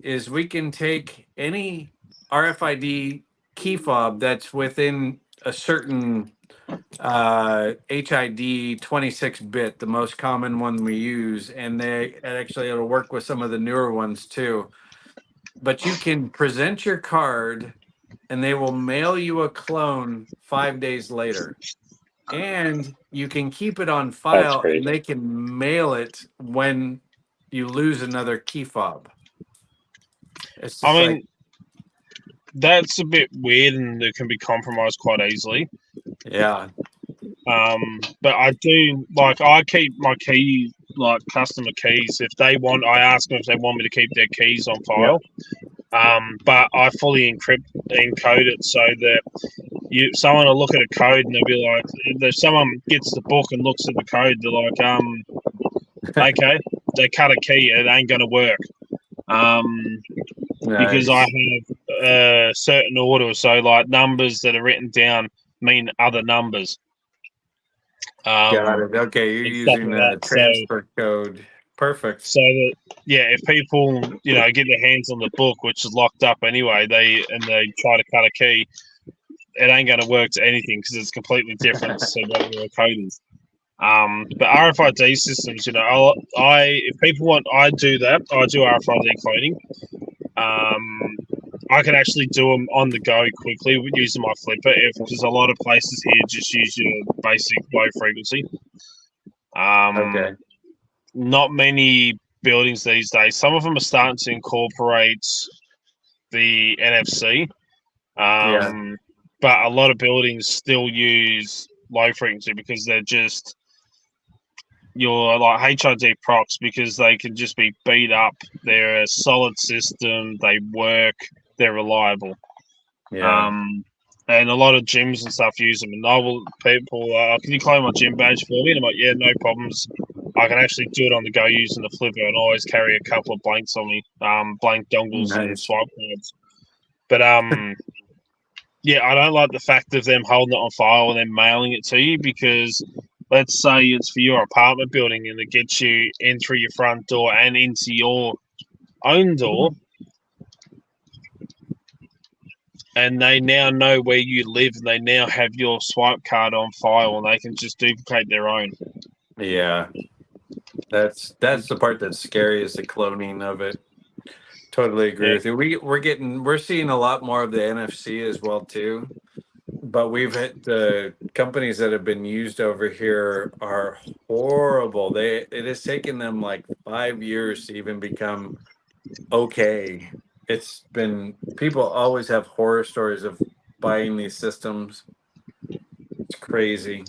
is we can take any RFID key fob that's within a certain HID 26-bit, the most common one we use, and it'll work with some of the newer ones too. But you can present your card and they will mail you a clone 5 days later. And you can keep it on file and they can mail it when you lose another key fob. It's just I mean, that's a bit weird and it can be compromised quite easily. Yeah. But I do, like, I keep my key, like, customer keys. If they want, I ask them if they want me to keep their keys on file. But I fully encode it so that someone will look at a code and they'll be like, if someone gets the book and looks at the code, they're like, okay, they cut a key, it ain't going to work. Because I have a certain order, so like numbers that are written down mean other numbers. Got it. Okay, you're using the transfer code. Perfect. So that, yeah, if people get their hands on the book, which is locked up anyway, they try to cut a key, it ain't going to work to anything because it's completely different to what your code is. But RFID systems, if people want, I do that. I do RFID cloning. I can actually do them on the go quickly using my flipper because a lot of places here just use your basic low frequency. Okay. Not many buildings these days. Some of them are starting to incorporate the NFC. But a lot of buildings still use low frequency because they're just your like HID procs because they can just be beat up. They're a solid system. They work. They're reliable. Yeah. And a lot of gyms and stuff use them. And people, can you claim my gym badge for me? And I'm like, yeah, no problems. I can actually do it on the go using the flipper and always carry a couple of blanks on me, blank dongles and swipe cards. But yeah, I don't like the fact of them holding it on file and then mailing it to you because let's say it's for your apartment building and it gets you in through your front door and into your own door. And they now know where you live and they now have your swipe card on file and they can just duplicate their own. Yeah. That's the part that's scary is the cloning of it. Totally agree with you. We're seeing a lot more of the NFC as well too. But we've hit the companies that have been used over here are horrible. It has taken them like 5 years to even become okay. It's been people always have horror stories of buying these systems. It's crazy.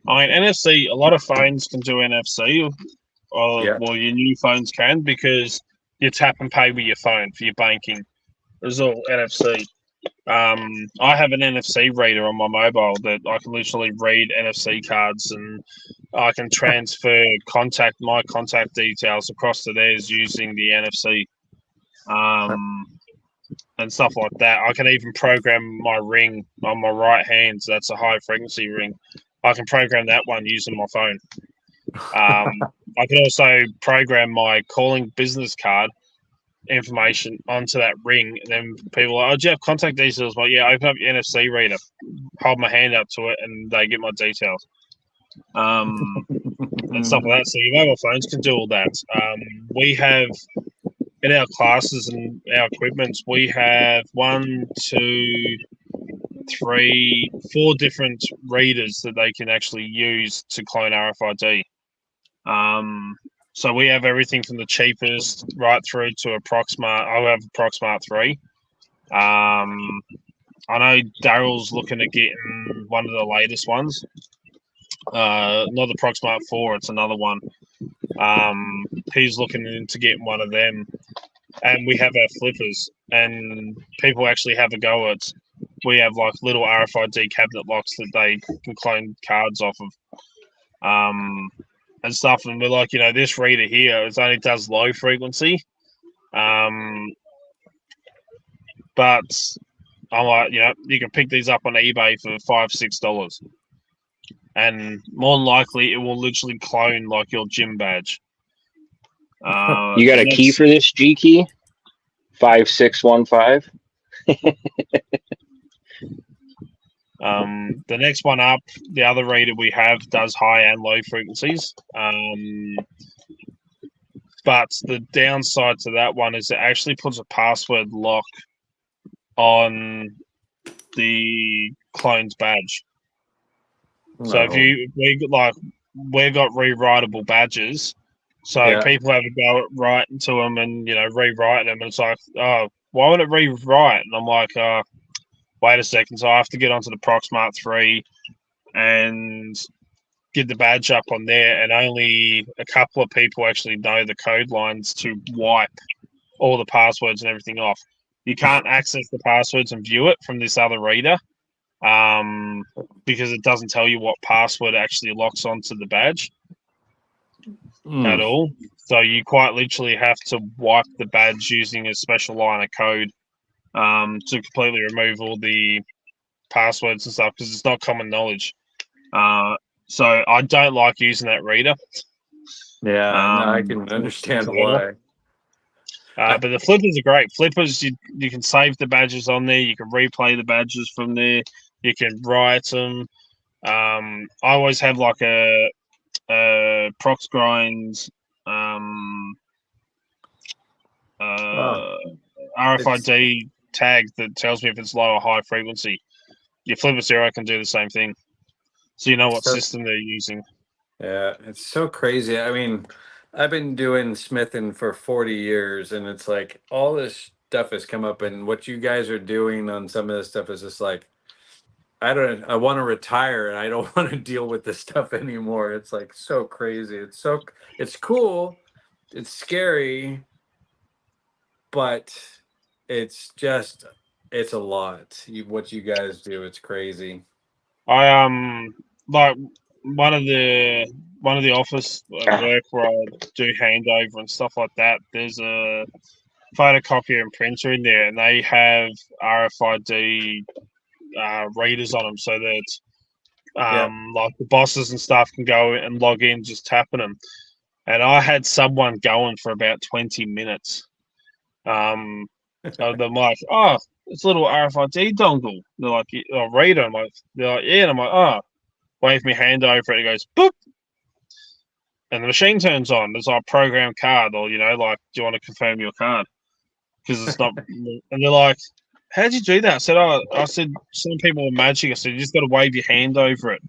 I mean, NFC, a lot of phones can do NFC. Well, your new phones can because you tap and pay with your phone for your banking. It's all NFC. I have an NFC reader on my mobile that I can literally read NFC cards and I can transfer my contact details across to theirs using the NFC. And stuff like that. I can even program my ring on my right hand. So that's a high frequency ring. I can program that one using my phone. I can also program my calling business card information onto that ring. And then people are like, oh, do you have contact details? Like, yeah, open up your NFC reader, hold my hand up to it, and they get my details. And stuff like that. So your mobile phones can do all that. We have in our classes and our equipment, we have 1, 2, 3, 4 different readers that they can actually use to clone RFID. So we have everything from the cheapest right through to a Proxmart. I have a Proxmart 3. I know Daryl's looking at getting one of the latest ones. Not the Proxmart 4, it's another one. He's looking into getting one of them. And we have our flippers, and people actually have a go at. We have like little RFID cabinet locks that they can clone cards off of. and stuff, and we're like, this reader here, it only does low frequency. But I'm like, you can pick these up on eBay for $5-6, and more than likely it will literally clone like your gym badge. You got a key for this G key? 5615. The next one up, the other reader we have does high and low frequencies. But the downside to that one is it actually puts a password lock on the clone's badge. So if we've got rewritable badges, so people have to go right into them and rewrite them, and it's like, oh, why would it rewrite? And I'm like, wait a second. So I have to get onto the Proxmart 3 and get the badge up on there, and only a couple of people actually know the code lines to wipe all the passwords and everything off. You can't access the passwords and view it from this other reader because it doesn't tell you what password actually locks onto the badge at all. So you quite literally have to wipe the badge using a special line of code to completely remove all the passwords and stuff, because it's not common knowledge. So I don't like using that reader. Yeah, no, I can understand why. But the flippers are great. Flippers, you can save the badges on there. You can replay the badges from there. You can write them. I always have like a prox grind RFID tag that tells me if it's low or high frequency. Your Flipper Zero can do the same thing, so you know what system they're using. Yeah, it's so crazy. I mean, I've been doing smithing for 40 years, and it's like all this stuff has come up, and what you guys are doing on some of this stuff is just like, I want to retire, and I don't want to deal with this stuff anymore. It's like so crazy. It's cool. It's scary, but it's a lot. What you guys do, it's crazy. I like one of the office work where I do handover and stuff like that. There's a photocopier and printer in there, and they have RFID readers on them, so that like the bosses and stuff can go and log in just tapping them. And I had someone going for about 20 minutes. I'm like, oh, it's a little RFID dongle. They're like, oh, reader. They're like, yeah. And I'm like, oh, wave me hand over it. It goes, boop. And the machine turns on. There's like a program card, or, like, do you want to confirm your card? Because it's not. And they're like, how'd you do that? I said, some people are magic. I said, you just got to wave your hand over it.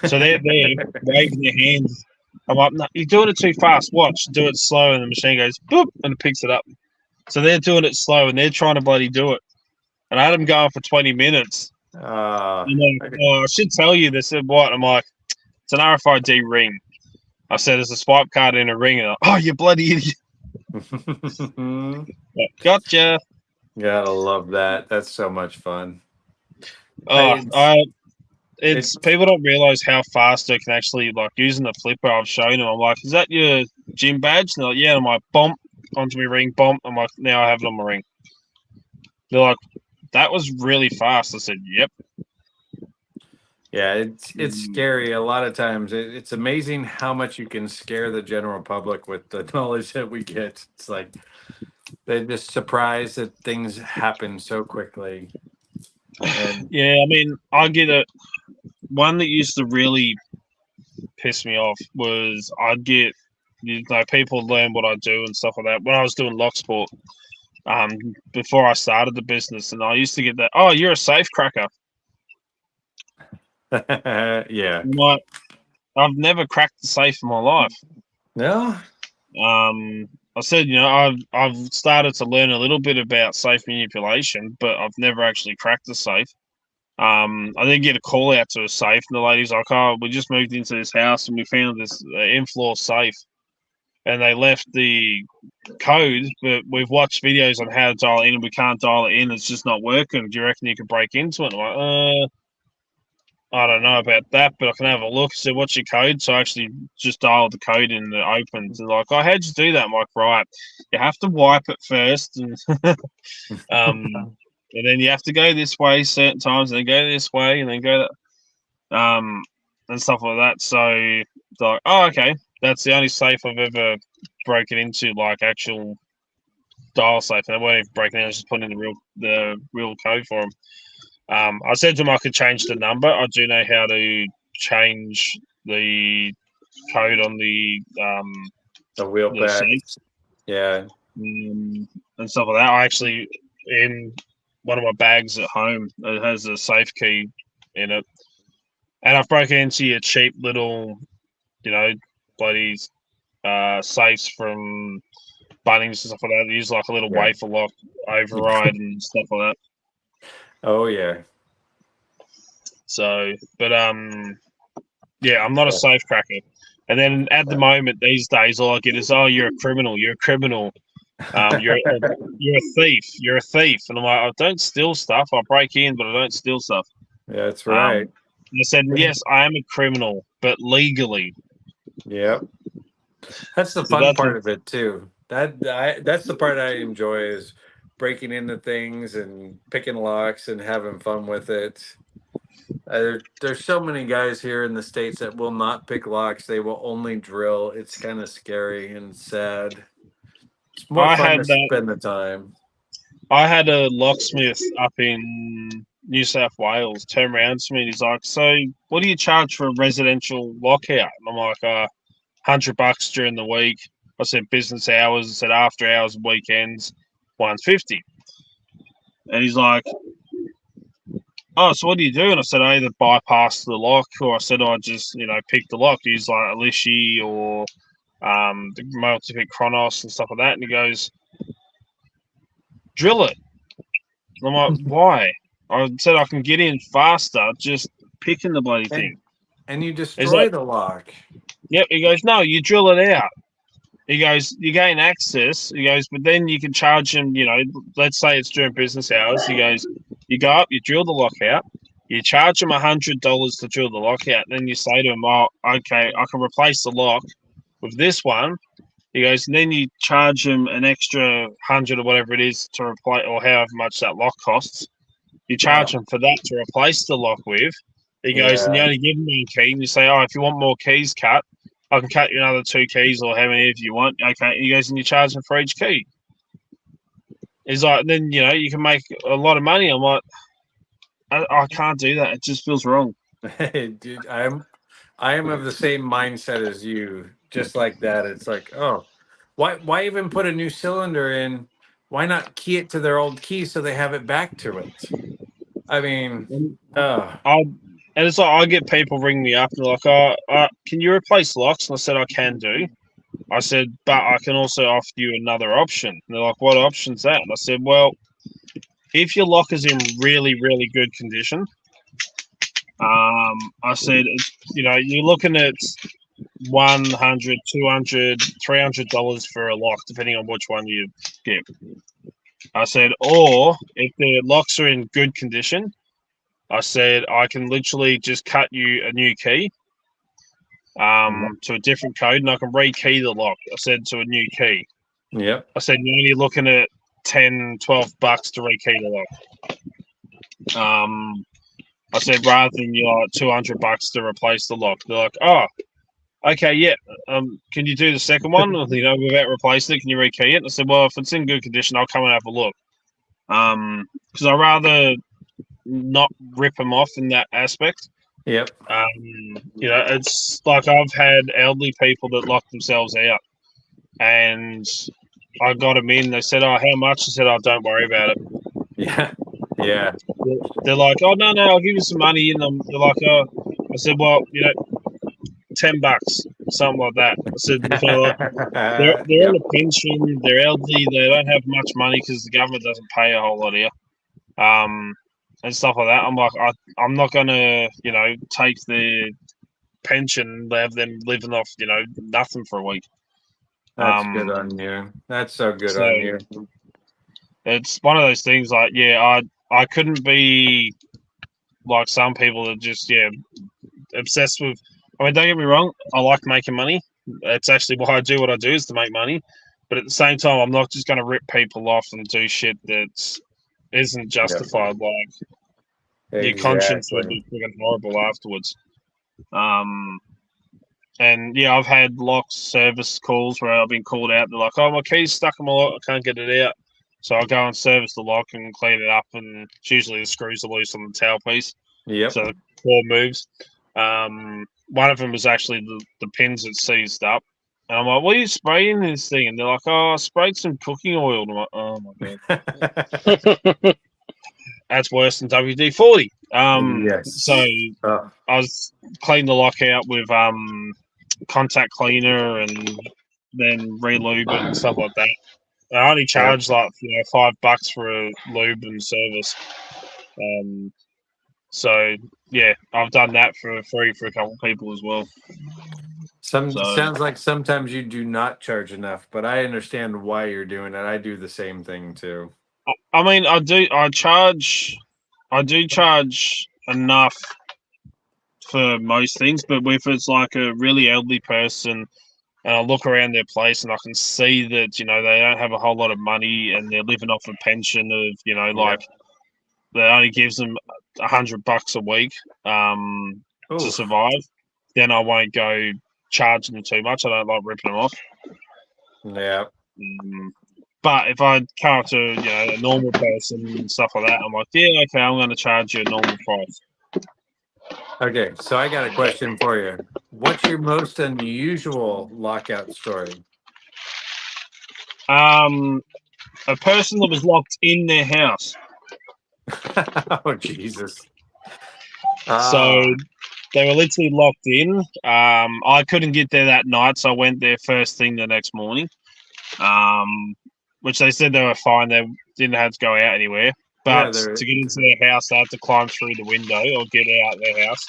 So they're there waving their hands. I'm like, no, you're doing it too fast. Watch, do it slow. And the machine goes, boop, and it picks it up. So they're doing it slow, and they're trying to bloody do it. And I had them going for 20 minutes. I should tell you. They said, what? I'm like, it's an RFID ring. I said, there's a swipe card in a ring. And like, oh, you bloody idiot. Gotcha. Gotta love that. That's so much fun. It's people don't realize how fast they can actually, like, using the flipper. I've shown them. I'm like, is that your gym badge? And they're like, yeah. I'm like, bomb onto my ring, bomb. I'm like, now I have it on my ring. They're like, that was really fast. I said, yep. Yeah, it's scary. A lot of times it's amazing how much you can scare the general public with the knowledge that we get. It's like they're just surprised that things happen so quickly. And yeah, I mean, I get it. One that used to really piss me off was I'd get, people learn what I do and stuff like that. When I was doing lock sport, before I started the business, and I used to get that, oh, you're a safe cracker. yeah. Like, I've never cracked the safe in my life. No. I said, I've started to learn a little bit about safe manipulation, but I've never actually cracked the safe. I did get a call out to a safe, and the lady's like, oh, we just moved into this house and we found this in-floor safe. And they left the code, but we've watched videos on how to dial it in, and we can't dial it in. It's just not working. Do you reckon you could break into it? I'm like, I don't know about that, but I can have a look. So what's your code? So I actually just dialed the code in and it opens. They're like, oh, how'd you do that? I'm like, right, you have to wipe it first, and and then you have to go this way certain times, and then go this way, and then go and stuff like that. So they're like, oh, okay, that's the only safe I've ever broken into, like actual dial safe. They weren't even breaking in; I was just putting in the real code for them. I said to him I could change the number. I do know how to change the code on the wheel pack. safes, Yeah. and stuff like that. I actually, in one of my bags at home, it has a safe key in it, and I've broken into your cheap little, bloody safes from Bunnings and stuff like that. They use like a little wafer lock override and stuff like that. Oh yeah. So, but yeah, I'm not a safe cracker. And then at the moment these days, all I get is, "Oh, you're a criminal. You're a criminal. You're a thief. You're a thief." And I'm like, "I don't steal stuff. I break in, but I don't steal stuff." Yeah, that's right. I said, "Yes, I am a criminal, but legally." Yep. That's the fun part of it too. That's the part I enjoy is breaking into things and picking locks and having fun with it. There's so many guys here in the States that will not pick locks. They will only drill. It's kind of scary and sad. It's more fun to spend the time. I had a locksmith up in New South Wales turn around to me and he's like, "So what do you charge for a residential lockout?" And I'm like, $100 during the week. I said business hours. I said after hours, weekends, $150. And he's like, "Oh, so what do you do?" And I said, "I either bypass the lock, or I said I just, pick the lock, use like Alishi or the multi-pick Chronos and stuff like that." And he goes, "Drill it." And I'm like, "Why?" I said I can get in faster just picking the bloody thing. And you destroy the lock. Yep. He goes, "No, you drill it out." He goes, "You gain access." He goes, "But then you can charge him, let's say it's during business hours." He goes, "You go up, you drill the lock out, you charge him $100 to drill the lock out, and then you say to him, oh, okay, I can replace the lock with this one." He goes, and then you charge him an extra 100 or whatever it is to replace, or however much that lock costs. You charge him for that to replace the lock with. He goes, and you only give him one key, and you say, "Oh, if you want more keys cut, I can cut you another 2 keys or how many if you want." Okay. He goes, and you charge him for each key. He's like, then, you can make a lot of money. I'm like, I can't do that. It just feels wrong. Dude, I am of the same mindset as you. Just like that. It's like, oh, why even put a new cylinder in? Why not key it to their old key so they have it back to it? I mean, and it's like I get people ring me up and they're like, "Can you replace locks?" And I said, "I can do." I said, "But I can also offer you another option." And they're like, "What option's that?" And I said, "Well, if your lock is in really, really good condition, I said, you're looking at $100, $200, $300 for a lock, depending on which one you get." I said, "Or if the locks are in good condition," I said, "I can literally just cut you a new key to a different code, and I can rekey the lock." I said, "To a new key." Yep. I said, "You're only looking at $10, $12 to rekey the lock." I said, rather than $200 to replace the lock. They're like, "Oh, okay, yeah. Can you do the second one? Without replacing it, can you rekey it?" And I said, "Well, if it's in good condition, I'll come and have a look." Because I rather not rip them off in that aspect. Yep. It's like I've had elderly people that lock themselves out, and I got them in. They said, "Oh, how much?" I said, "Oh, don't worry about it." Yeah. Yeah. They're like, "Oh, no, I'll give you some money." And they're like, "Oh," I said, "Well, $10, something like that." I said, they're on a pension, they're elderly, they don't have much money because the government doesn't pay a whole lot here, and stuff like that. I'm like, I'm not gonna, take their pension and have them living off, nothing for a week. That's good on you. That's so good on you. It's one of those things. Like, yeah, I couldn't be like some people are just obsessed with. I mean, don't get me wrong. I like making money. It's actually why I do what I do is to make money. But at the same time, I'm not just going to rip people off and do shit that isn't justified. Like your conscience would be freaking horrible afterwards. And yeah, I've had lock service calls where I've been called out. They're like, "Oh, my key's stuck in my lock. I can't get it out." So I go and service the lock and clean it up, and usually the screws are loose on the tail piece. Yep. So the core moves. One of them was actually the pins that seized up. And I'm like, "What are you spraying this thing?" And they're like, "Oh, I sprayed some cooking oil." And I'm like, "Oh my god, that's worse than WD-40." Yes. So I was cleaning the lock out with contact cleaner and then re-lube it and stuff like that. I only charge like $5 for a lube and service. So yeah, I've done that for free for a couple of people as well. Sounds like sometimes you do not charge enough, but I understand why you're doing it. I do the same thing too. I mean, I do charge enough for most things, but if it's like a really elderly person and I look around their place and I can see that they don't have a whole lot of money and they're living off a pension of like that only gives them $100 a week to survive, then I won't go charging them too much. I don't like ripping them off. Yeah. But if I come up to a normal person and stuff like that, I'm like, yeah, okay, I'm going to charge you a normal price. Okay, so I got a question for you. What's your most unusual lockout story? A person that was locked in their house. Oh, Jesus. So they were literally locked in. I couldn't get there that night, so I went there first thing the next morning. Which they said they were fine. They didn't have to go out anywhere. But to get into their house, they had to climb through the window or get out their house.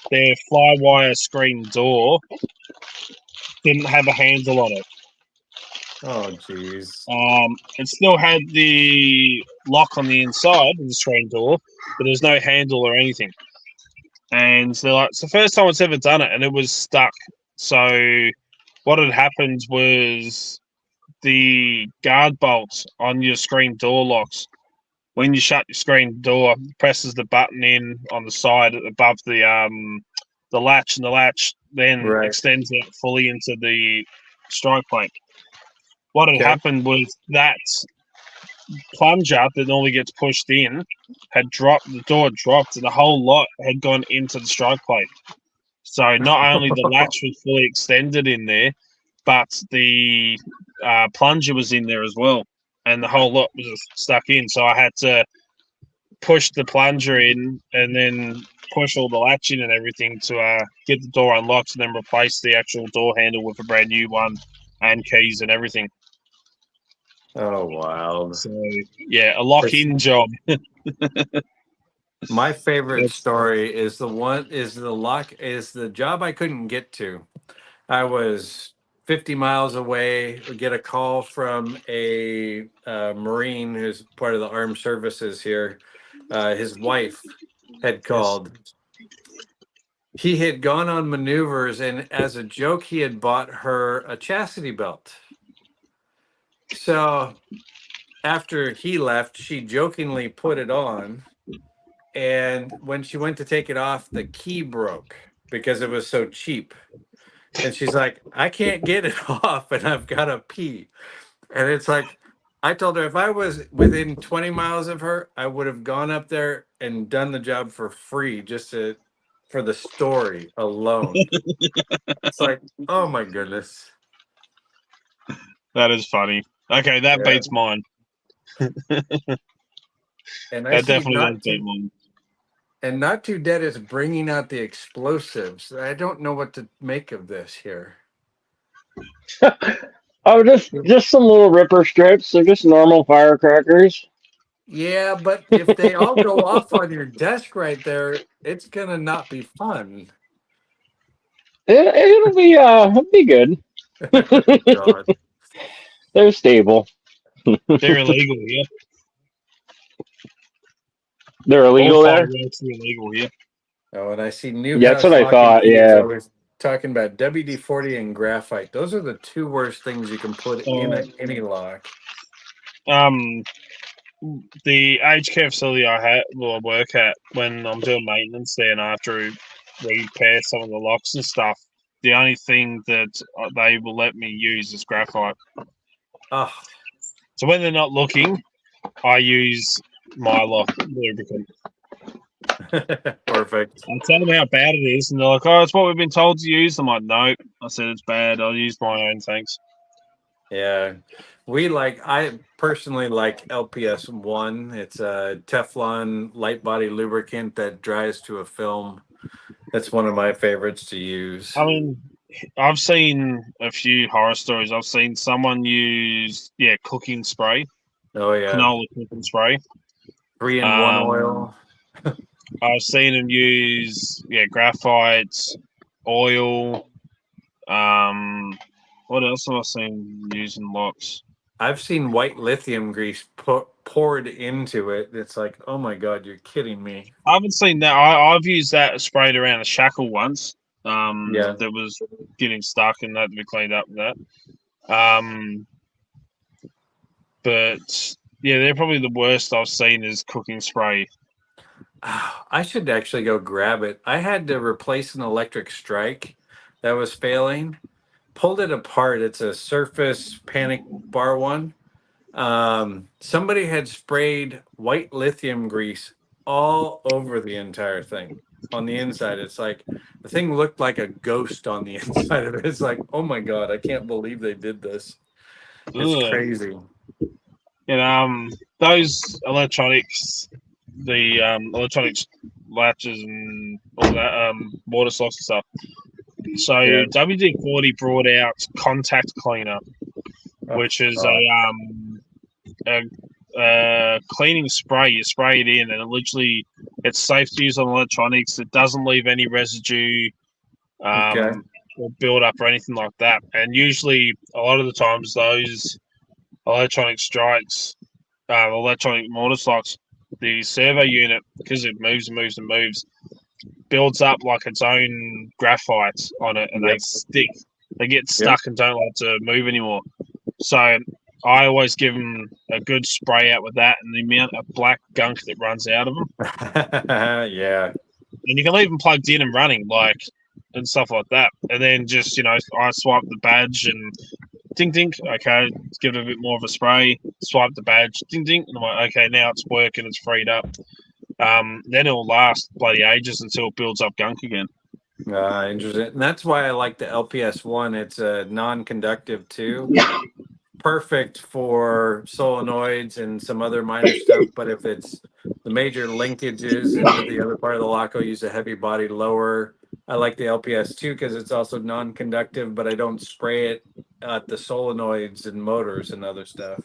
Their fly wire screen door didn't have a handle on it. Oh, jeez. It still had the lock on the inside of the screen door, but there's no handle or anything. And they're like, it's the first time it's ever done it, and it was stuck. So what had happened was the guard bolts on your screen door locks. When you shut your screen door, presses the button in on the side above the latch, and the latch then extends it fully into the strike plate. What had happened was that plunger that normally gets pushed in had dropped. The door had dropped, and the whole lot had gone into the strike plate. So not only the latch was fully extended in there, but the plunger was in there as well, and the whole lot was stuck in. So I had to push the plunger in and then push all the latch in and everything to get the door unlocked, and then replace the actual door handle with a brand new one and keys and everything. Oh, wow. So yeah, a lock-in job. My favorite story is the job I couldn't get to. I was 50 miles away, get a call from a Marine who's part of the armed services here. His wife had called. He had gone on maneuvers, and as a joke, he had bought her a chastity belt. So after he left, she jokingly put it on. And when she went to take it off, the key broke because it was so cheap. And she's like, I can't get it off and I've got to pee. And it's like, I told her if I was within 20 miles of her, I would have gone up there and done the job for free for the story alone. It's like, oh my goodness. That is funny. Okay, that beats mine. And that definitely does beat mine. And Not Too Dead is bringing out the explosives. I don't know what to make of this here. Oh, just some little ripper strips. They're just normal firecrackers. Yeah, but if they all go off on your desk right there, it's gonna not be fun. It'll be good. God. They're stable. They're illegal, yeah. They're All illegal there. fireworks are illegal here. Oh, and I see Yeah, Newhouse that's what I Lock and thought. Key is Yeah. always talking about WD-40 and graphite. Those are the two worst things you can put in any lock. The aged care facility I work at, when I'm doing maintenance there and I have to repair some of the locks and stuff, the only thing that they will let me use is graphite. Oh. So when they're not looking, I use my lock lubricant. Perfect. I tell them how bad it is, and they're like, "Oh, it's what we've been told to use." I'm like, "Nope." I said it's bad. I'll use my own. Thanks. Yeah. I personally like LPS 1. It's a Teflon light body lubricant that dries to a film. That's one of my favorites to use. I mean, I've seen a few horror stories. I've seen someone use cooking spray, Oh yeah, canola cooking spray, 3-in-1 oil. I've seen them use graphite, oil. What else have I seen using locks? I've seen white lithium grease poured into it. It's like, oh my god, you're kidding me. I haven't seen that. I've used that sprayed around a shackle once. Yeah. That was getting stuck and that had to be cleaned up with that. But yeah, they're probably the worst I've seen is cooking spray. I should actually go grab it. I had to replace an electric strike that was failing. Pulled it apart. It's a Surface Panic Bar one. Somebody had sprayed white lithium grease all over the entire thing. On the inside, it's like the thing looked like a ghost on the inside of it. It's like, oh my god, I can't believe they did this. It's Ugh. crazy. And those electronics, the electronics latches and all that, water softs and stuff. So Yeah. WD-40 brought out Contact Cleaner, which is a cleaning spray. You spray it in, and it's safe to use on electronics. It doesn't leave any residue Okay. or build up or anything like that. And usually, a lot of the times, those electronic strikes, electronic mortar locks, the servo unit, because it moves and moves and moves, builds up like its own graphite on it, and Yep. they stick. They get stuck and don't like to move anymore. So I always give them a good spray out with that, and the amount of black gunk that runs out of them. Yeah. And you can leave them plugged in and running, and stuff like that. And then just I swipe the badge and ding ding. Okay, let's give it a bit more of a spray. Swipe the badge, ding ding. And I'm like, okay, now it's working. It's freed up. Then it'll last bloody ages until it builds up gunk again. Interesting. And that's why I like the LPS 1. It's non-conductive too. Perfect for solenoids and some other minor stuff. But if it's the major linkages into the other part of the lock, I'll use a heavy body lower. I like the LPS 2 because it's also non-conductive, but I don't spray it at the solenoids and motors and other stuff.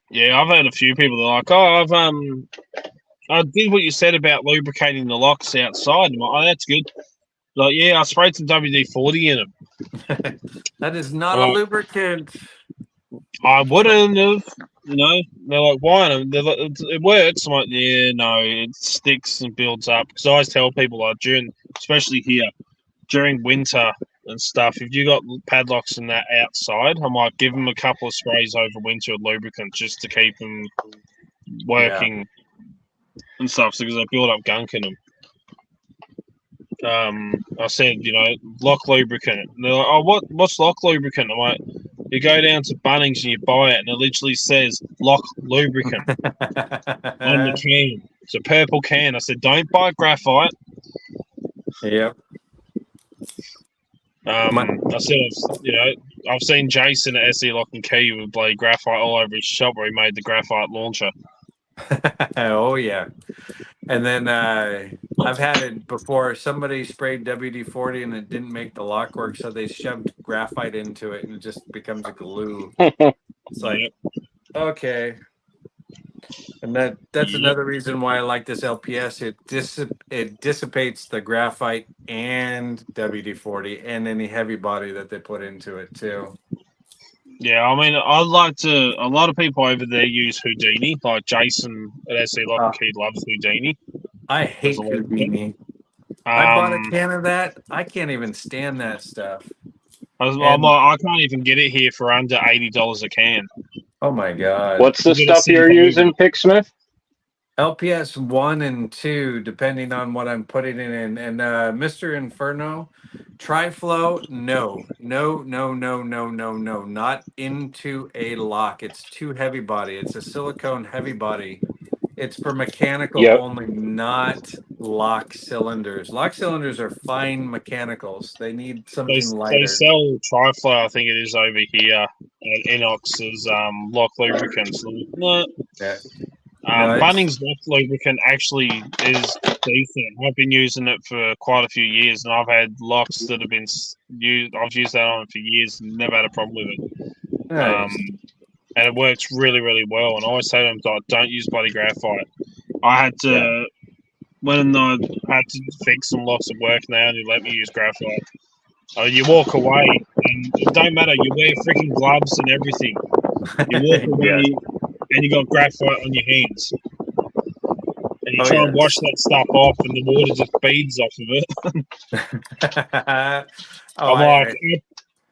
Yeah, I've had a few people that are like, oh, I did what you said about lubricating the locks outside. I'm like, oh, that's good. Like, yeah, I sprayed some WD-40 in them. That is not a lubricant. I wouldn't have, They're like, why? They're like, it works. I'm like, yeah, no, it sticks and builds up. Because I always tell people, especially here, during winter and stuff, if you got padlocks and that outside, I might give them a couple of sprays over winter of lubricant just to keep them working and stuff, because they build up gunk in them. I said, lock lubricant. And they're like, oh, what's lock lubricant? I'm like, you go down to Bunnings and you buy it, and it literally says lock lubricant on the can. It's a purple can. I said, don't buy graphite. Yep. I said, I've seen Jason at SE Lock and Key with bloody graphite all over his shop where he made the graphite launcher. Oh yeah. And then I've had it before. Somebody sprayed WD-40 and it didn't make the lock work, so they shoved graphite into it and it just becomes a glue. It's like, okay. And that's another reason why I like this LPS. It dissipates the graphite and WD-40 and any heavy body that they put into it too. Yeah, I mean, I'd like to. A lot of people over there use Houdini, like Jason at SC LockHeat loves Houdini. I As hate a lubricant. Houdini. I bought a can of that. I can't even stand that stuff. I can't even get it here for under $80 a can. Oh my god! What's the You get it stuff sent you're over. using, Picksmith? LPS 1 and 2, depending on what I'm putting it in. And Mr. Inferno, Triflow, no, not into a lock. It's too heavy body. It's a silicone heavy body. It's for mechanical Yep. only, not lock cylinders. Lock cylinders are fine mechanicals. They need something They lighter. sell Triflow, I think it is over here at Enox's lock lubricants. No. Yeah. No, Bunnings lock lubricant actually is decent. I've been using it for quite a few years, and I've had locks that have been used. I've used that on it for years and never had a problem with it. nice. And it works really, really well. And I always say to them, don't use bloody graphite. I had to, when I had to fix some locks at work now, and you let me use graphite. You walk away, and it don't matter. You wear freaking gloves and everything. You walk away, and you got graphite on your hands. And you try and wash that stuff off, and the water just beads off of it.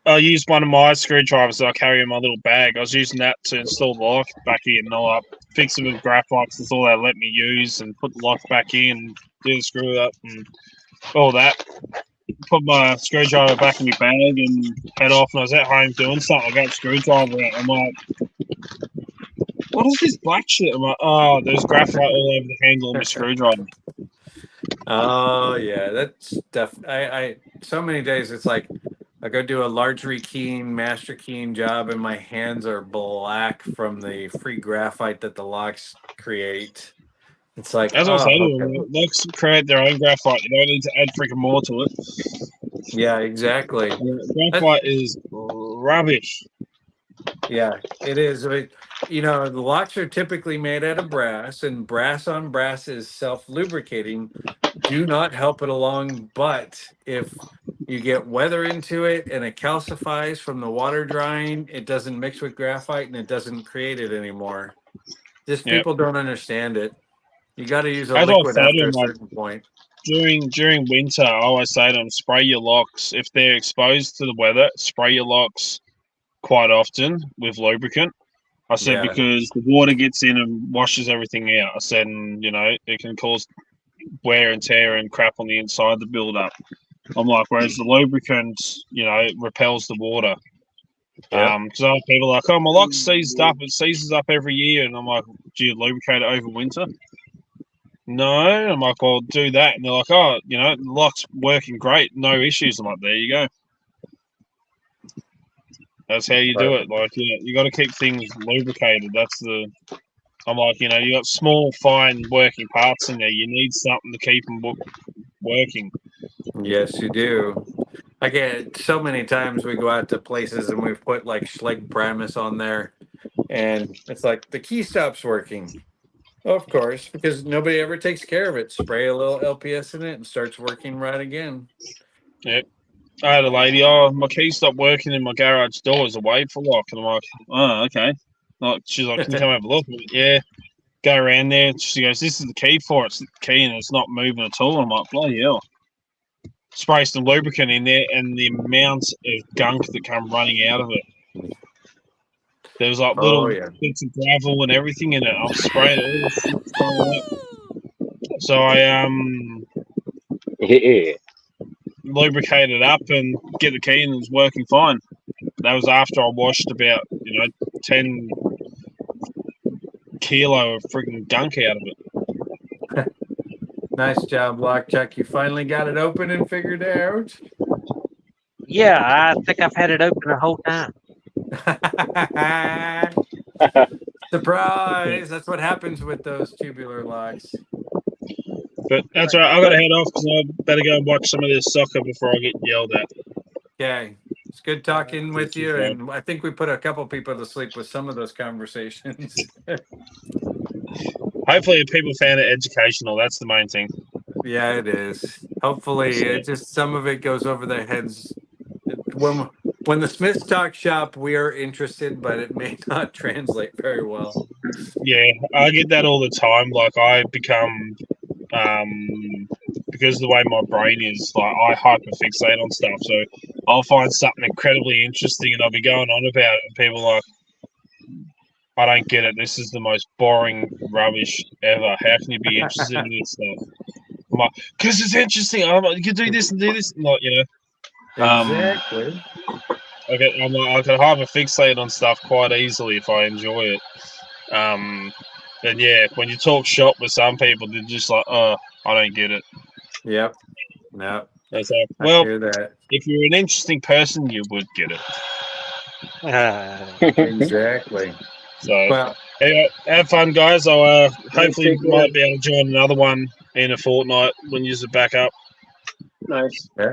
I used one of my screwdrivers that I carry in my little bag. I was using that to install the lock back in, and I fix it with graphite. That's all they let me use, and put the lock back in, do the screw up, and all that. Put my screwdriver back in my bag and head off. And I was at home doing something. I got the screwdriver out. I'm like, what is this black shit? I'm like, oh, there's graphite all over the handle of my screwdriver. Oh yeah, that's stuff. I so many days it's like I go do a large rekeying, master keying job, and my hands are black from the free graphite that the locks create. It's like, as I was saying, locks create their own graphite. You don't need to add freaking more to it. Yeah, exactly. Graphite is rubbish. Yeah, it is. You know, the locks are typically made out of brass, and brass on brass is self-lubricating. Do not help it along, but if you get weather into it and it calcifies from the water drying, it doesn't mix with graphite and it doesn't create it anymore. Just people don't understand it. You got to use a liquid after a certain point. During winter, I always say to them, spray your locks. If they're exposed to the weather, spray your locks quite often with lubricant. I said because the water gets in and washes everything out. I said, and you know, it can cause wear and tear and crap on the inside, the build up. I'm like, whereas the lubricant, you know, it repels the water. Because other people are like, oh, my lock's seized up. It seizes up every year. And I'm like, do you lubricate it over winter? No. I'm like, well, do that. And they're like, oh, you know, the lock's working great. No issues. I'm like, there you go. That's how you do it. Like, you got to keep things lubricated. I'm like, you know, you got small, fine working parts in there. You need something to keep them working. Yes, you do. I get so many times we go out to places and we've put like Schleg Primus on there, and it's like the key stops working. Of course, because nobody ever takes care of it. Spray a little LPS in it and starts working right again. Yep. I had a lady, oh, my key stopped working in my garage door as a wave for lock. And I'm like, oh, okay. Like, she's like, can you come have a look? Like, yeah. Go around there. She goes, this is the key for it. It's the key and it's not moving at all. I'm like, bloody hell. Spray some lubricant in there and the amount of gunk that come running out of it. There was like little bits of gravel and everything in it. I'll spray it all. So I lubricated up and get the key and it was working fine. That was after I washed about 10 kilo of freaking gunk out of it. Nice job, Lockchuck. You finally got it open and figured it out. Yeah, I think I've had it open the whole time. Surprise! That's what happens with those tubular locks. But that's all right. I got to head off because I better go and watch some of this soccer before I get yelled at. Okay. It's good talking with you. And I think we put a couple people to sleep with some of those conversations. Hopefully people found it educational. That's the main thing. Yeah, it is. Hopefully, it just some of it goes over their heads. When when the Smiths talk shop, we are interested, but it may not translate very well. Yeah, I get that all the time. Like I become, because of the way my brain is, like I hyperfixate on stuff. So I'll find something incredibly interesting, and I'll be going on about it, and people are like, I don't get it. This is the most boring rubbish ever. How can you be interested in this stuff? I'm like, because it's interesting. I'm like, you can do this and do this, and like, you know. Exactly. I can hyperfixate on stuff quite easily if I enjoy it. And yeah, when you talk shop with some people, they're just like, "Oh, I don't get it." Yep. No. It's like, I well, hear that. if you're an interesting person, you would get it. Exactly. So, Well, anyway, have fun, guys. I'll hopefully take care. might be able to join another one in a fortnight when you're back up. Nice. yeah.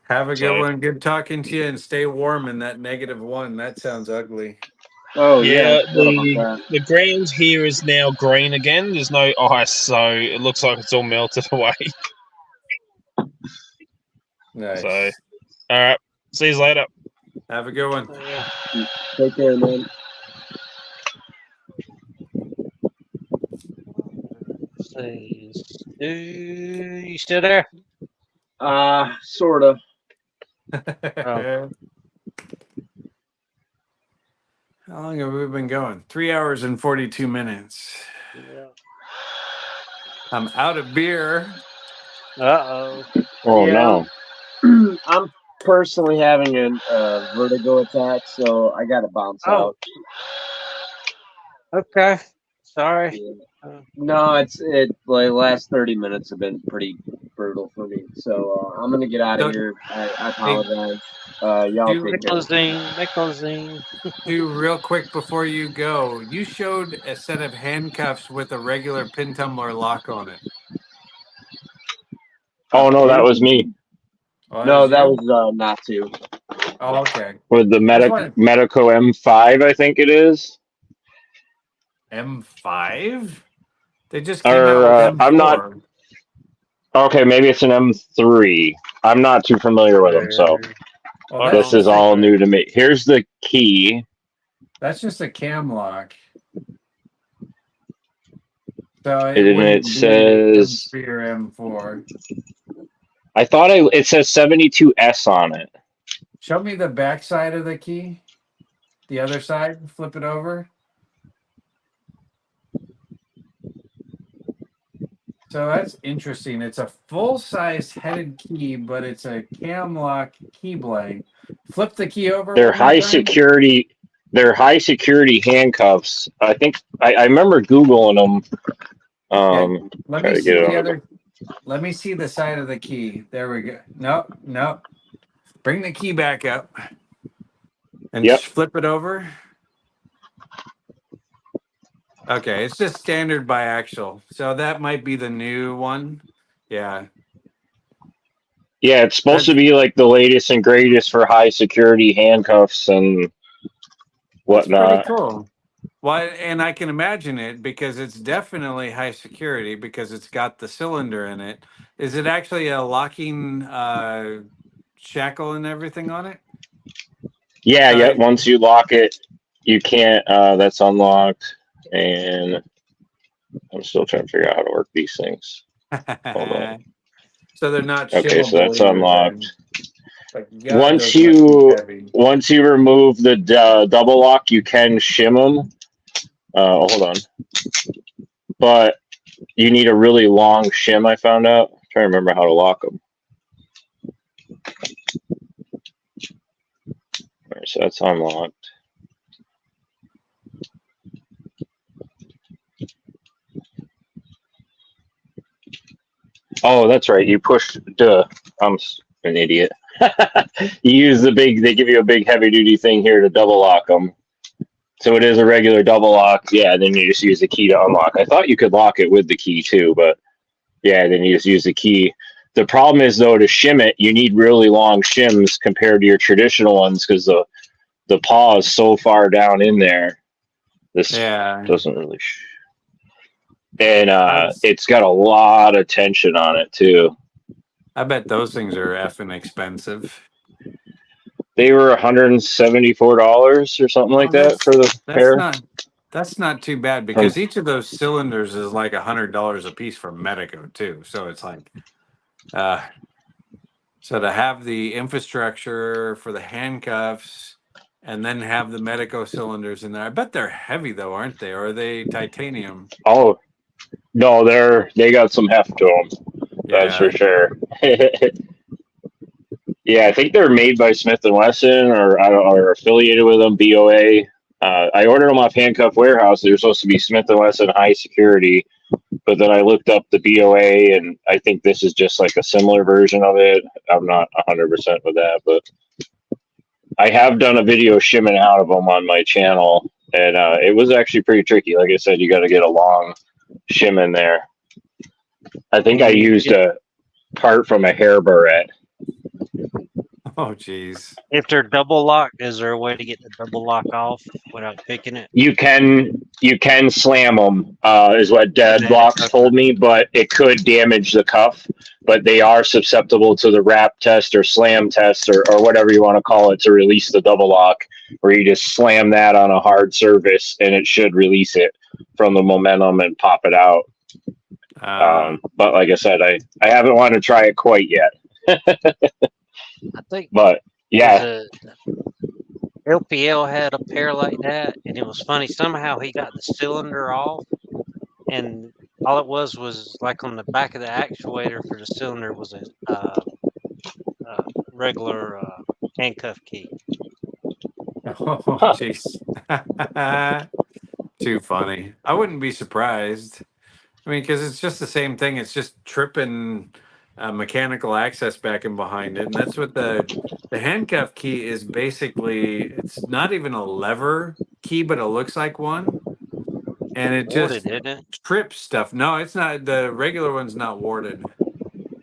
Have a good So- one. Good talking to you, and stay warm in that -1. That sounds ugly. Oh Yeah, I forgot about the ground here is now green again. There's no ice, so it looks like it's all melted away. Nice. So, all right. See you later. Have a good one. that. Take care, man. You still there? Sorta. Oh. How long have we been going? 3 hours and 42 minutes. Yeah. I'm out of beer. Uh-oh. Oh, Yeah. no. I'm personally having a vertigo attack, so I gotta bounce Oh. out. Okay. Sorry. Yeah. No, like last 30 minutes have been pretty brutal for me. So I'm gonna get out of here. I apologize. Y'all take care. Nickelzine. Do real quick before you go. You showed a set of handcuffs with a regular pin tumbler lock on it. Oh, no, that was me No, that was not to. Oh, okay. with the Medico M5, I think it is. M5? They just came out with M4. I'm not. Okay, maybe it's an M3. I'm not too familiar with them, so this is all new to me. Here's the key. That's just a cam lock. So And it says M3 or M4. I thought it says 72S on it. Show me the back side of the key. The other side. Flip it over. So that's interesting. It's a full-size headed key, but it's a cam lock key blank. Flip the key over. They're high security. They're high security handcuffs. I think I remember Googling them. Let me see the other. Let me see the side of the key. There we go. No. Bring the key back up and just flip it over. Okay, it's just standard biaxial. So that might be the new one. Yeah. Yeah, it's supposed to be like the latest and greatest for high security handcuffs and whatnot. That's pretty cool. Well, and I can imagine it because it's definitely high security because it's got the cylinder in it. Is it actually a locking shackle and everything on it? Yeah. Once you lock it, you can't. That's unlocked, and I'm still trying to figure out how to work these things. Hold on. So they're not okay. So that's unlocked. God, once you remove the double lock, you can shim them. Hold on, but you need a really long shim. I found out. I'm trying to remember how to lock them. All right, so that's unlocked. Oh, that's right. You push. I'm an idiot. You use the big. They give you a big heavy duty thing here to double lock them. So it is a regular double lock. Yeah, then you just use the key to unlock. I thought you could lock it with the key too, but yeah, then you just use the key. The problem is though, to shim it, you need really long shims compared to your traditional ones because the paw is so far down in there. This doesn't really. And it's got a lot of tension on it too. I bet those things are effing expensive. They were $174 or something like that for the pair. That's not too bad because each of those cylinders is like $100 a piece from Medico too. So it's like, so to have the infrastructure for the handcuffs and then have the Medico cylinders in there. I bet they're heavy though, aren't they? Or are they titanium? Oh no, they got some heft to them. That's for sure. Yeah, I think they're made by Smith and Wesson, or affiliated with them. BOA. I ordered them off Handcuff Warehouse. They were supposed to be Smith and Wesson high security, but then I looked up the BOA, and I think this is just like a similar version of it. I'm not 100% with that, but I have done a video shimming out of them on my channel, and it was actually pretty tricky. Like I said, you got to get a long shim in there. I think I used a part from a hair barrette. Oh, geez. If they're double locked, is there a way to get the double lock off without picking it? You can slam them, is what Deadlocks told me, but it could damage the cuff. But they are susceptible to the wrap test or slam test or whatever you want to call it to release the double lock, where you just slam that on a hard surface and it should release it from the momentum and pop it out. But like I said, I haven't wanted to try it quite yet. I think, but yeah, LPL had a pair like that, and it was funny. Somehow he got the cylinder off, and all it was like on the back of the actuator for the cylinder was a regular handcuff key. Oh, jeez. Too funny. I wouldn't be surprised. I mean, because it's just the same thing. It's just tripping mechanical access back and behind it, and that's what the handcuff key is. Basically, it's not even a lever key, but it looks like one, and it Warded, just isn't it? trips stuff. No, it's not. The regular one's not warded.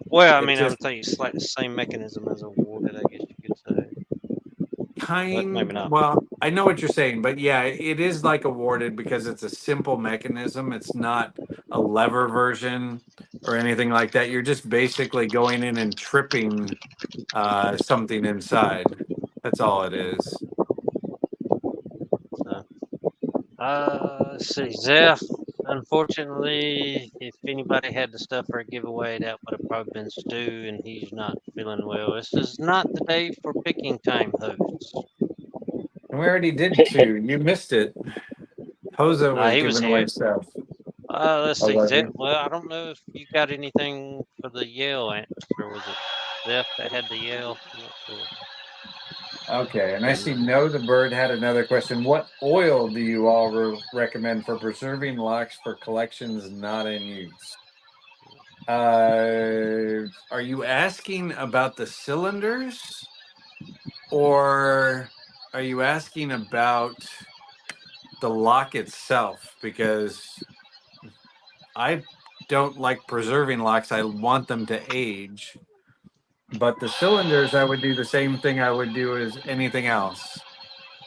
Well, I It mean, just- I'm thinking it's like the same mechanism as a warded, I guess you could say. Maybe not. Well, I know what you're saying, but yeah, it is like a warded because it's a simple mechanism. It's not a lever version or anything like that. You're just basically going in and tripping something inside. That's all it is. So, let's see, Zeph. Unfortunately, if anybody had the stuff for a giveaway, that would have probably been Stu, and he's not feeling well. This is not the day for picking time, hosts. And we already did two. You missed it. Hosa was he was giving away here. stuff. Let's see, was Zeph. he? Well, I don't know if you got anything for the Yale answer. Was it Zeph that had the Yale? I'm not sure. Okay, and I see No the Bird had another question. What oil do you all recommend for preserving locks for collections not in use? Are you asking about the cylinders, or are you asking about the lock itself? Because I don't like preserving locks. I want them to age. But the cylinders, I would do the same thing I would do as anything else.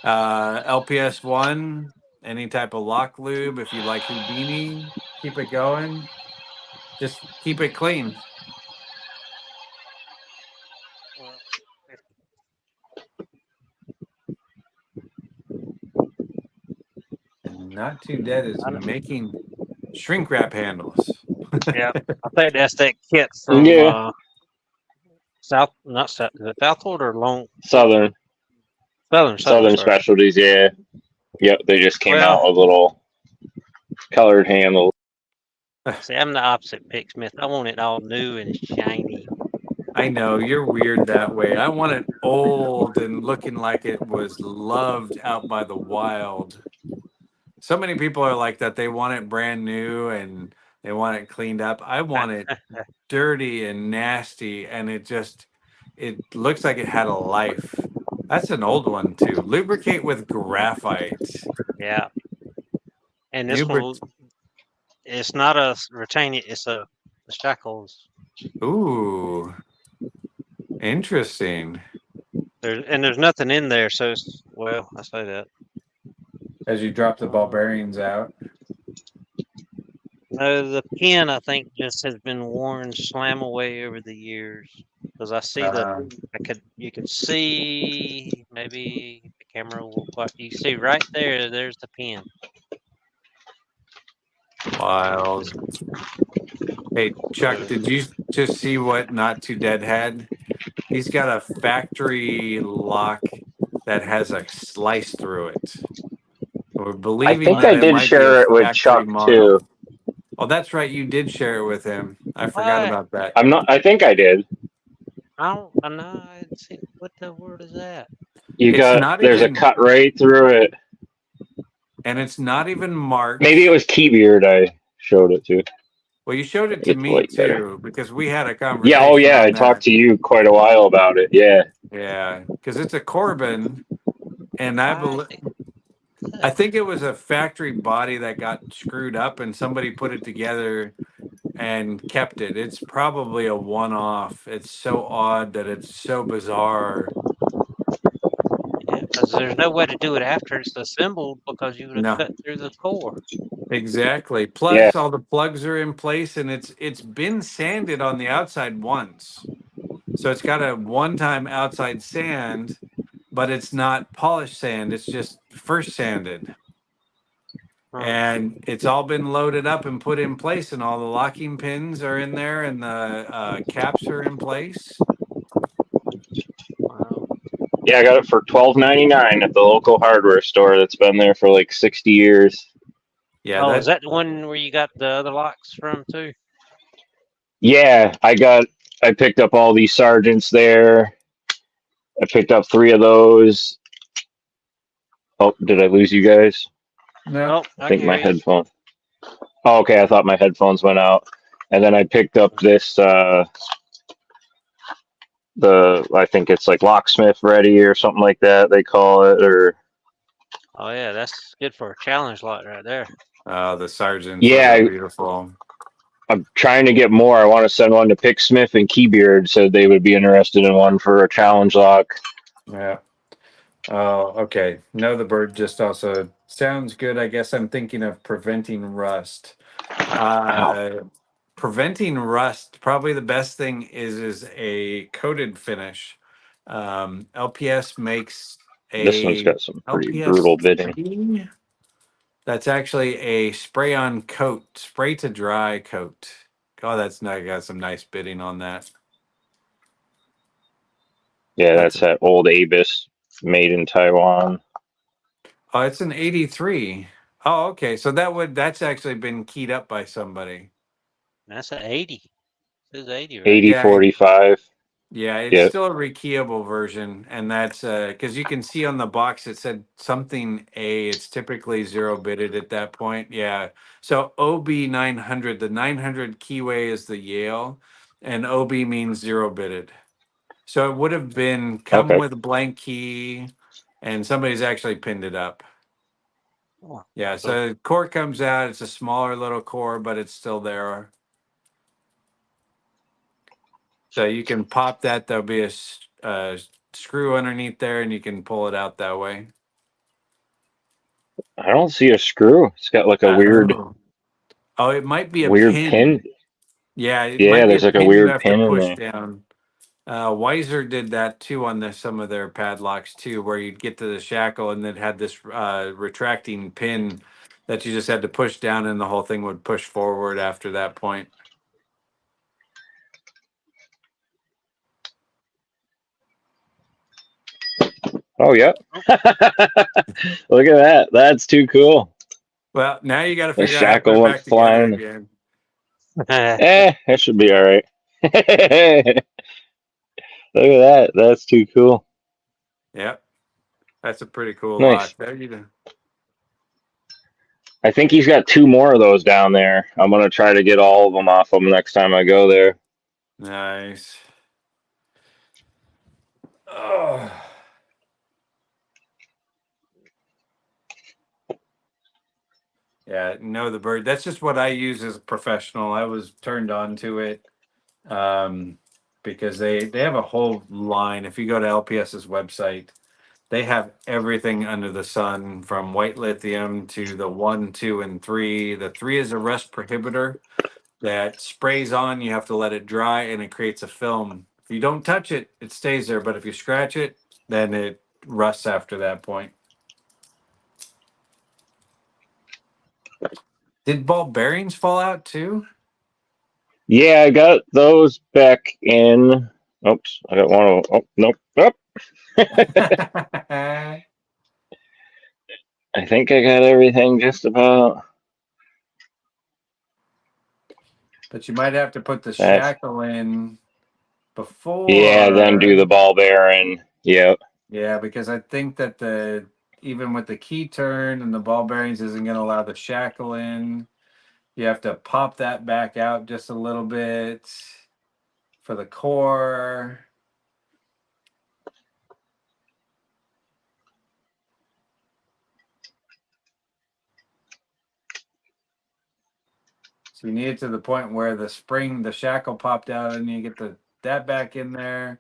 LPS 1, any type of lock lube. If you like Houdini, keep it going. Just keep it clean. And Not Too Dead is making shrink wrap handles. Yeah, I think that's that kit from not South, is it Southwood or Southern sorry. Specialties. Yeah, yep. They just came out with little colored handles. See, I'm the opposite, Pick Smith. I want it all new and shiny. I know you're weird that way. I want it old and looking like it was loved out by the wild. So many people are like that. They want it brand new and they want it cleaned up. I want it dirty and nasty, and it looks like it had a life. That's an old one too. Lubricate with graphite. Yeah. And this one, it's not a retaining, it's a shackles. Ooh, interesting. There's nothing in there, so it's, well, I say that. As you drop the ball bearings out. No, the pin I think just has been worn slam away over the years. Because I see you can see, maybe the camera will quite, you see right there, there's the pin. Wild. Hey, Chuck, did you just see what Not Too Dead had? He's got a factory lock that has a slice through it. We're I believing think that I it did might be a share it with factory Chuck model. too. Oh, that's right. You did share it with him. I forgot What? about that. I'm not. I think I did. I know, I didn't see, what the word is that? You It's got. not There's a even, cut right through it. and it's not even Maybe it marked. was Keybeard. I showed it to. Well, you showed it to Get the me light better. too, because we had a Yeah. Oh conversation yeah. I on talked that. to you quite a while about it. Yeah. Yeah, because it's a Corbin, and I see. I think it was a factory body that got screwed up, and somebody put it together and kept it. It's probably a one-off. It's so odd that it's so bizarre. Yeah, because there's no way to do it after it's assembled because you would have No, cut through the core. exactly. Yeah. Plus, all the plugs are in place, and it's been sanded on the outside once, so it's got a one-time outside sand, but it's not polished sand. It's just first sanded. And it's all been loaded up and put in place, and all the locking pins are in there, and the caps are in place. Wow. Yeah. I got it for $12.99 at the local hardware store that's been there for like 60 years. Yeah, Oh, is that that the one where you got the other locks from too? Yeah. I picked up all these sergeants there. I picked up 3 of those. Oh, did I lose you guys? no. Oh, I I think can my hear you. headphone. Oh, okay. I thought my headphones went out. And then I picked up this. I think it's like locksmith ready or something like that. They call it, or Oh yeah, that's good for a challenge lock right there. The sergeants, those are yeah. beautiful. I'm trying to get more. I want to send one to Picksmith and Keybeard. Said they would be interested in one for a challenge lock. Yeah. Oh, okay. No, the bird just also sounds good. I guess I'm thinking of preventing rust. Uh, Preventing rust, probably the best thing is a coated finish. LPS makes This one's a got some pretty LPS brutal bidding. 3. That's actually a spray on coat, spray to dry coat. Oh, that's nice. Got some nice bidding on that. Yeah, That's that's that old Abus made in Taiwan. Oh, it's an 83. Oh, okay. So that's actually been keyed up by somebody. That's an 80. It says 80 right 8045. Yeah, it's Yeah. still a rekeyable version, and that's because you can see on the box it said something A. It's typically 0-bitted at that point. Yeah. So OB 900, the 900 keyway is the Yale, and OB means 0-bitted. So it would have been come Okay. with a blank key, and somebody's actually pinned it up. Oh, Yeah, so the core comes out. It's a smaller little core, but it's still there. So you can pop that. There'll be a screw underneath there, and you can pull it out that way. I don't see a screw. It's got like a weird Oh, it might be a pin. pin. Yeah, it Yeah, might be a there's like a pin you weird have to pin in push there. down. Weiser did that too on some of their padlocks too, where you'd get to the shackle and it had this retracting pin that you just had to push down, and the whole thing would push forward after that point. Oh yeah. Look at that. That's too cool. Well, now you got to The figure out how to put shackle it went back together flying. again. That should be all right. Look at that. That's too cool. Yep, that's a pretty cool Nice. lock. There you go. I think he's got 2 more of those down there. I'm gonna try to get all of them off him next time I go there. Nice. Oh. Yeah, no, the bird. That's just what I use as a professional. I was turned on to it because they have a whole line. If you go to LPS's website, they have everything under the sun from white lithium to the 1, 2, and 3. The 3 is a rust prohibitor that sprays on. You have to let it dry, and it creates a film. If you don't touch it, it stays there. But if you scratch it, then it rusts after that point. Did ball bearings fall out too? Yeah, I got those back in. Oops, I got one. Oh, nope. Oh. I think I got everything just about. But you might have to put the That's shackle in yeah. Then do before. the ball bearing. Yep. Yeah, because I think that even with the key turn and the ball bearings isn't going to allow the shackle in. You have to pop that back out just a little bit for the core. So you need it to the point where the spring, the shackle popped out, and you get that back in there.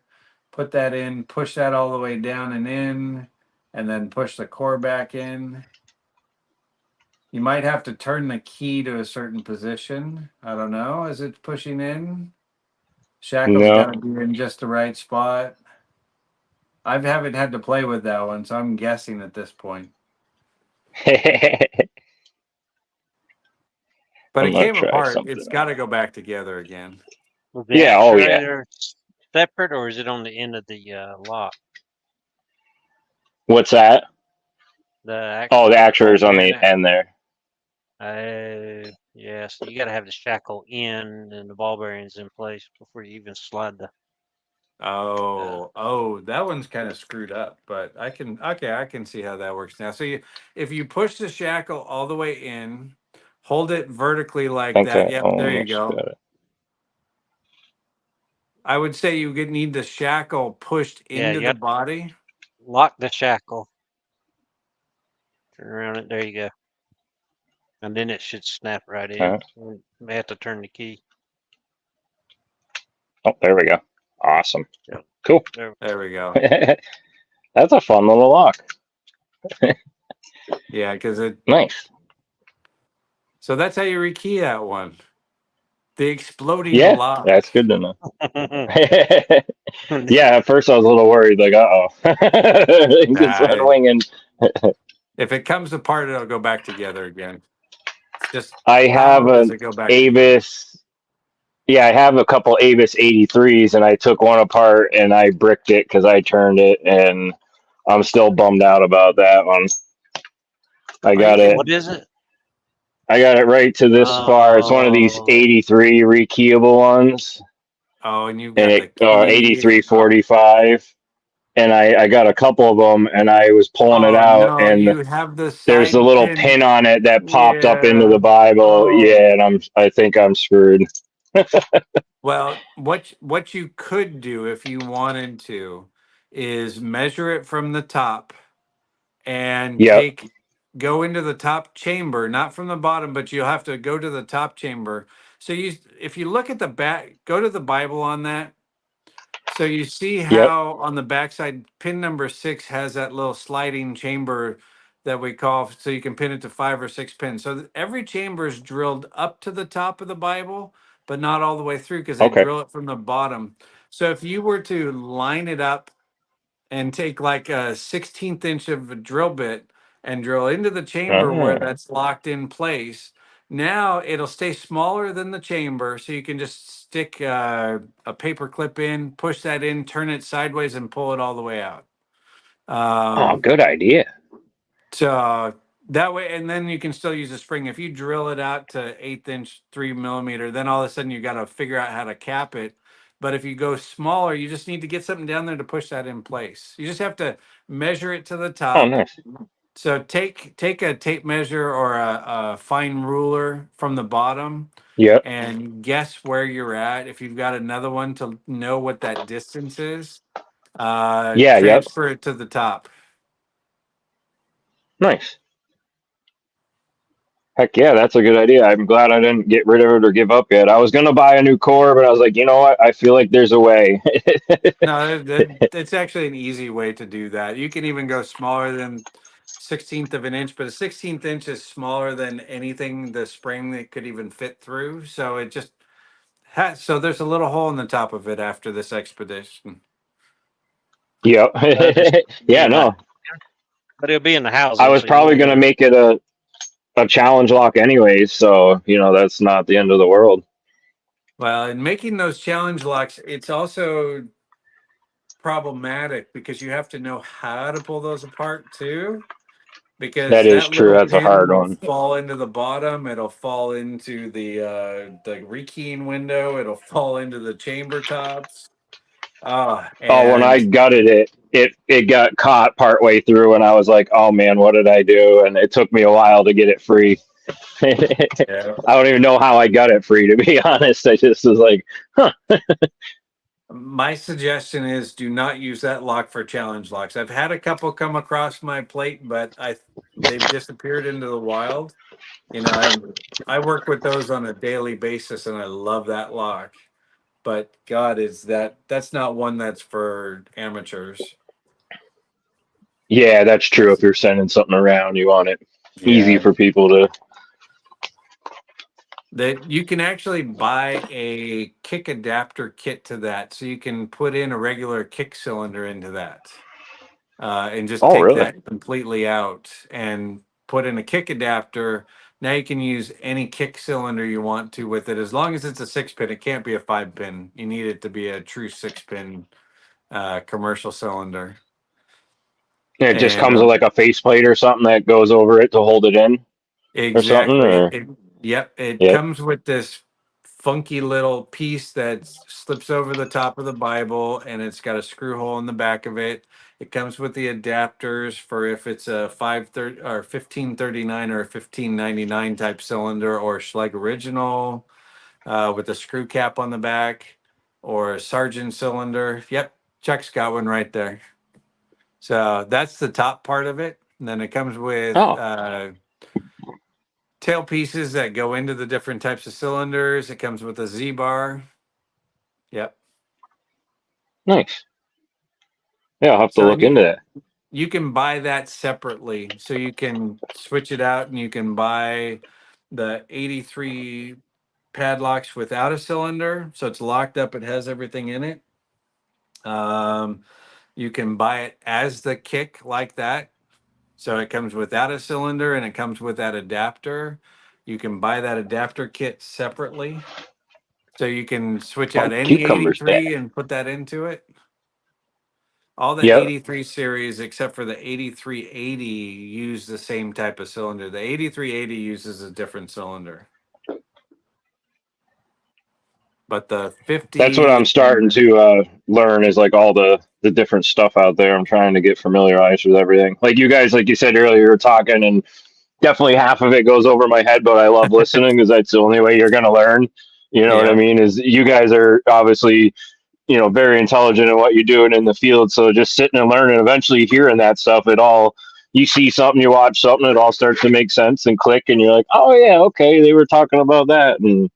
Put that in, push that all the way down and in, and then push the core back in. You might have to turn the key to a certain position. I don't know, as it's pushing in. Shackle's got to No. be in just the right spot. I haven't had to play with that one, so I'm guessing at this point. But I'm it gonna came try apart. something It's got to else. go back together again. Was the Yeah. Oh yeah. actuator separate, or is it on the end of the lock? What's that? The Oh, the actuator, ball actuator's on bearing. the end there. Yeah. So you got to have the shackle in and the ball bearings in place before you even slide the. Oh, that one's kind of screwed up, but I can see how that works now. So if you push the shackle all the way in, hold it vertically like I think that. I Yep, there you almost go. got it. I would say you would need the shackle pushed Yeah, into you the got body. lock the shackle. Turn around it. There you go. And then it should snap right in. You may have to turn the key. Oh, there we go. Awesome. Yep. Cool. There we go. That's a fun little lock. Yeah, because it. Nice. So that's how you rekey that one. The exploding Yeah, lock. that's good to know. Yeah, at first I was a little worried, like, uh-oh. Just went winging. If it comes apart, it'll go back together again. It's just I have how does an it go back together? Avis. Yeah, I have a couple Avis 83s, and I took one apart and I bricked it because I turned it, and I'm still bummed out about that one. I got it. What is it? I got it right to this far. It's one of these 83 rekeyable ones. Oh, and you've And got it the key. 8345, and I got a couple of them, and I was pulling it Oh out, no, and you have the there's a side little pin. pin on it that popped up into Yeah. the Bible. Oh. Yeah, and I think I'm screwed. Well, what you could do if you wanted to is measure it from the top and Yep. go into the top chamber, not from the bottom, but you'll have to go to the top chamber. So if you look at the back, go to the Bible on that. So you see Yep. how on the backside, pin number 6 has that little sliding chamber that we call, so you can pin it to 5 or 6 pins. So every chamber is drilled up to the top of the Bible, but not all the way through because they Okay. drill it from the bottom. So if you were to line it up and take like a 16th inch of a drill bit and drill into the chamber where Ah. that's locked in place, now it'll stay smaller than the chamber, so you can just stick a paper clip in, push that in, turn it sideways, and pull it all the way out. Oh, good idea. So that way, and then you can still use a spring. If you drill it out to 1/8 inch, 3 millimeter, then all of a sudden you got to figure out how to cap it. But if you go smaller, you just need to get something down there to push that in place. You just have to measure it to the Oh, top. nice. So take a tape measure or a fine ruler from the bottom Yep. and guess where you're at. If you've got another one to know what that distance is, Yeah. Yep. transfer it to the top. Nice. Heck yeah, that's a good idea. I'm glad I didn't get rid of it or give up yet. I was gonna buy a new core, but I was like, you know what? I feel like there's a way. No, it's actually an easy way to do that. You can even go smaller than 16th of an inch, but a 16th inch is smaller than anything the spring that could even fit through. So it just So there's a little hole in the top of it after this expedition. Yep. Yeah, no. But it'll be in the house. I was probably going to make it a challenge lock anyways, so that's not the end of the world. Well, in making those challenge locks, it's also problematic because you have to know how to pull those apart too. Because That is true. little That's a pin hard will one. fall into the bottom. It'll fall into the rekeying window. It'll fall into the chamber tops. When I gutted it got caught partway through, and I was like, "Oh man, what did I do?" And it took me a while to get it free. Yeah. I don't even know how I got it free, to be honest. I just was like, "Huh." My suggestion is do not use that lock for challenge locks. I've had a couple come across my plate, but they've disappeared into the wild. I work with those on a daily basis, and I love that lock. But God, that's not one that's for amateurs. Yeah, that's true. If you're sending something around, you want it easy for people to. That you can actually buy a kick adapter kit to that, so you can put in a regular kick cylinder into that, and just take really? that completely out and put in a kick adapter. Now you can use any kick cylinder you want to with it, as long as it's a 6-pin. It can't be a 5-pin. You need it to be a true 6-pin commercial cylinder. It just comes with like a faceplate or something that goes over it to hold it in. Exactly. Or something. It comes with this funky little piece that slips over the top of the Bible, and it's got a screw hole in the back of it. It comes with the adapters for if it's a 530 or 1539 or a 1599 type cylinder, or Schleg original with a screw cap on the back, or a Sargent cylinder. Yep, Chuck's got one right there. So that's the top part of it. And then it comes with tail pieces that go into the different types of cylinders. It comes with a Z-bar. Yep. Nice. Yeah, I'll have to look into that. You can buy that separately. So you can switch it out, and you can buy the 83 padlocks without a cylinder. So it's locked up. It has everything in it. You can buy it as the kick like that. So it comes without a cylinder, and it comes with that adapter. You can buy that adapter kit separately. So you can switch out any 83 and put that into it. All the 83 series, except for the 8380, use the same type of cylinder. The 8380 uses a different cylinder. But the 50... That's what I'm starting to learn, is like all the different stuff out there. I'm trying to get familiarized with everything. Like you guys, like you said earlier, you were talking, and definitely half of it goes over my head, but I love listening because that's the only way you're going to learn. You know what I mean? Is you guys are obviously, very intelligent in what you're doing in the field. So just sitting and learning, eventually hearing that stuff, you see something, you watch something, it all starts to make sense and click, and you're like, oh yeah, okay, they were talking about that. And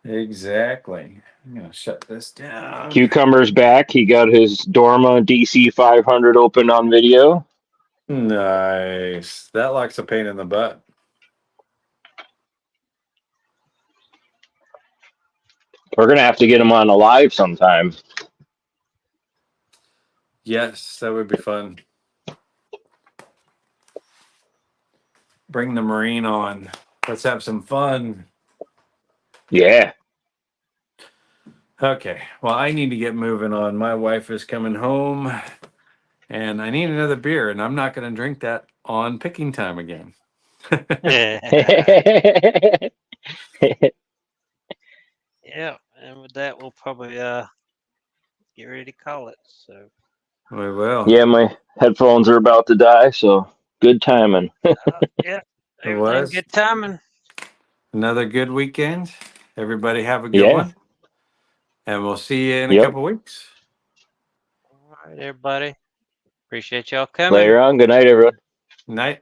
Exactly. I'm going to shut this down. Cucumber's back. He got his Dorma DC 500 open on video. Nice. That lock's a pain in the butt. We're going to have to get him on a live sometime. Yes, that would be fun. Bring the Marine on. Let's have some fun. Yeah. Okay. Well, I need to get moving on. My wife is coming home, and I need another beer, and I'm not going to drink that on picking time again. Yeah, and with that, we'll probably get ready to call it. So we will. Yeah, my headphones are about to die, so good timing. Yeah, everything good timing. Another good weekend. Everybody have a good one, and we'll see you in a couple weeks. All right, everybody. Appreciate y'all coming. Later on. Good night, everyone. Night.